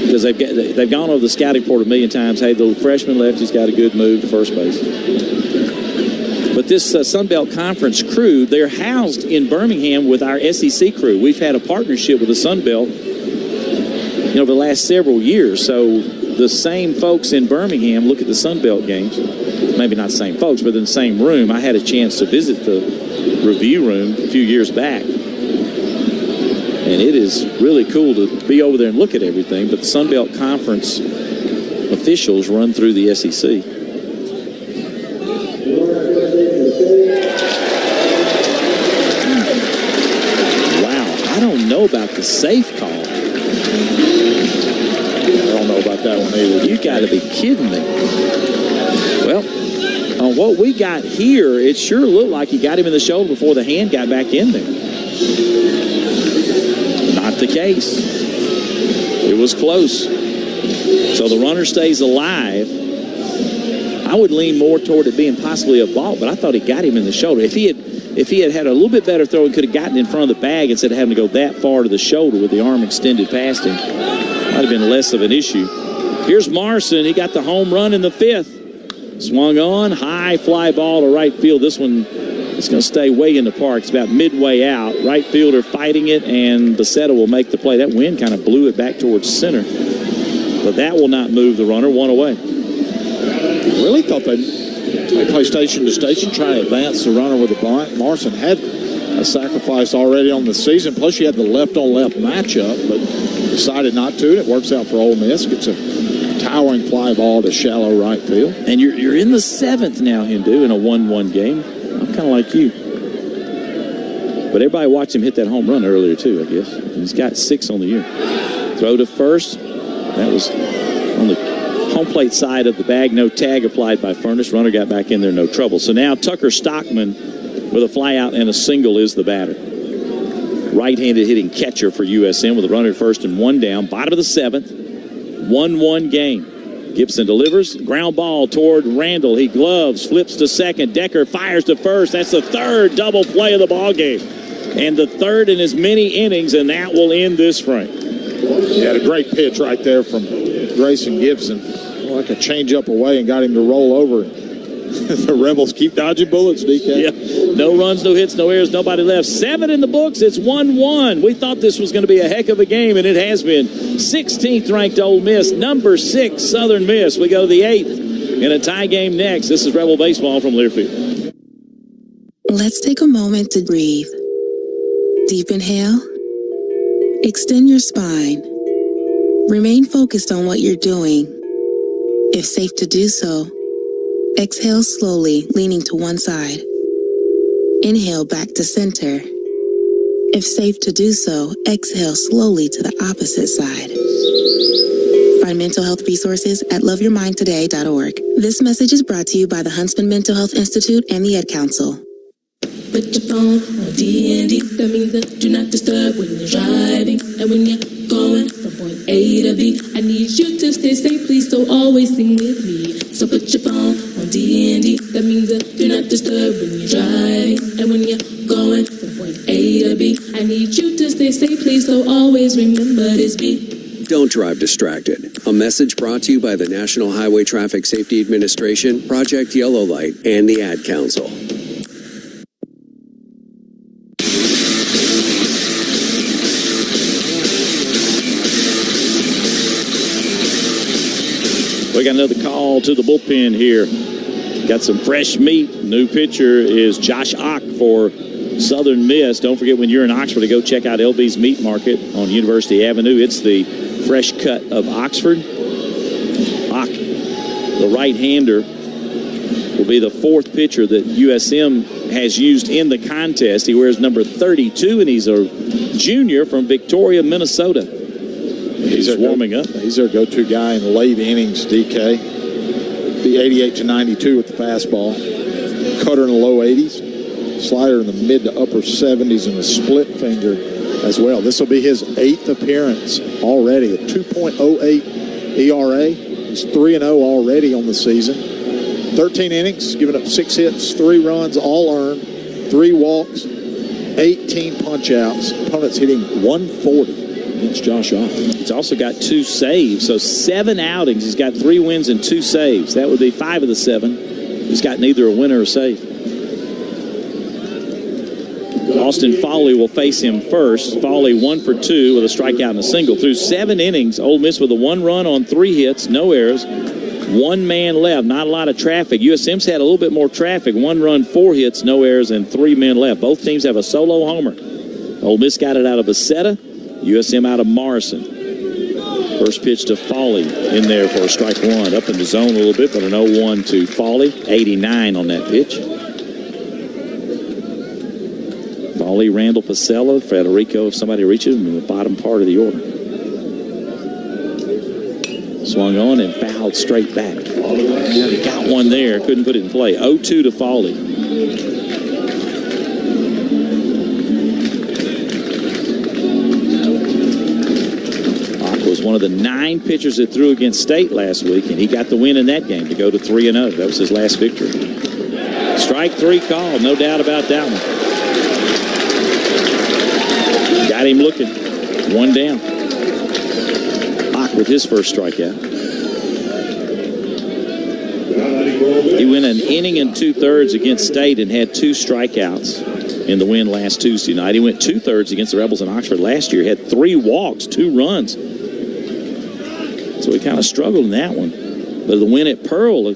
Because they've gone over the scouting report a million times. Hey, the freshman left, he's got a good move to first base. But this Sun Belt Conference crew, they're housed in Birmingham with our SEC crew. We've had a partnership with the Sun Belt, over the last several years. So the same folks in Birmingham look at the Sun Belt games. Maybe not the same folks, but in the same room. I had a chance to visit the review room a few years back. And it is really cool to be over there and look at everything. But the Sun Belt Conference officials run through the SEC. Wow, I don't know about the safe call. I don't know about that one either. You got to be kidding me. Well, on what we got here, it sure looked like he got him in the shoulder before the hand got back in there. Not the case. It was close. So the runner stays alive. I would lean more toward it being possibly a balk, but I thought he got him in the shoulder. If he had had a little bit better throw and could have gotten in front of the bag instead of having to go that far to the shoulder with the arm extended past him, might have been less of an issue. Here's Morrison. He got the home run in the fifth. Swung on, high fly ball to right field. This one is going to stay way in the park. It's about midway out. Right fielder fighting it, and Becerra will make the play. That wind kind of blew it back towards center. But that will not move the runner. One away. I really thought they play station to station, try to advance the runner with a bunt. Morrison had a sacrifice already on the season. Plus, you had the left-on-left matchup, but decided not to. And it works out for Ole Miss. Gets a towering fly ball to shallow right field. And you're in the seventh now, Hindu, in a 1-1 game. I'm kind of like you. But everybody watched him hit that home run earlier, too, I guess. And he's got 6 on the year. Throw to first. That was on the home plate side of the bag. No tag applied by Furness. Runner got back in there, no trouble. So now Tucker Stockman with a fly out and a single is the batter. Right-handed hitting catcher for USM with a runner at first and 1 down. Bottom of the 7th. 1-1 game. Gibson delivers. Ground ball toward Randall. He gloves, flips to second. Decker fires to first. That's the third double play of the ball game. And the third in as many innings, and that will end this frame. He had a great pitch right there from Grayson Gibson. Like a change-up away and got him to roll over. The Rebels keep dodging bullets, DK. Yeah. No runs, no hits, no errors, nobody left. 7 in the books. It's 1-1. We thought this was going to be a heck of a game, and it has been. 16th ranked Ole Miss, number 6 Southern Miss. We go to the 8th in a tie game next. This is Rebel Baseball from Learfield. Let's take a moment to breathe. Deep inhale. Extend your spine. Remain focused on what you're doing. If safe to do so, exhale slowly, leaning to one side. Inhale back to center. If safe to do so, exhale slowly to the opposite side. Find mental health resources at loveyourmindtoday.org. This message is brought to you by the Huntsman Mental Health Institute and the Ed Council. Put your phone on D&D. That means that do not disturb when you're driving. And when you're going from point A to B, I need you to stay safe, please, so always sing with me. So put your phone on D&D. That means that do not disturb when you're driving. And when you're going from point A to B, I need you to stay safe, please, so always remember this beat. Don't drive distracted. A message brought to you by the National Highway Traffic Safety Administration, Project Yellow Light, and the Ad Council. We got another call to the bullpen here. Got some fresh meat. New pitcher is Josh Ock for Southern Miss. Don't forget, when you're in Oxford, to go check out LB's Meat Market on University Avenue. It's the fresh cut of Oxford. Ock, the right-hander, will will be the fourth pitcher that USM has used in the contest. He wears number 32, and he's a junior from Victoria, Minnesota. He's warming up. He's their go-to guy in late innings, DK. The 88 to 92 with the fastball. Cutter in the low 80s. Slider in the mid to upper 70s and a split finger as well. This will be his 8th appearance already. A 2.08 ERA. He's 3-0 already on the season. 13 innings, giving up 6 hits, 3 runs, all earned, 3 walks, 18 punch-outs. Opponents hitting 140 against Josh Ock. He's also got 2 saves, so 7 outings. He's got 3 wins and 2 saves. That would be 5 of the 7. He's got neither a win or a save. Austin Foley will face him first. Foley 1 for 2 with a strikeout and a single. Through 7 innings, Ole Miss with a 1 run on 3 hits, no errors. 1 man left, not a lot of traffic. USM's had a little bit more traffic. 1 run, 4 hits, no errors, and 3 men left. Both teams have a solo homer. Ole Miss got it out of Becerra, USM out of Morrison. First pitch to Foley in there for a strike 1. Up in the zone a little bit, but an 0-1 to Foley. 89 on that pitch. Foley, Randall, Pacella, Federico, if somebody reaches him in the bottom part of the order. Swung on and fouled straight back. Yeah, he got one there, couldn't put it in play. 0-2 to Foley. Bach was one of the 9 pitchers that threw against State last week, and he got the win in that game to go to 3-0. That was his last victory. Strike 3 call, no doubt about that one. Got him looking. 1 down. Bach with his first strikeout. He went an inning and 2/3 against State and had 2 strikeouts in the win last Tuesday night. He went 2/3 against the Rebels in Oxford last year. Had 3 walks, 2 runs. So he kind of struggled in that one. But the win at Pearl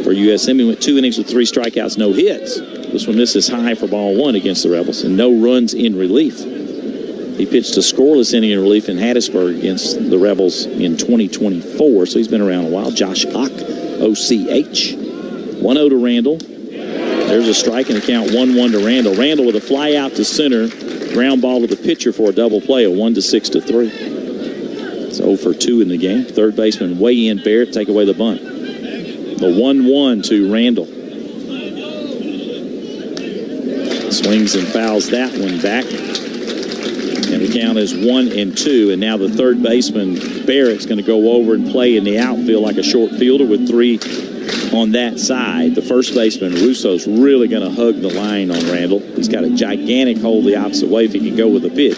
for USM, he went 2 innings with 3 strikeouts, no hits. This one misses high for ball 1 against the Rebels, and no runs in relief. He pitched a scoreless inning in relief in Hattiesburg against the Rebels in 2024, so he's been around a while. Josh Ock, OCH. 1-0 to Randall. There's a strike and a count 1-1 to Randall. Randall with a fly out to center. Ground ball to the pitcher for a double play, a 1-6-3. It's 0 for 2 in the game. Third baseman way in Barrett, take away the bunt. The 1-1 to Randall. Swings and fouls that one back. And the count is 1-2. And now the third baseman, Barrett's going to go over and play in the outfield like a short fielder with 3 on that side. The first baseman, Russo's really going to hug the line on Randall. He's got a gigantic hole the opposite way if he can go with a pitch.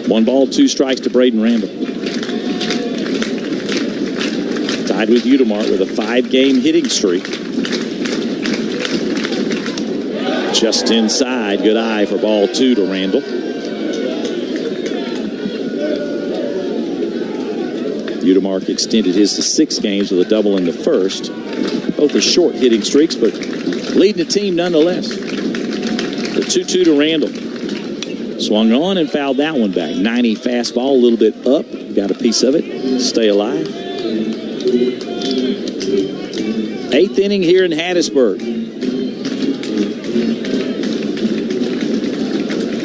One ball, 2 strikes to Braden Randall. Tied with Udemart with a 5-game hitting streak. Just inside, good eye for ball 2 to Randall. Udemart extended his to 6 games with a double in the first. Both are short hitting streaks, but leading the team nonetheless. The 2-2 to Randall. Swung on and fouled that one back. 90 fastball, a little bit up. Got a piece of it. Stay alive. 8th inning here in Hattiesburg.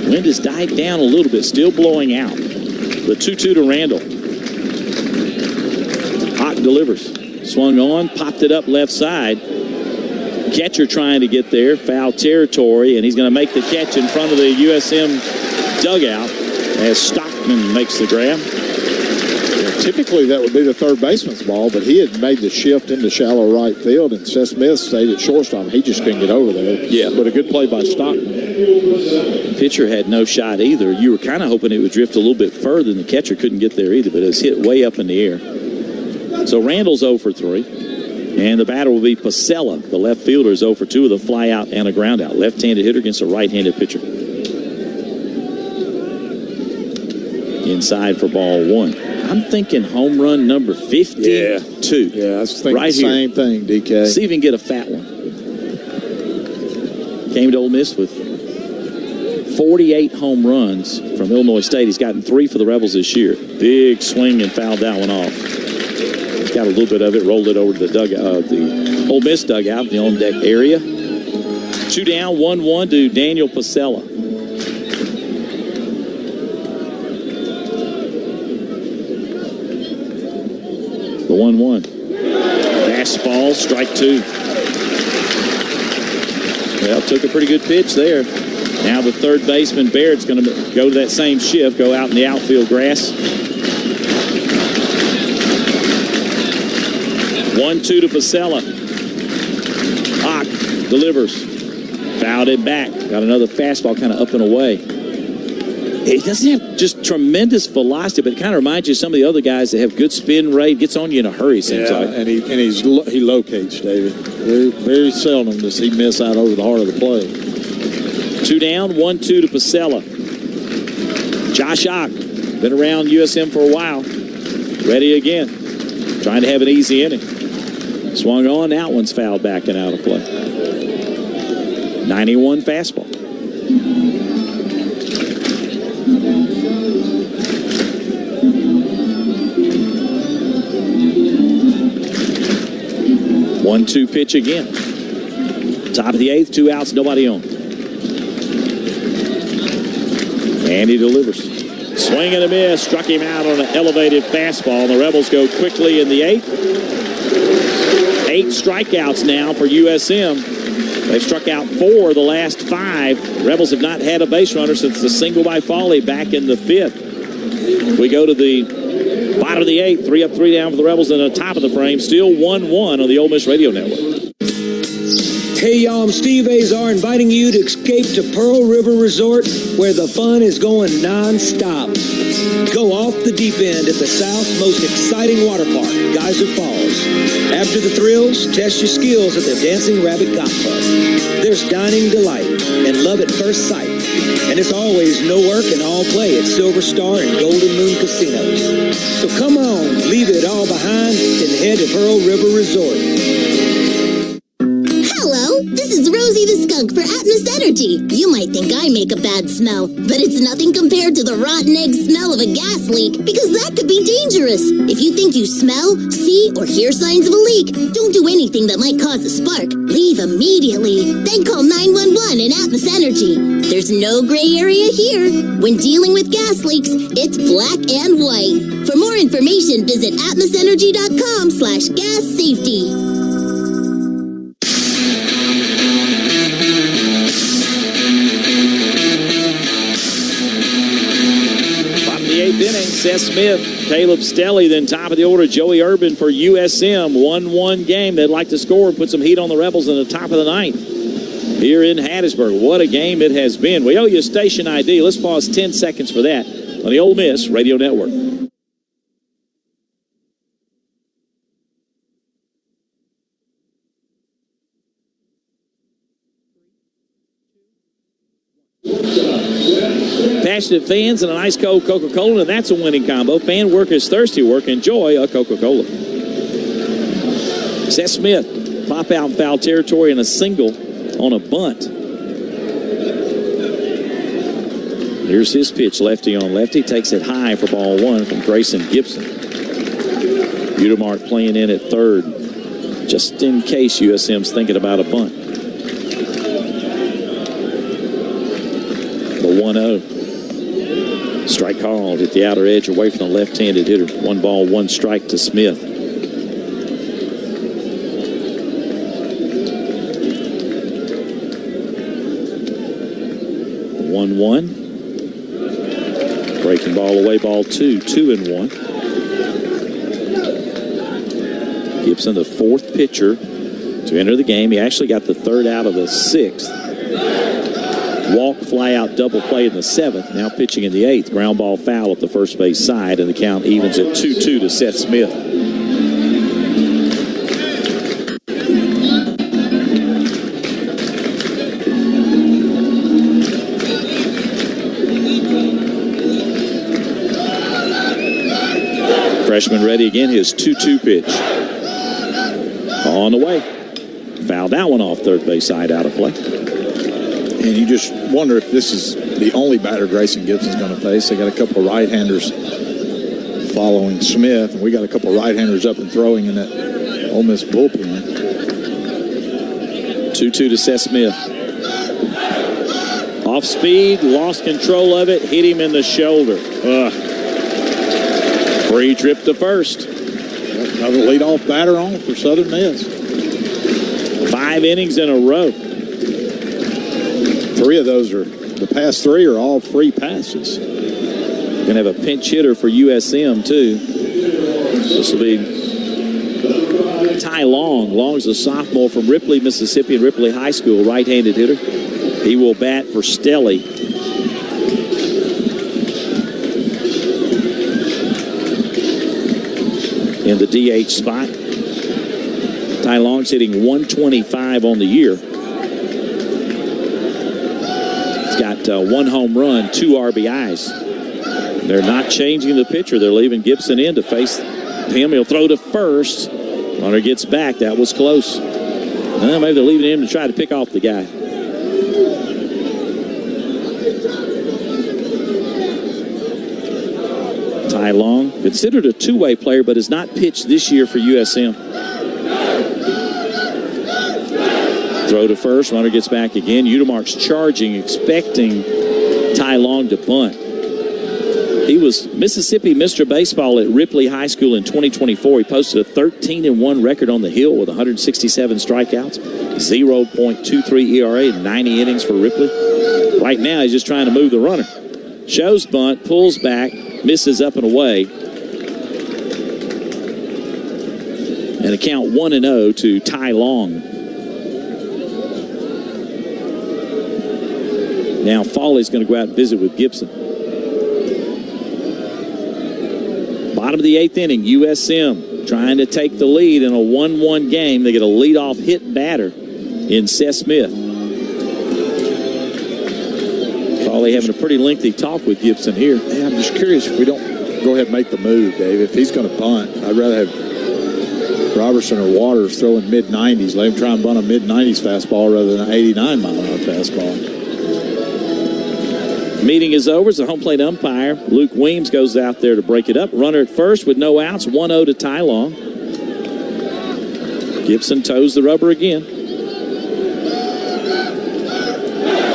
Wind has died down a little bit, still blowing out. The 2-2 to Randall. Hawk delivers. Swung on, popped it up left side. Catcher trying to get there, foul territory, and he's going to make the catch in front of the USM dugout as Stockman makes the grab. Typically, that would be the third baseman's ball, but he had made the shift into shallow right field, and Seth Smith stayed at shortstop. He just couldn't get over there. Yeah. But a good play by Stockman. Pitcher had no shot either. You were kind of hoping it would drift a little bit further, and the catcher couldn't get there either, but it was hit way up in the air. So Randall's 0 for 3, and the batter will be Pacella. The left fielder is 0 for 2 with a fly out and a ground out. Left-handed hitter against a right-handed pitcher. Inside for ball 1. I'm thinking home run number 52. Yeah, I was thinking right the same thing, DK. See if he can get a fat one. Came to Ole Miss with 48 home runs from Illinois State. He's gotten 3 for the Rebels this year. Big swing and fouled that one off. He's got a little bit of it, rolled it over to the dugout, the Ole Miss dugout, the on deck area. 2 down, 1-1 to Daniel Pasella. The 1-1. Fastball, strike 2. Well, took a pretty good pitch there. Now the third baseman, Barrett's going to go to that same shift, go out in the outfield grass. 1-2 to Pasella. Hawk delivers. Fouled it back. Got another fastball kind of up and away. He doesn't have just tremendous velocity, but it kind of reminds you of some of the other guys that have good spin rate. Gets on you in a hurry, seems like. And he locates, David. Very, very seldom does he miss out over the heart of the plate. 2 down, 1-2 to Pasella. Josh Ock, been around USM for a while. Ready again. Trying to have an easy inning. Swung on, that one's fouled back and out of play. 91 fastball. One-two pitch again. Top of the 8th, 2 outs, nobody on. And he delivers. Swing and a miss. Struck him out on an elevated fastball. The Rebels go quickly in the 8th. 8 strikeouts now for USM. They've struck out 4 the last 5. Rebels have not had a base runner since the single by Foley back in the 5th. We go to the bottom of the 8th. 3 up, 3 down for the Rebels in the top of the frame. Still 1-1 on the Ole Miss Radio Network. Hey y'all, I'm Steve Azar inviting you to escape to Pearl River Resort where the fun is going non-stop. Go off the deep end at the South's most exciting water park, Geyser Falls. After the thrills, test your skills at the Dancing Rabbit Golf Club. There's dining delight and love at first sight. And it's always no work and all play at Silver Star and Golden Moon Casinos. So come on, leave it all behind and head to Pearl River Resort. Hello, this is Rosie the Skunk for Atmos Energy. You might think I make a bad smell, but it's nothing compared to the rotten egg smell of a gas leak, because that could be dangerous. If you think you smell, see, or hear signs of a leak, don't do anything that might cause a spark. Leave immediately. Then call 911 and Atmos Energy. There's no gray area here. When dealing with gas leaks, it's black and white. For more information, visit atmosenergy.com/gas safety. Inning, Seth Smith, Caleb Stelly, then top of the order, Joey Urban for USM. 1-1 game. They'd like to score and put some heat on the Rebels in the top of the 9th here in Hattiesburg. What a game it has been. We owe you a station ID. Let's pause 10 seconds for that on the Ole Miss Radio Network. Passionate fans and an ice cold Coca-Cola, and that's a winning combo. Fan work is thirsty work. Enjoy a Coca-Cola. Seth Smith, pop out in foul territory and a single on a bunt. Here's his pitch, lefty on lefty. Takes it high for ball 1 from Grayson Gibson. Udemark playing in at third, just in case USM's thinking about a bunt. The 1-0. Strike called at the outer edge away from the left-handed hitter. 1 ball, 1 strike to Smith. The 1-1. Breaking ball away, ball 2. 2-1. Gibson, the 4th pitcher to enter the game. He actually got the 3rd out of the 6th. Walk, fly out, double play in the 7th. Now pitching in the 8th. Ground ball foul up the first base side, and the count evens at 2-2 to Seth Smith. Freshman ready again, his 2-2 pitch. On the way. Fouled that one off third base side, out of play. And you just wonder if this is the only batter Grayson Gibson's going to face. They got a couple of right-handers following Smith, and we got a couple of right-handers up and throwing in that Ole Miss bullpen. 2-2 to Seth Smith. Off speed, lost control of it, hit him in the shoulder. Free trip to first. Another leadoff batter on for Southern Miss. 5 innings in a row. 3 of those the past 3 are all free passes. Going to have a pinch hitter for USM, too. This will be Ty Long. Long's a sophomore from Ripley, Mississippi, and Ripley High School, right-handed hitter. He will bat for Stelly. In the DH spot. Ty Long's hitting 125 on the year. He's got 1 home run, 2 RBIs. They're not changing the pitcher. They're leaving Gibson in to face him. He'll throw to first. Runner gets back. That was close. Maybe they're leaving him to try to pick off the guy. Ty Long, considered a two-way player, but has not pitched this year for USM. Throw to first. Runner gets back again. Udemark's charging, expecting Ty Long to bunt. He was Mississippi Mr. Baseball at Ripley High School in 2024. He posted a 13-1 record on the hill with 167 strikeouts, 0.23 ERA, and 90 innings for Ripley. Right now, he's just trying to move the runner. Shows bunt, pulls back, misses up and away. And a count 1-0 to Ty Long. Now Foley's going to go out and visit with Gibson. Bottom of the 8th inning, USM trying to take the lead in a 1-1 game. They get a leadoff hit batter in Seth Smith. Foley having a pretty lengthy talk with Gibson here. Yeah, I'm just curious if we don't go ahead and make the move, Dave. If he's going to bunt, I'd rather have Robertson or Waters throwing mid-90s. Let him try and bunt a mid-90s fastball rather than an 89-mile-an-hour fastball. Meeting is over as the home plate umpire, Luke Weems, goes out there to break it up. Runner at first with no outs, 1-0 to Ty Long. Gibson toes the rubber again.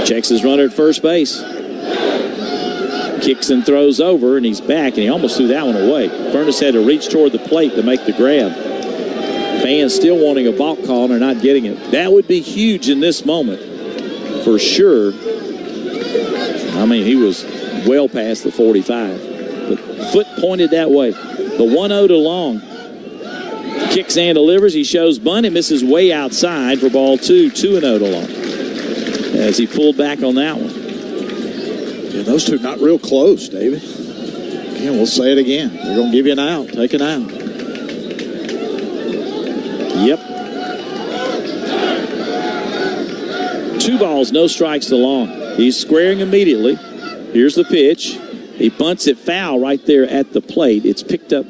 Checks his runner at first base. Kicks and throws over, and he's back, and he almost threw that one away. Furness had to reach toward the plate to make the grab. Fans still wanting a balk call, and they're not getting it. That would be huge in this moment, for sure. I mean, he was well past the 45. But foot pointed that way. The 1-0 to Long. Kicks and delivers. He shows bunt. It misses way outside for ball 2. 2-0 to Long. As he pulled back on that one. Yeah, those two not real close, David. Again, we'll say it again. They're going to give you an out. Take an out. Yep. 2 balls, no strikes to Long. He's squaring immediately. Here's the pitch. He bunts it foul right there at the plate. It's picked up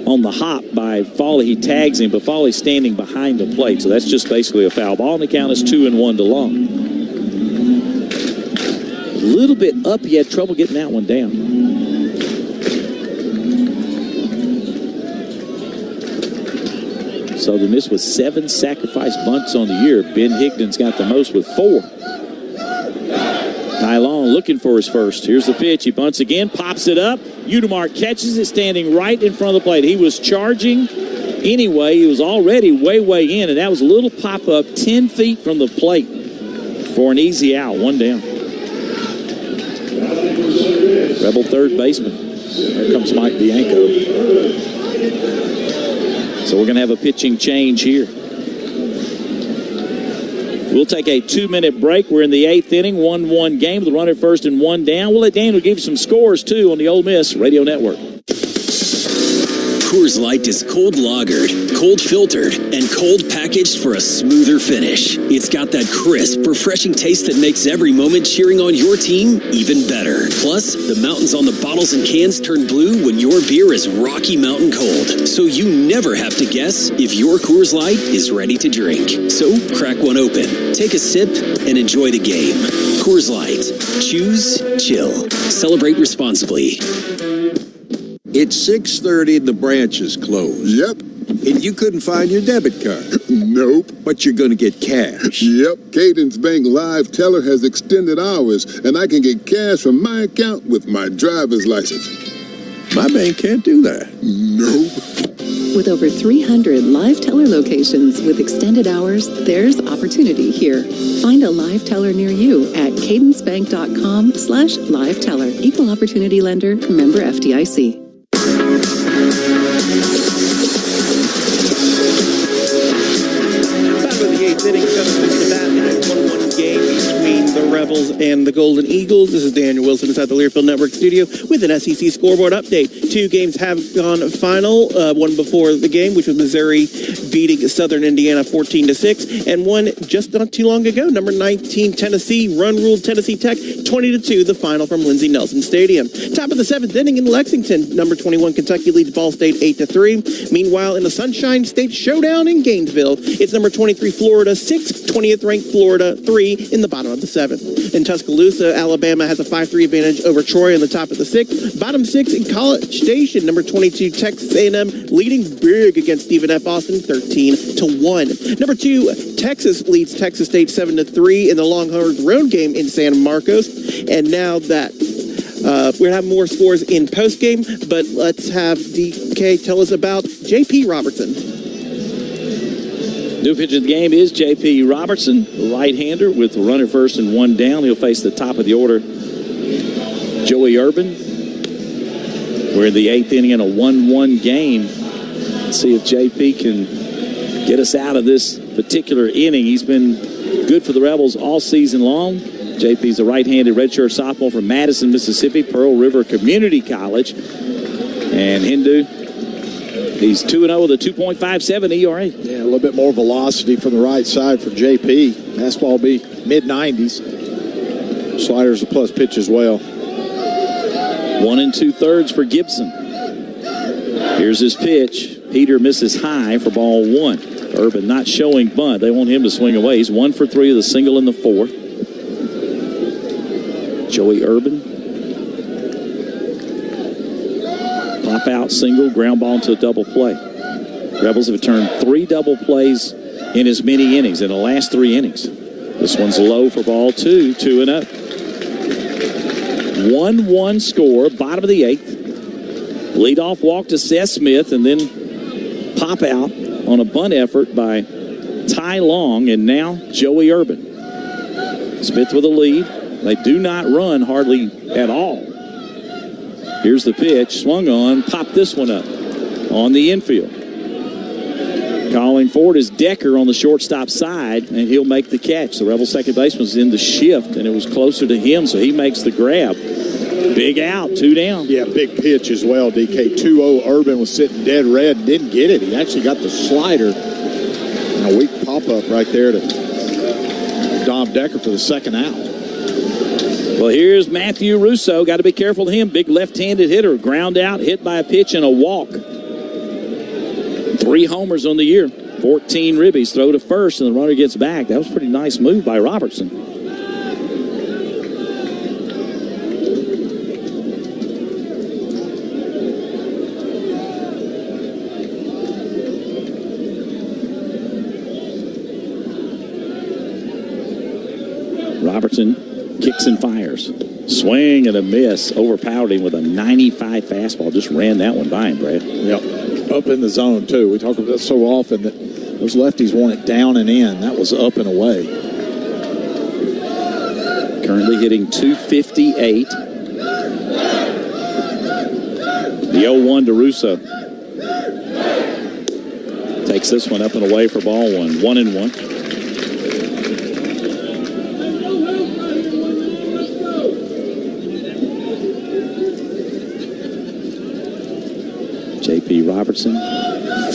on the hop by Foley. He tags him, but Foley's standing behind the plate. So that's just basically a foul ball, and the count is 2-1 to Long. A little bit up. He had trouble getting that one down. Southern Miss with 7 sacrifice bunts on the year. Ben Higdon's got the most with 4. Ty Long looking for his first. Here's the pitch. He bunts again, pops it up. Udemark catches it, standing right in front of the plate. He was charging anyway. He was already way in, and that was a little pop-up 10 feet from the plate for an easy out. 1 down. Rebel third baseman. There comes Mike Bianco. So we're going to have a pitching change here. We'll take a 2-minute break. We're in the 8th inning, 1-1 game with a runner at first and 1 down. We'll let Daniel give you some scores, too, on the Ole Miss Radio Network. Coors Light is cold lagered, cold filtered and cold packaged for a smoother finish. It's got that crisp, refreshing taste that makes every moment cheering on your team even better. Plus, the mountains on the bottles and cans turn blue when your beer is Rocky Mountain Cold. So you never have to guess if your Coors Light is ready to drink. So crack one open, take a sip, and enjoy the game. Coors Light. Choose chill. Celebrate responsibly. It's 6:30 and the branch is closed. Yep. And you couldn't find your debit card. Nope. But you're going to get cash. Yep. Cadence Bank Live Teller has extended hours, and I can get cash from my account with my driver's license. My bank can't do that. Nope. With over 300 live teller locations with extended hours, there's opportunity here. Find a live teller near you at cadencebank.com/live teller. Equal opportunity lender, member FDIC. Back with the eighth inning, 7:50 to bat in a 1-1 game between the Rebels and the Golden Eagles. This is Daniel Wilson inside the Learfield Network studio with an SEC scoreboard update. 2 games have gone final. One before the game, which was Missouri beating Southern Indiana 14-6, and one just not too long ago, number 19 Tennessee run-ruled Tennessee Tech 20-2, the final from Lindsey Nelson Stadium. Top of the 7th inning in Lexington, number 21 Kentucky leads Ball State 8-3. Meanwhile, in the Sunshine State Showdown in Gainesville, it's number 23 Florida 6, 20th ranked Florida 3 in the bottom of the 7th. In Tuscaloosa, Alabama has a 5-3 advantage over Troy in the top of the 6th. Bottom 6 in College Station, number 22 Texas A&M leading big against Stephen F. Austin 13-1. Number 2 Texas leads Texas State 7-3 in the Longhorns road game in San Marcos. And now that we're going to have more scores in postgame, but let's have DK tell us about J.P. Robertson. New pitch of the game is J.P. Robertson, right-hander with the runner first and 1 down. He'll face the top of the order, Joey Urban. We're in the 8th inning in a 1-1 game. Let's see if J.P. can get us out of this particular inning. He's been good for the Rebels all season long. J.P.'s a right-handed redshirt sophomore from Madison, Mississippi, Pearl River Community College. And Hindu, he's 2-0 with a 2.57 ERA. Yeah, a little bit more velocity from the right side for JP. Fastball will be mid-90s. Slider's a plus pitch as well. 1 2/3 for Gibson. Here's his pitch. Peter misses high for ball 1. Urban not showing bunt. They want him to swing away. He's 1 for 3 with a single in the 4th. Joey Urban. Pop out single, ground ball into a double play. Rebels have turned 3 double plays in as many innings, in the last 3 innings. This one's low for ball 2, 2-0. 1-1 score, bottom of the 8th. Leadoff walk to Seth Smith, and then pop out on a bunt effort by Ty Long, and now Joey Urban. Smith with a lead. They do not run hardly at all. Here's the pitch, swung on, pop this one up on the infield. Calling forward is Decker on the shortstop side, and he'll make the catch. The Rebel second baseman's in the shift, and it was closer to him, so he makes the grab. Big out, 2 down. Yeah, big pitch as well, DK. 2-0. Urban was sitting dead red, didn't get it. He actually got the slider. And a weak pop-up right there to Dom Decker for the second out. Well, here's Matthew Russo. Got to be careful of him. Big left-handed hitter. Ground out, hit by a pitch and a walk. 3 homers on the year. 14 ribbies. Throw to first, and the runner gets back. That was a pretty nice move by Robertson. Robertson kicks and fires. Swing and a miss. Overpowered him with a 95 fastball. Just ran that one by him, Brad. Yep. Up in the zone, too. We talk about that so often that those lefties want it down and in. That was up and away. Currently hitting .258. The 0-1 to Russo. Takes this one up and away for ball 1. 1-1. J.P. Robertson,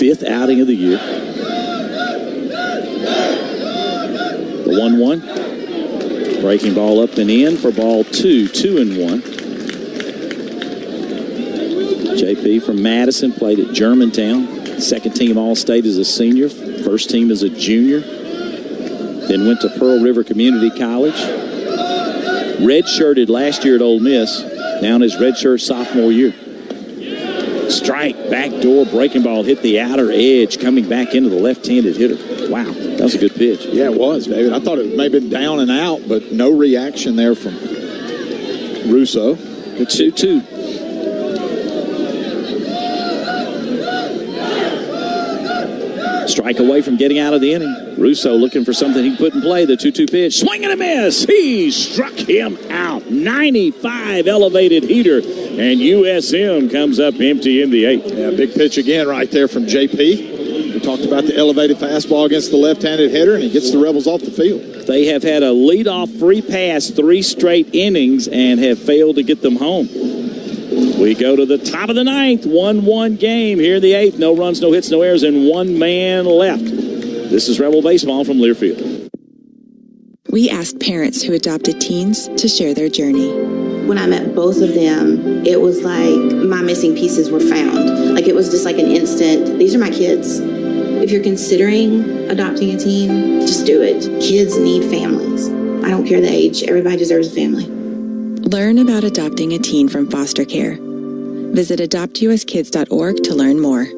fifth outing of the year. The 1-1. Breaking ball up and in for ball 2, 2-1. JP from Madison played at Germantown. Second team All-State as a senior. First team as a junior. Then went to Pearl River Community College. Redshirted last year at Ole Miss. Now in his redshirt sophomore year. Strike, backdoor, breaking ball, hit the outer edge, coming back into the left-handed hitter. Wow, that was a good pitch. Yeah, it was, David. I thought it may have been down and out, but no reaction there from Russo. Good 2-2. Strike away from getting out of the inning. Russo looking for something he can put in play. The 2-2 pitch. Swing and a miss. He struck him out. 95 elevated heater. And USM comes up empty in the 8th. Yeah, big pitch again right there from JP. We talked about the elevated fastball against the left-handed hitter, and he gets the Rebels off the field. They have had a leadoff free pass 3 straight innings and have failed to get them home. We go to the top of the 9th, 1-1 game here in the 8th. No runs, no hits, no errors, and 1 man left. This is Rebel Baseball from Learfield. We asked parents who adopted teens to share their journey. When I met both of them, it was like my missing pieces were found. Like it was just like an instant, these are my kids. If you're considering adopting a teen, just do it. Kids need families. I don't care the age. Everybody deserves a family. Learn about adopting a teen from foster care. Visit adoptuskids.org to learn more.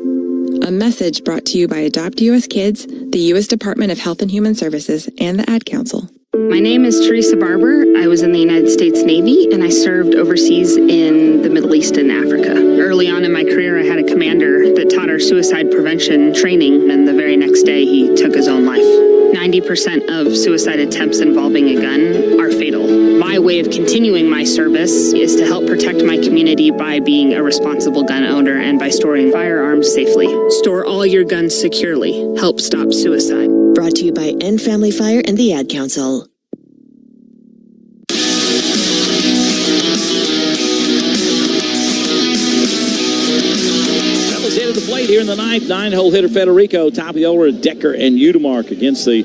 A message brought to you by Adopt US Kids, the U.S. Department of Health and Human Services, and the Ad Council. My name is Teresa Barber. I was in the United States Navy, and I served overseas in the Middle East and Africa. Early on in my career, I had a commander that taught our suicide prevention training, and the very next day, he took his own life. 90% of suicide attempts involving a gun are fatal. My way of continuing my service is to help protect my community by being a responsible gun owner and by storing firearms safely. Store all your guns securely. Help stop suicide. Brought to you by End Family Fire and the Ad Council. Rebels headed the plate here in the 9th. 9-hole hitter Federico, Tapiola, Decker, and Udemark against the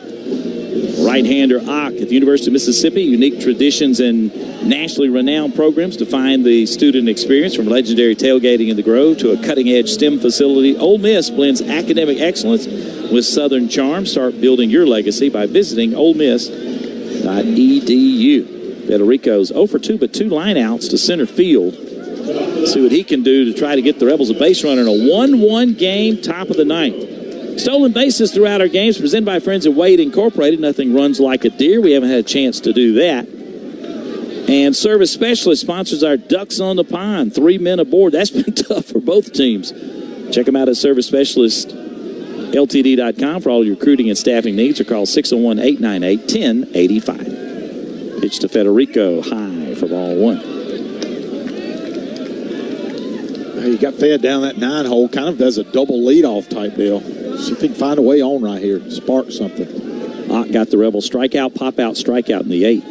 right-hander Ock at the University of Mississippi. Unique traditions and nationally renowned programs define the student experience, from legendary tailgating in the Grove to a cutting-edge STEM facility. Ole Miss blends academic excellence with Southern charm. Start building your legacy by visiting olemiss.edu. Federico's 0 for 2, but 2 lineouts to center field. See what he can do to try to get the Rebels a base runner in a 1-1 game, top of the 9th. Stolen bases throughout our games presented by friends at Wade Incorporated. Nothing runs like a deer. We haven't had a chance to do that. And Service Specialist sponsors our Ducks on the Pond. 3 men aboard. That's been tough for both teams. Check them out at ServiceSpecialistLTD.com for all your recruiting and staffing needs, or call 601-898-1085. Pitch to Federico, high for ball 1. He got fed down that 9-hole, kind of does a double leadoff type deal. See if he can find a way on right here, spark something. Ott got the Rebel strikeout, pop-out, strikeout in the 8th.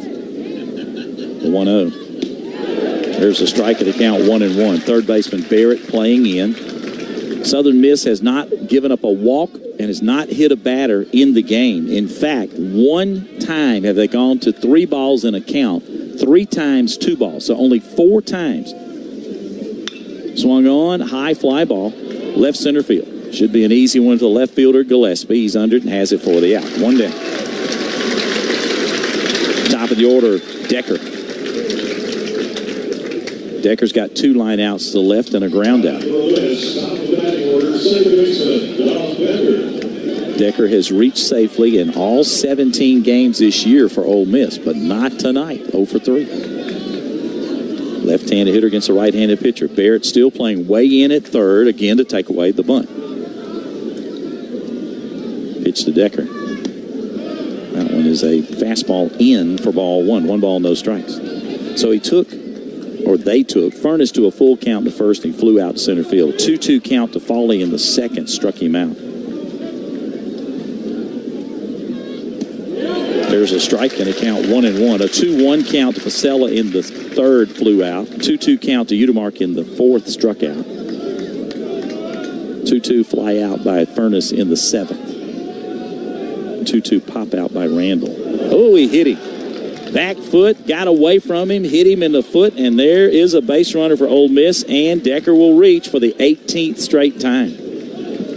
The 1-0. There's a strike at the count, 1-1. Third baseman Barrett playing in. Southern Miss has not given up a walk and has not hit a batter in the game. In fact, 1 time have they gone to 3 balls in a count, 3 times 2 balls, so only 4 times. Swung on, high fly ball, left center field. Should be an easy one for the left fielder, Gillespie. He's under it and has it for the out. 1 down. Top of the order, Decker. Decker's got 2 line outs to the left and a ground out. Decker has reached safely in all 17 games this year for Ole Miss, but not tonight. 0 for 3. Left-handed hitter against a right-handed pitcher. Barrett still playing way in at third, again to take away the bunt. Pitch to Decker. That one is a fastball in for ball 1. 1 ball, no strikes. So they took Furness to a full count to first, and he flew out to center field. 2-2 count to Foley in the second, struck him out. There's a strike and a count, 1-1. A 2-1 count to Pasella in the third, flew out. 2-2 count to Udemark in the fourth, struck out. 2-2 fly out by Furness in the 7th. 2-2 pop out by Randall. Oh, he hit him. Back foot, got away from him, hit him in the foot, and there is a base runner for Ole Miss, and Decker will reach for the 18th straight time.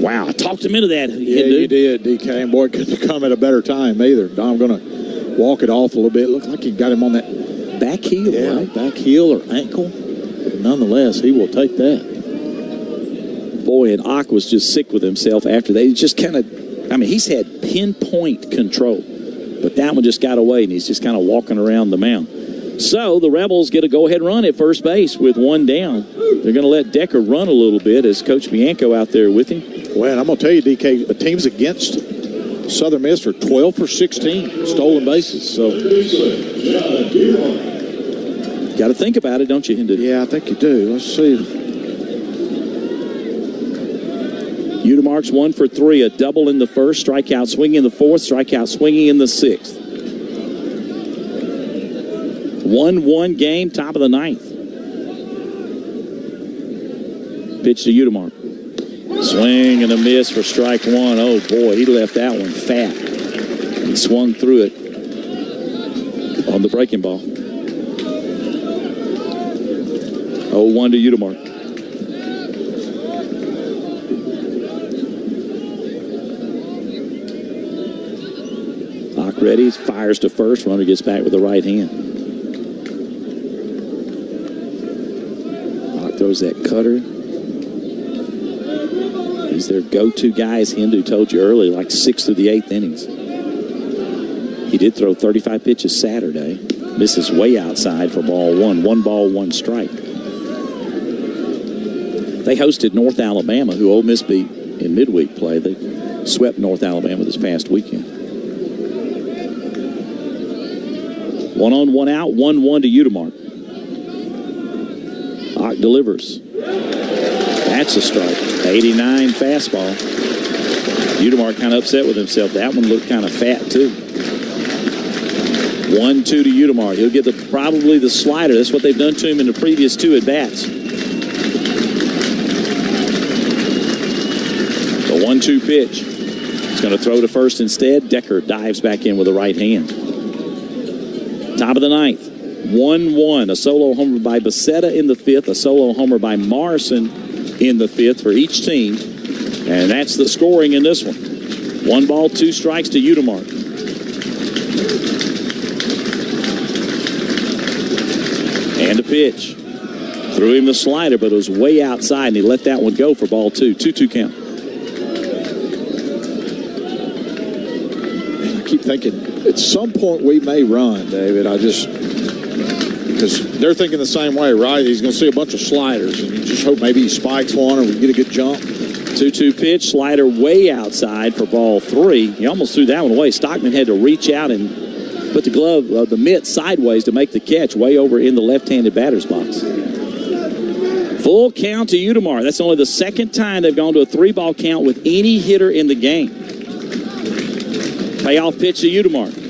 Wow, I talked him into that. Yeah, you did, DK. And boy, couldn't have come at a better time either. I'm going to walk it off a little bit. Looked like he got him on that back heel, right? Back heel or ankle. But nonetheless, he will take that. Boy, and Ock was just sick with himself after they just kind of, he's had pinpoint control. But that one just got away, and he's just kind of walking around the mound. So the Rebels get a go-ahead run at first base with one down. They're going to let Decker run a little bit as Coach Bianco out there with him. Well, and I'm going to tell you, DK, the teams against Southern Miss are 12 for 16 stolen bases. So got to think about it, don't you, Hindu? Yeah, I think you do. Let's see. Udemark's 1 for 3, a double in the first, strikeout swinging in the fourth, strikeout swinging in the sixth. 1-1 game, top of the ninth. Pitch to Udemark. Swing and a miss for strike one. Oh, boy, he left that one fat. He swung through it on the breaking ball. 0-1 to Udemark. Ready, fires to first, runner gets back with the right hand. Hawk throws that cutter. He's their go-to guy, as Hindu told you earlier, like 6th through the 8th innings. He did throw 35 pitches Saturday. Misses way outside for ball one. 1 ball, 1 strike. They hosted North Alabama, who Ole Miss beat in midweek play. They swept North Alabama this past weekend. 1 on, 1 out, 1-1 to Udemark. Ock delivers. That's a strike. 89 fastball. Udemark kind of upset with himself. That one looked kind of fat, too. 1-2 to Udemark. He'll get probably the slider. That's what they've done to him in the previous 2 at-bats. The 1-2 pitch. He's going to throw to first instead. Decker dives back in with the right hand. Top of the ninth, 1-1. A solo homer by Becerra in the 5th, a solo homer by Morrison in the 5th for each team. And that's the scoring in this one. 1 ball, 2 strikes to Udemark. And a pitch. Threw him the slider, but it was way outside, and he let that one go for ball 2. 2-2 count. Man, I keep thinking, at some point we may run, David. Because they're thinking the same way, right? He's going to see a bunch of sliders, and you just hope maybe he spikes one or we get a good jump. 2-2 pitch, slider way outside for ball 3. He almost threw that one away. Stockman had to reach out and put the glove, the mitt sideways to make the catch way over in the left-handed batter's box. Full count to Udemark. That's only the second time they've gone to a 3-ball count with any hitter in the game. Payoff pitch to Udemark.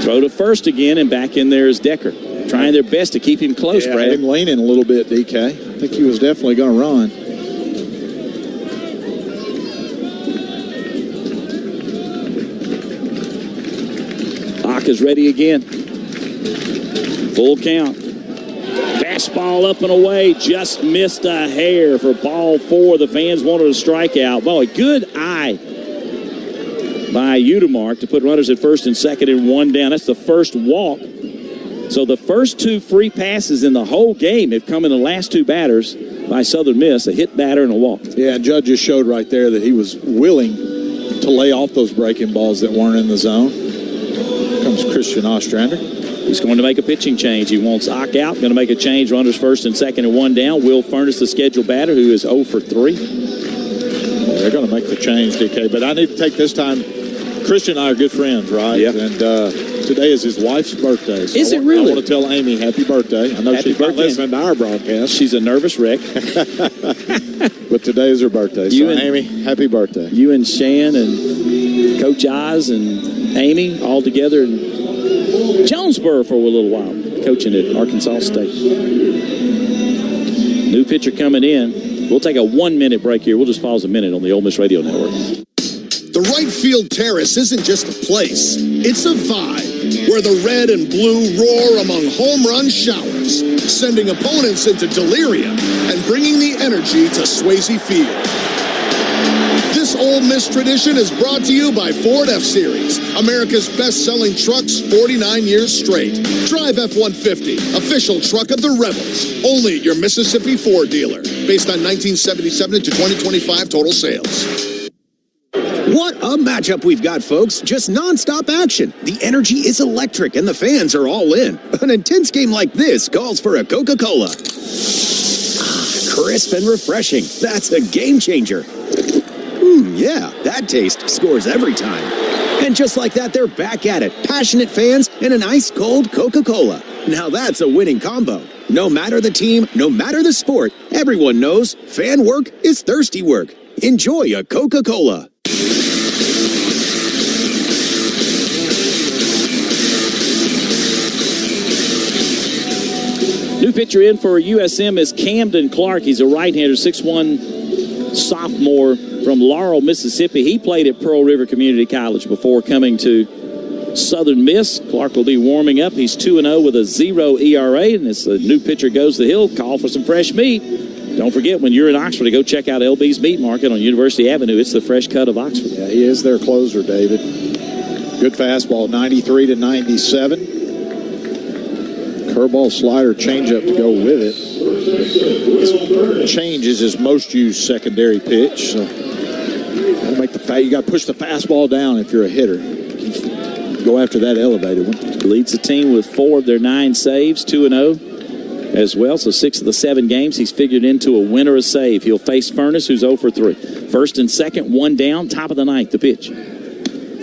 Throw to first again, and back in there is Decker. Trying their best to keep him close, Brad. Him leaning a little bit, DK. I think he was definitely going to run. Bach is ready again. Full count. Fastball up and away. Just missed a hair for ball 4. The fans wanted a strikeout. Boy, good eye by Udemark to put runners at first and second and 1 down. That's the first walk. So the first 2 free passes in the whole game have come in the last 2 batters by Southern Miss, a hit batter and a walk. Yeah, and Judd just showed right there that he was willing to lay off those breaking balls that weren't in the zone. Here comes Christian Ostrander. He's going to make a pitching change. He wants Ock out. Going to make a change. Runners first and second and 1 down. Will Furness, the scheduled batter, who is 0 for 3. Yeah, they're going to make the change, DK. But I need to take this time. Christian and I are good friends, right? Yeah. And today is his wife's birthday. So is it really? I want to tell Amy happy birthday. I know she's not listening to our broadcast. She's a nervous wreck. But today is her birthday. So, Amy, happy birthday. You and Shan and Coach Oz and Amy all together in Jonesboro for a little while, coaching at Arkansas State. New pitcher coming in. We'll take a 1-minute break here. We'll just pause a minute on the Ole Miss Radio Network. The right field terrace isn't just a place, it's a vibe where the red and blue roar among home run showers, sending opponents into delirium and bringing the energy to Swayze Field. This Ole Miss tradition is brought to you by Ford F-Series, America's best-selling trucks 49 years straight. Drive F-150, official truck of the Rebels, only at your Mississippi Ford dealer, based on 1977 to 2025 total sales. What a matchup we've got, folks. Just nonstop action. The energy is electric and the fans are all in. An intense game like this calls for a Coca-Cola. Crisp and refreshing. That's a game changer. Yeah, that taste scores every time. And just like that, they're back at it. Passionate fans and an ice-cold Coca-Cola. Now that's a winning combo. No matter the team, no matter the sport, everyone knows fan work is thirsty work. Enjoy a Coca-Cola. New pitcher in for USM is Camden Clark. He's a right-hander, 6'1", sophomore from Laurel, Mississippi. He played at Pearl River Community College before coming to Southern Miss. Clark will be warming up. He's 2-0 with a 0 ERA, and as the new pitcher goes to the hill, call for some fresh meat. Don't forget, when you're in Oxford, to go check out LB's Meat Market on University Avenue. It's the fresh cut of Oxford. Yeah, he is their closer, David. Good fastball, 93 to 97. Curveball, slider, changeup to go with it. His change is his most used secondary pitch. So you got to push the fastball down if you're a hitter. Go after that elevated one. Leads the team with 4 of their 9 saves, 2-0 as well. So 6 of the 7 games he's figured into a win or a save. He'll face Furness, who's 0 for 3. First and second, 1 down, top of the 9th, the pitch.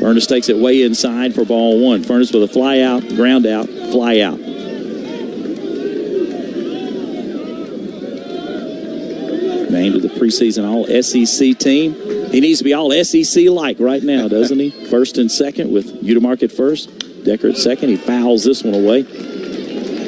Furness takes it way inside for ball 1. Furness with a fly out, ground out, fly out. Named to the preseason All-SEC team. He needs to be All-SEC-like right now, doesn't he? First and second with Udemark at first. Decker at second. He fouls this one away.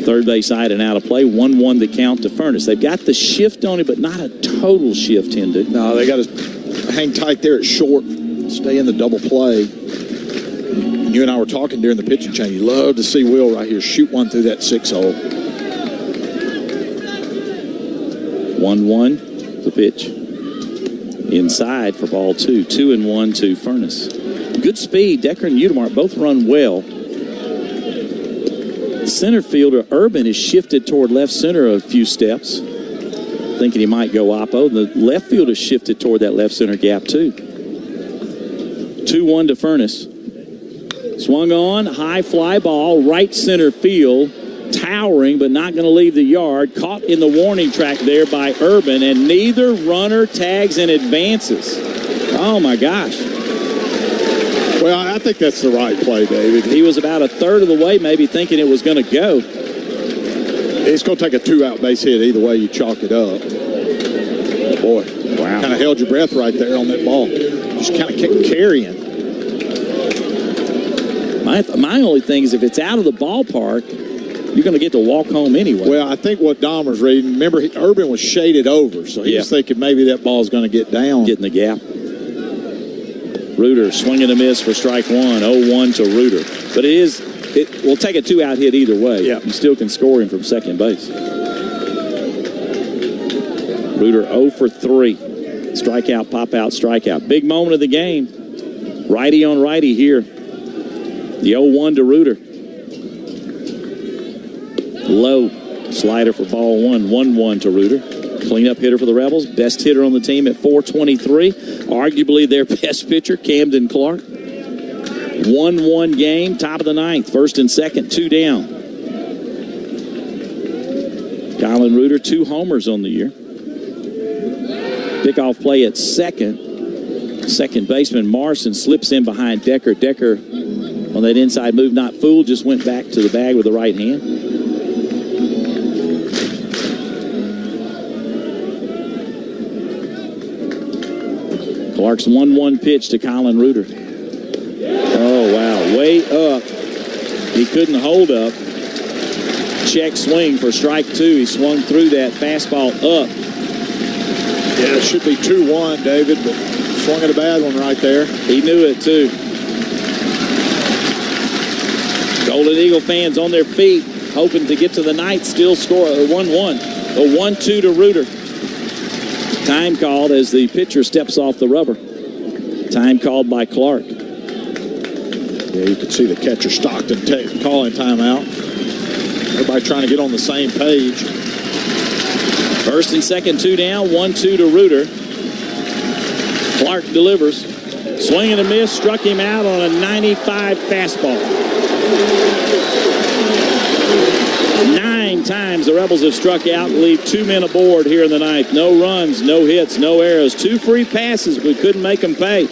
Third base side and out of play. 1-1 the count to Furness. They've got the shift on him, but not a total shift, Hindu. No, they got to hang tight there at short. Stay in the double play. You and I were talking during the pitching change. You love to see Will right here shoot one through that 6-hole. 1-1. The pitch inside for ball 2. 2-1 to Furness. Good speed. Decker and Udemark both run well. Center fielder Urban is shifted toward left center a few steps, thinking he might go oppo. The left fielder shifted toward that left center gap too. 2-1 to Furness. Swung on, high fly ball, right center field. Towering, but not going to leave the yard. Caught in the warning track there by Urban, and neither runner tags and advances. Oh, my gosh. Well, I think that's the right play, David. He was about a third of the way, maybe thinking it was going to go. It's going to take a 2-out base hit either way you chalk it up. Boy, wow. Kind of held your breath right there on that ball. Just kind of kept carrying. My only thing is if it's out of the ballpark, you're going to get to walk home anyway. Well, I think what Dahmer's reading, remember, Urban was shaded over, so he was thinking maybe that ball's going to get down. Get in the gap. Reuter swinging a miss for strike 1. 0-1 to Reuter. But it will take a 2-out hit either way. Yeah. You still can score him from second base. Reuter 0 for 3. Strikeout, pop out, strikeout. Big moment of the game. Righty on righty here. The 0-1 to Reuter. Low slider for ball 1. 1-1 to Reuter. Cleanup hitter for the Rebels. Best hitter on the team at .423. Arguably their best pitcher, Camden Clark. 1-1 game, top of the 9th. First and second, 2 down. Colin Reuter, 2 homers on the year. Pickoff play at second. Second baseman Morrison slips in behind Decker. Decker, on that inside move, not fooled, just went back to the bag with the right hand. Clark's 1-1 pitch to Colin Reuter. Oh, wow. Way up. He couldn't hold up. Check swing for strike 2. He swung through that fastball up. Yeah, it should be 2-1, David, but swung at a bad one right there. He knew it, too. Golden Eagle fans on their feet, hoping to get to the ninth, still score 1-1. A 1-2 to Reuter. Time called as the pitcher steps off the rubber. Time called by Clark. Yeah, you can see the catcher Stockton calling timeout. Everybody trying to get on the same page. First and second, 2 down, 1-2 to Reuter. Clark delivers. Swing and a miss, struck him out on a 95 fastball. 9 times the Rebels have struck out and leave 2 men aboard here in the ninth. No runs, no hits, no errors. 2 free passes, but couldn't make them pay.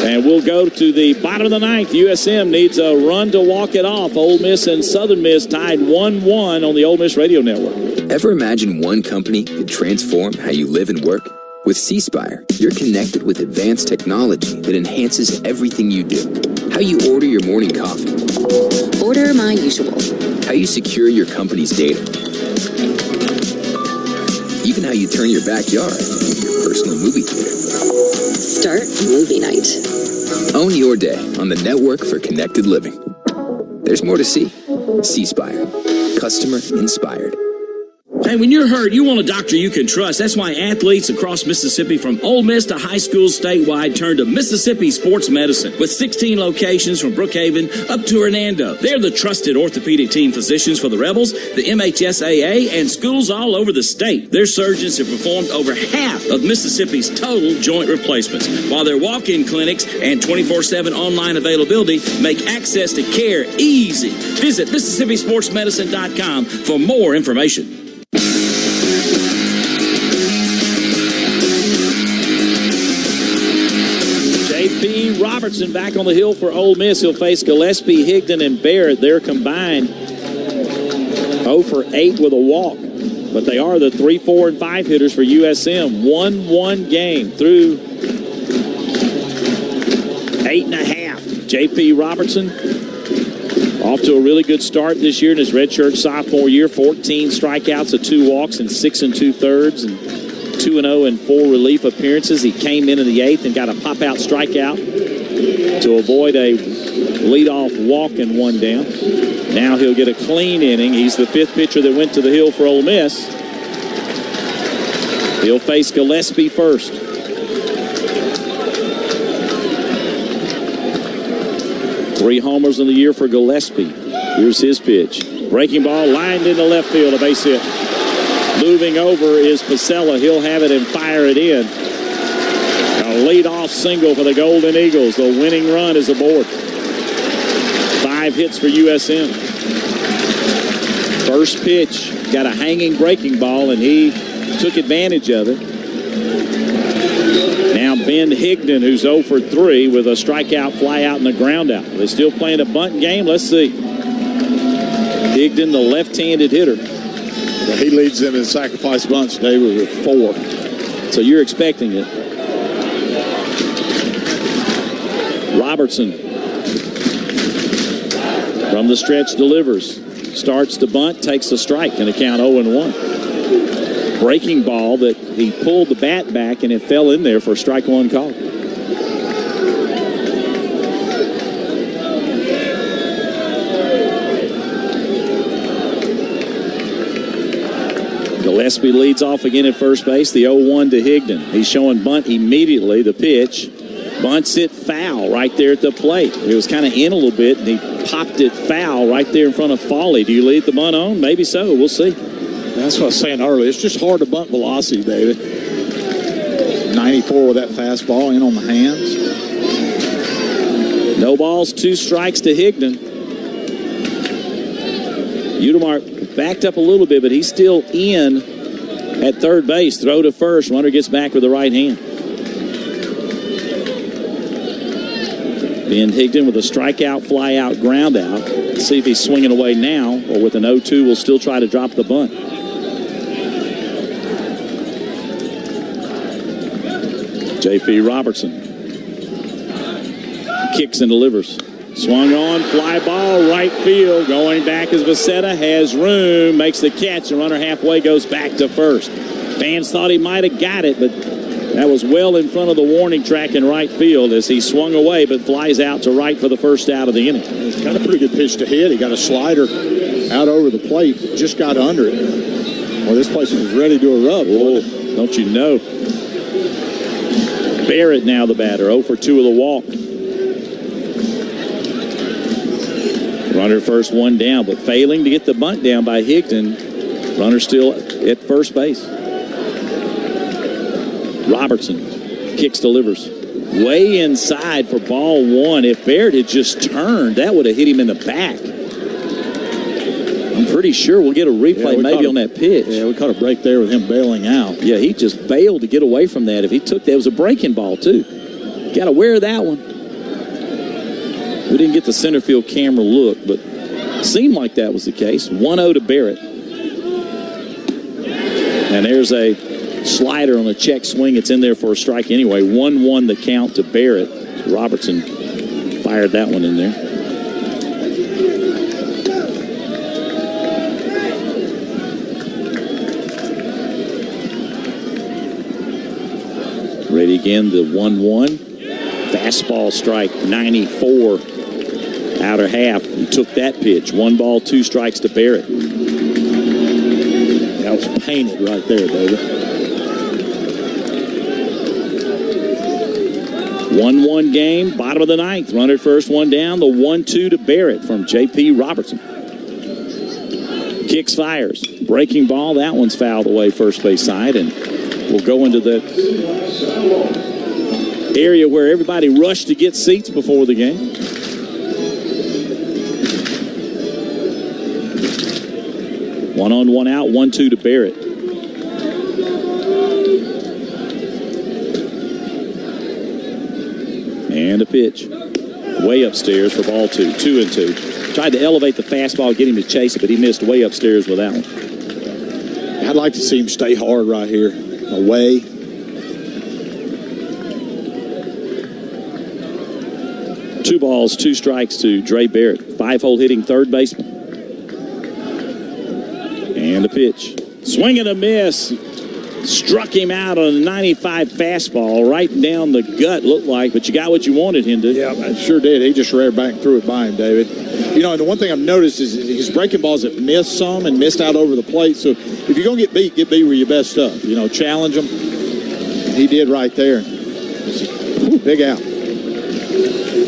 And we'll go to the bottom of the ninth. USM needs a run to walk it off. Ole Miss and Southern Miss tied 1-1 on the Ole Miss Radio Network. Ever imagine one company could transform how you live and work? With C-Spire, you're connected with advanced technology that enhances everything you do. How you order your morning coffee. Order my usual. How you secure your company's data. Even how you turn your backyard into your personal movie theater. Start movie night. Own your day on the network for connected living. There's more to see. C-Spire. Customer inspired. Hey, when you're hurt, you want a doctor you can trust. That's why athletes across Mississippi, from Ole Miss to high schools statewide, turn to Mississippi Sports Medicine. With 16 locations from Brookhaven up to Hernando. They're the trusted orthopedic team physicians for the Rebels, the MHSAA, and schools all over the state. Their surgeons have performed over half of Mississippi's total joint replacements, while their walk-in clinics and 24/7 online availability make access to care easy. Visit MississippiSportsMedicine.com for more information. J.P. Robertson back on the hill for Ole Miss. He'll face Gillespie, Higdon, and Barrett. They're combined 0 for 8 with a walk. But they are the 3, 4, and 5 hitters for USM. 1-1 game through 8.5. J.P. Robertson off to a really good start this year in his redshirt sophomore year. 14 strikeouts of 2 walks and 6 2/3, and 2-0 in 4 relief appearances. He came in the 8th and got a pop-out strikeout to avoid a leadoff walk and 1 down. Now he'll get a clean inning. He's the 5th pitcher that went to the hill for Ole Miss. He'll face Gillespie first. Three homers in the year for Gillespie. Here's his pitch. Breaking ball lined into left field, a base hit. Moving over is Pasella. He'll have it and fire it in. A leadoff single for the Golden Eagles. The winning run is aboard. 5 hits for USM. First pitch, got a hanging breaking ball, and he took advantage of it. Now Ben Higdon, who's 0 for 3 with a strikeout, fly out, and a ground out. They're still playing a bunt game. Let's see. Higdon, the left-handed hitter. Well, he leads them in sacrifice bunts, David, with 4. So you're expecting it. Robertson from the stretch delivers. Starts to bunt, takes a strike, and a count 0-1. Breaking ball that he pulled the bat back, and it fell in there for a strike 1 call. Gillespie leads off again at first base, the 0-1 to Higdon. He's showing bunt immediately. The pitch, bunts it foul right there at the plate. It was kind of in a little bit, and he popped it foul right there in front of Foley. Do you lead the bunt on? Maybe so. We'll see. That's what I was saying earlier. It's just hard to bunt velocity, David. 94 with that fastball in on the hands. No balls, 2 strikes to Higdon. Udemar backed up a little bit, but he's still in at third base. Throw to first. Runner gets back with the right hand. Ben Higdon with a strikeout, fly out, ground out. Let's see if he's swinging away now, or with an 0-2, we'll still try to drop the bunt. J.P. Robertson kicks and delivers. Swung on, fly ball, right field. Going back as Becerra has room, makes the catch. The runner halfway goes back to first. Fans thought he might have got it, but that was well in front of the warning track in right field as he swung away, but flies out to right for the first out of the inning. He's got a pretty good pitch to hit. He got a slider out over the plate, just got under it. Well, this place was ready to erupt. Oh, don't you know? Barrett now the batter, 0 for 2 of the walk. Runner first, one down, but failing to get the bunt down by Higdon. Runner still at first base. Robertson kicks, delivers. Way inside for ball one. If Barrett had just turned, that would have hit him in the back. I'm pretty sure we'll get a replay maybe on that pitch. Yeah, we caught a break there with him bailing out. Yeah, he just bailed to get away from that. If he took that, it was a breaking ball, too. Got to wear that one. We didn't get the center field camera look, but it seemed like that was the case. 1-0 to Barrett. And there's a slider on a check swing. It's in there for a strike anyway. 1-1 the count to Barrett. Robertson fired that one in there. Ready again, the 1-1. Fastball strike, 94. Outer half. He took that pitch. 1 ball, 2 strikes to Barrett. That was painted right there, David. 1-1 game, bottom of the ninth. Runner at first, one down. The 1-2 to Barrett from J.P. Robertson. Kicks, fires. Breaking ball. That one's fouled away first base side, and we'll go into the area where everybody rushed to get seats before the game. One on, one out, 1-2 to Barrett. And a pitch. Way upstairs for ball 2. 2-2. Tried to elevate the fastball, get him to chase it, but he missed way upstairs with that one. I'd like to see him stay hard right here. Away. Two balls, 2 strikes to Dre Barrett. 5-hole hitting third baseman. And a pitch. Swing and a miss. Struck him out on a 95 fastball right down the gut, looked like, but you got what you wanted him to. Yeah, I sure did. He just reared back and threw it by him, David. You know, and the one thing I've noticed is his breaking balls have missed some and missed out over the plate. So if you're going to get beat with your best stuff. You know, challenge them. And he did right there. Big out.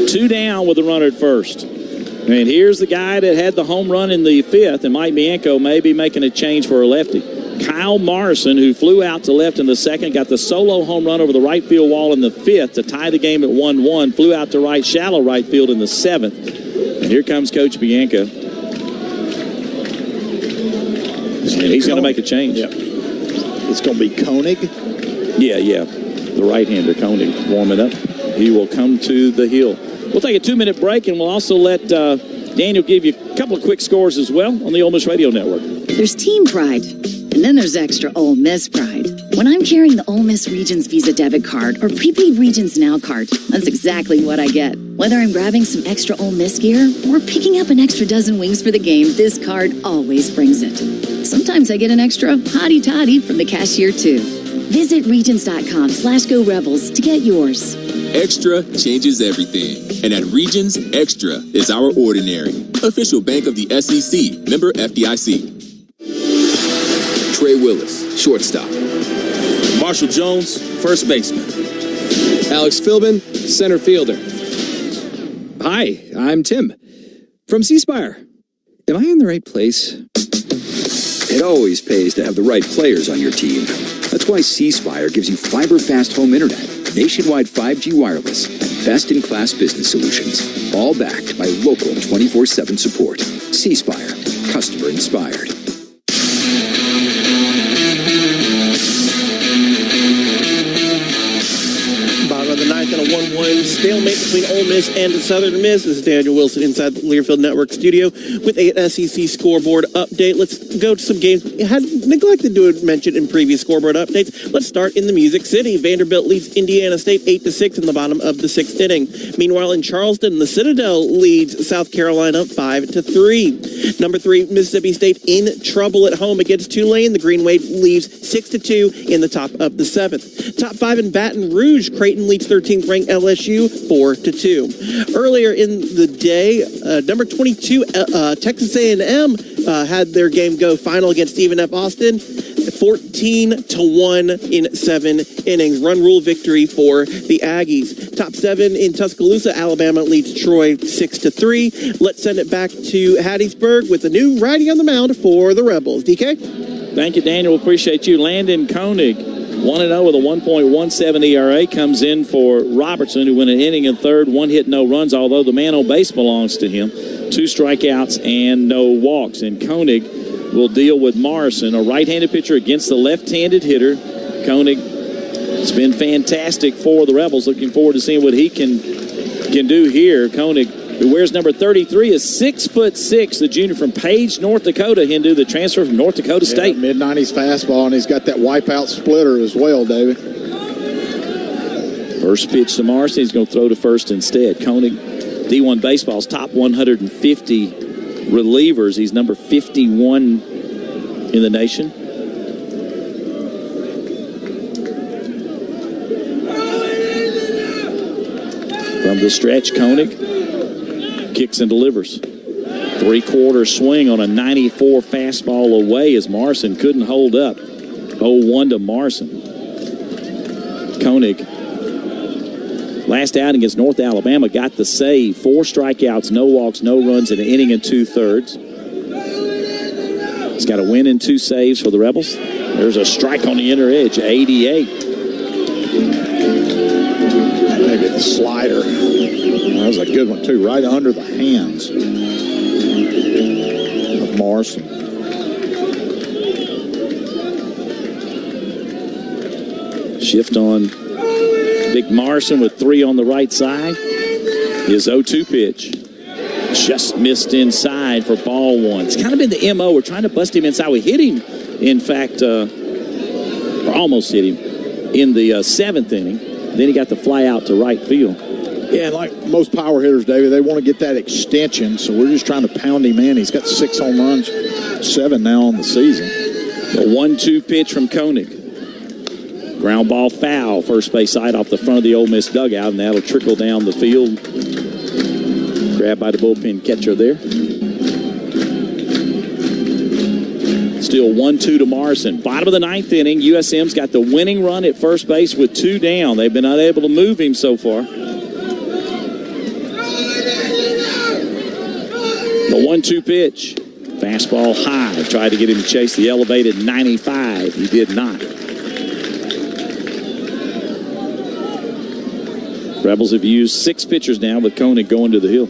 2 down with the runner at first. And here's the guy that had the home run in the 5th, and Mike Bianco may be making a change for a lefty. Kyle Morrison, who flew out to left in the 2nd, got the solo home run over the right field wall in the 5th to tie the game at 1-1, flew out to right, shallow right field in the 7th. And here comes Coach Bianco. And he's going to make a change. Yep. It's going to be Koenig. Yeah. The right-hander, Koenig, warming up. He will come to the hill. We'll take a 2-minute break, and we'll also let Daniel give you a couple of quick scores as well on the Ole Miss Radio Network. There's team pride, and then there's extra Ole Miss pride. When I'm carrying the Ole Miss Regions Visa debit card or prepaid Regions Now card, that's exactly what I get. Whether I'm grabbing some extra Ole Miss gear or picking up an extra dozen wings for the game, this card always brings it. Sometimes I get an extra hottie toddy from the cashier, too. Visit Regions.com/Go Rebels to get yours. Extra changes everything. And at Regions, Extra is our ordinary. Official bank of the SEC, member FDIC. Trey Willis, shortstop. Marshall Jones, first baseman. Alex Philbin, center fielder. Hi, I'm Tim from C Spire. Am I in the right place? It always pays to have the right players on your team. That's why C Spire gives you fiber-fast home internet, nationwide 5G wireless, and best-in-class business solutions, all backed by local 24/7 support. C Spire, customer inspired. Bottom of the ninth and a 1-1 stalemate between Ole Miss and Southern Miss. This is Daniel Wilson inside the Learfield Network studio with a SEC scoreboard update. Let's go to some games we had neglected to mention in previous scoreboard updates. Let's start in the Music City. Vanderbilt leads Indiana State 8-6 in the bottom of the 6th inning. Meanwhile, in Charleston, the Citadel leads South Carolina 5-3. Number 3, Mississippi State in trouble at home against Tulane. The Green Wave leaves 6-2 in the top of the 7th. Top 5 in Baton Rouge, Creighton leads 13th ranked LSU 4-2. Earlier in the day, number 22 Texas A&M had their game go final against Stephen F. Austin, 14-1 in 7 innings. Run rule victory for the Aggies. Top 7 in Tuscaloosa, Alabama leads Troy 6-3. Let's send it back to Hattiesburg with a new righty on the mound for the Rebels. DK? Thank you, Daniel. Appreciate you. Landon Koenig, 1-0 with a 1.17 ERA, comes in for Robertson, who went an inning in third, 1 hit, no runs, although the man on base belongs to him. 2 strikeouts and no walks. And Koenig will deal with Morrison, a right-handed pitcher against the left-handed hitter. Koenig has been fantastic for the Rebels. Looking forward to seeing what he can do here. Koenig, who wears number 33, is 6'6", the junior from Page, North Dakota. Hindu, the transfer from North Dakota State. Mid-90s fastball, and he's got that wipeout splitter as well, David. First pitch to Morrison. He's going to throw to first instead. Koenig, D1 Baseball's top 150 relievers. He's number 51 in the nation. From the stretch, Koenig kicks and delivers. 3/4 swing on a 94 fastball away as Morrison couldn't hold up. 0-1 to Morrison. Koenig, last outing against North Alabama, got the save. 4 strikeouts, no walks, no runs in an inning and 2/3. He's got a win and 2 saves for the Rebels. There's a strike on the inner edge, 88. Maybe the slider. That was a good one, too, right under the hands of Morrison. Shift on Big Morrison with 3 on the right side. His 0-2 pitch. Just missed inside for ball 1. It's kind of been the MO. We're trying to bust him inside. We hit him, in fact, or almost hit him in the 7th inning. Then he got the fly out to right field. Yeah, and like most power hitters, David, they want to get that extension, so we're just trying to pound him in. He's got 6 home runs, 7 now on the season. The 1-2 pitch from Koenig. Ground ball foul, first base side off the front of the Ole Miss dugout, and that'll trickle down the field. Grabbed by the bullpen catcher there. Still 1-2 to Morrison. Bottom of the 9th inning, USM's got the winning run at first base with 2 down. They've been unable to move him so far. The 1-2 pitch. Fastball high. Tried to get him to chase the elevated 95. He did not. Rebels have used 6 pitchers now with Koenig going to the hill.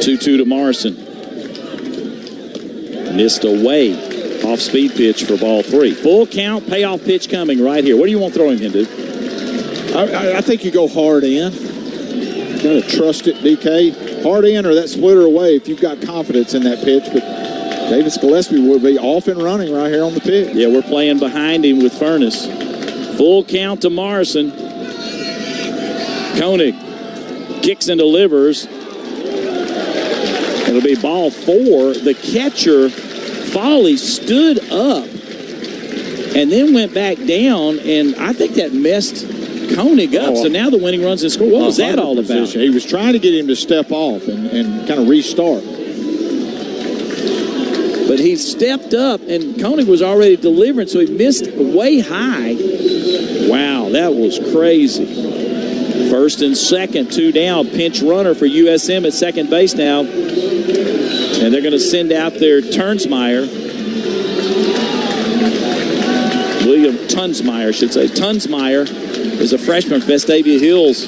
2-2 to Morrison. Missed away. Off-speed pitch for ball 3. Full count, payoff pitch coming right here. What do you want throwing him, dude? I think you go hard in. You got to trust it, DK. Hard in or that splitter away if you've got confidence in that pitch. But Davis Gillespie would be off and running right here on the pitch. Yeah, we're playing behind him with Furness. Full count to Morrison. Koenig kicks and delivers. It'll be ball 4. The catcher, Foley, stood up and then went back down, and I think that messed Koenig up. So now the winning runs and score. What was that all about? He was trying to get him to step off and kind of restart. But he stepped up, and Koenig was already delivering, so he missed way high. Wow, that was crazy. First and second, 2 down. Pinch runner for USM at second base now. And they're going to send out their Turnsmeyer. William Tunsmeyer, I should say. Tunsmeyer is a freshman from Vestavia Hills.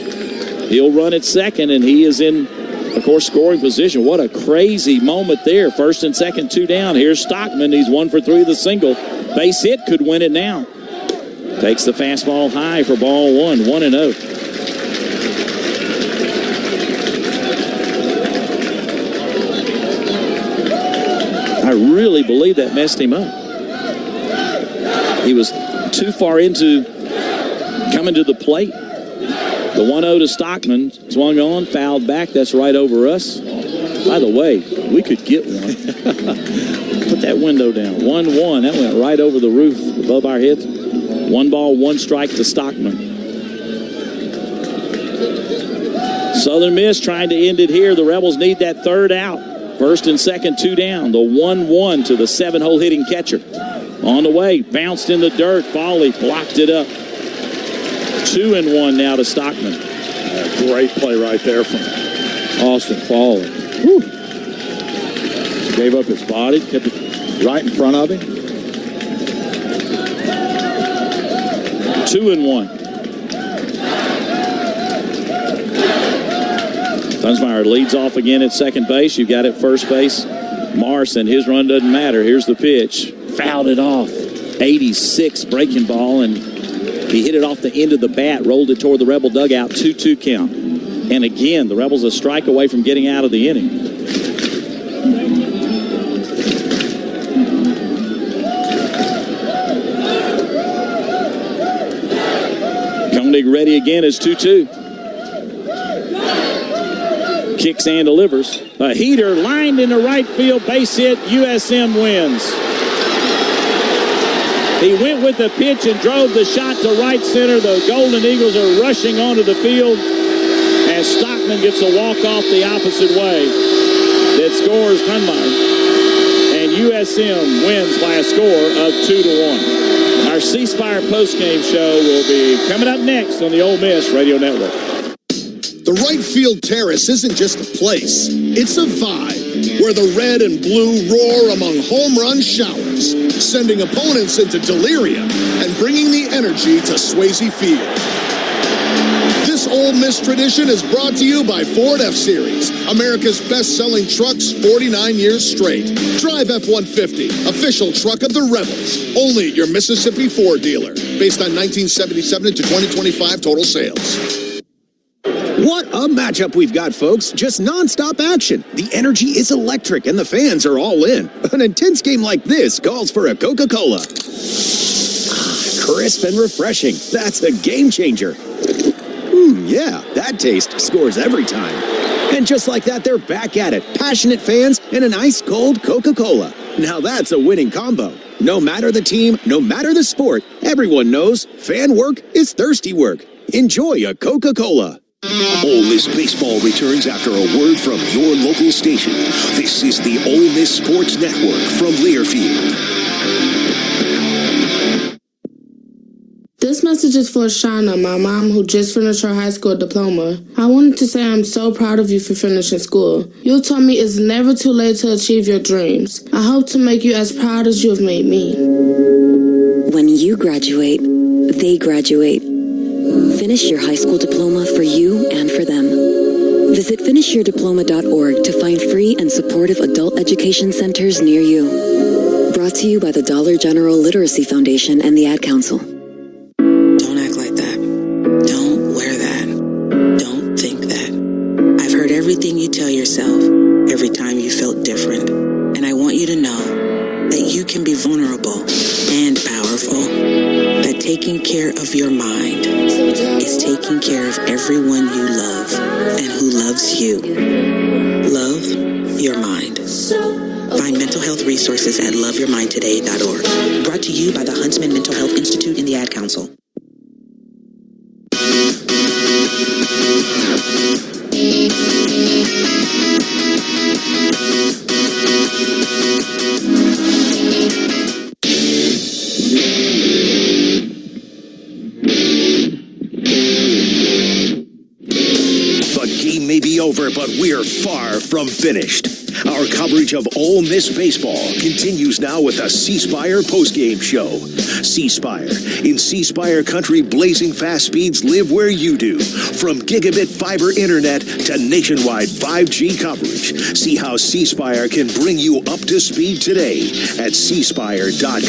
He'll run at second, and he is in, of course, scoring position. What a crazy moment there. First and second, 2 down. Here's Stockman. He's 1 for 3 with a single. Base hit could win it now. Takes the fastball high for ball one, 1-0. I really believe that messed him up. He was too far into coming to the plate. The 1-0 to Stockman. Swung on, fouled back. That's right over us. By the way, we could get one. Put that window down. 1-1. That went right over the roof above our heads. 1 ball, 1 strike to Stockman. Southern Miss trying to end it here. The Rebels need that third out. First and second, 2 down. The 1-1 to the 7-hole hitting catcher. On the way, bounced in the dirt. Foley blocked it up. 2-1 now to Stockman. Great play right there from Austin Foley. Whew. Gave up his body, kept it right in front of him. 2-1. Dunsmeyer leads off again at second base. You've got at first base Morrison. His run doesn't matter. Here's the pitch. Fouled it off. 86 breaking ball, and he hit it off the end of the bat, rolled it toward the Rebel dugout. 2-2 count. And again, the Rebels a strike away from getting out of the inning. Koenig ready again is 2-2. Kicks and delivers. A heater lined into right field, base hit. USM wins. He went with the pitch and drove the shot to right center. The Golden Eagles are rushing onto the field as Stockman gets a walk off the opposite way that scores Dunbar. And USM wins by a score of 2-1. Our C Spire postgame show will be coming up next on the Ole Miss Radio Network. The right field terrace isn't just a place, it's a vibe where the red and blue roar among home run showers, sending opponents into delirium and bringing the energy to Swayze Field. This Ole Miss tradition is brought to you by Ford F-Series, America's best-selling trucks 49 years straight. Drive F-150, official truck of the Rebels, only at your Mississippi Ford dealer, based on 1977 to 2025 total sales. What a matchup we've got, folks. Just nonstop action. The energy is electric and the fans are all in. An intense game like this calls for a Coca-Cola. Crisp and refreshing. That's a game changer. Yeah, that taste scores every time. And just like that, they're back at it. Passionate fans and an ice-cold Coca-Cola. Now that's a winning combo. No matter the team, no matter the sport, everyone knows fan work is thirsty work. Enjoy a Coca-Cola. Ole Miss baseball returns after a word from your local station. This is the Ole Miss Sports Network from Learfield. This message is for Shauna, my mom, who just finished her high school diploma. I wanted to say I'm so proud of you for finishing school. You told me it's never too late to achieve your dreams. I hope to make you as proud as you have made me. When you graduate, they graduate. Finish your high school diploma for you and for them. Visit finishyourdiploma.org to find free and supportive adult education centers near you. Brought to you by the Dollar General Literacy Foundation and the Ad Council. Don't act like that. Don't wear that. Don't think that. I've heard everything you tell yourself every time you felt different. And I want you to know that you can be vulnerable and powerful. That taking care of your mind is taking care of everyone you love and who loves you. Love your mind. Find mental health resources at loveyourmindtoday.org. Brought to you by the Huntsman Mental Health Institute and the Ad Council. May be over, but we're far from finished. Our coverage of Ole Miss baseball continues now with the C Spire postgame show. C Spire. In C Spire country, blazing fast speeds live where you do. From gigabit fiber internet to nationwide 5G coverage. See how C Spire can bring you up to speed today at cspire.com.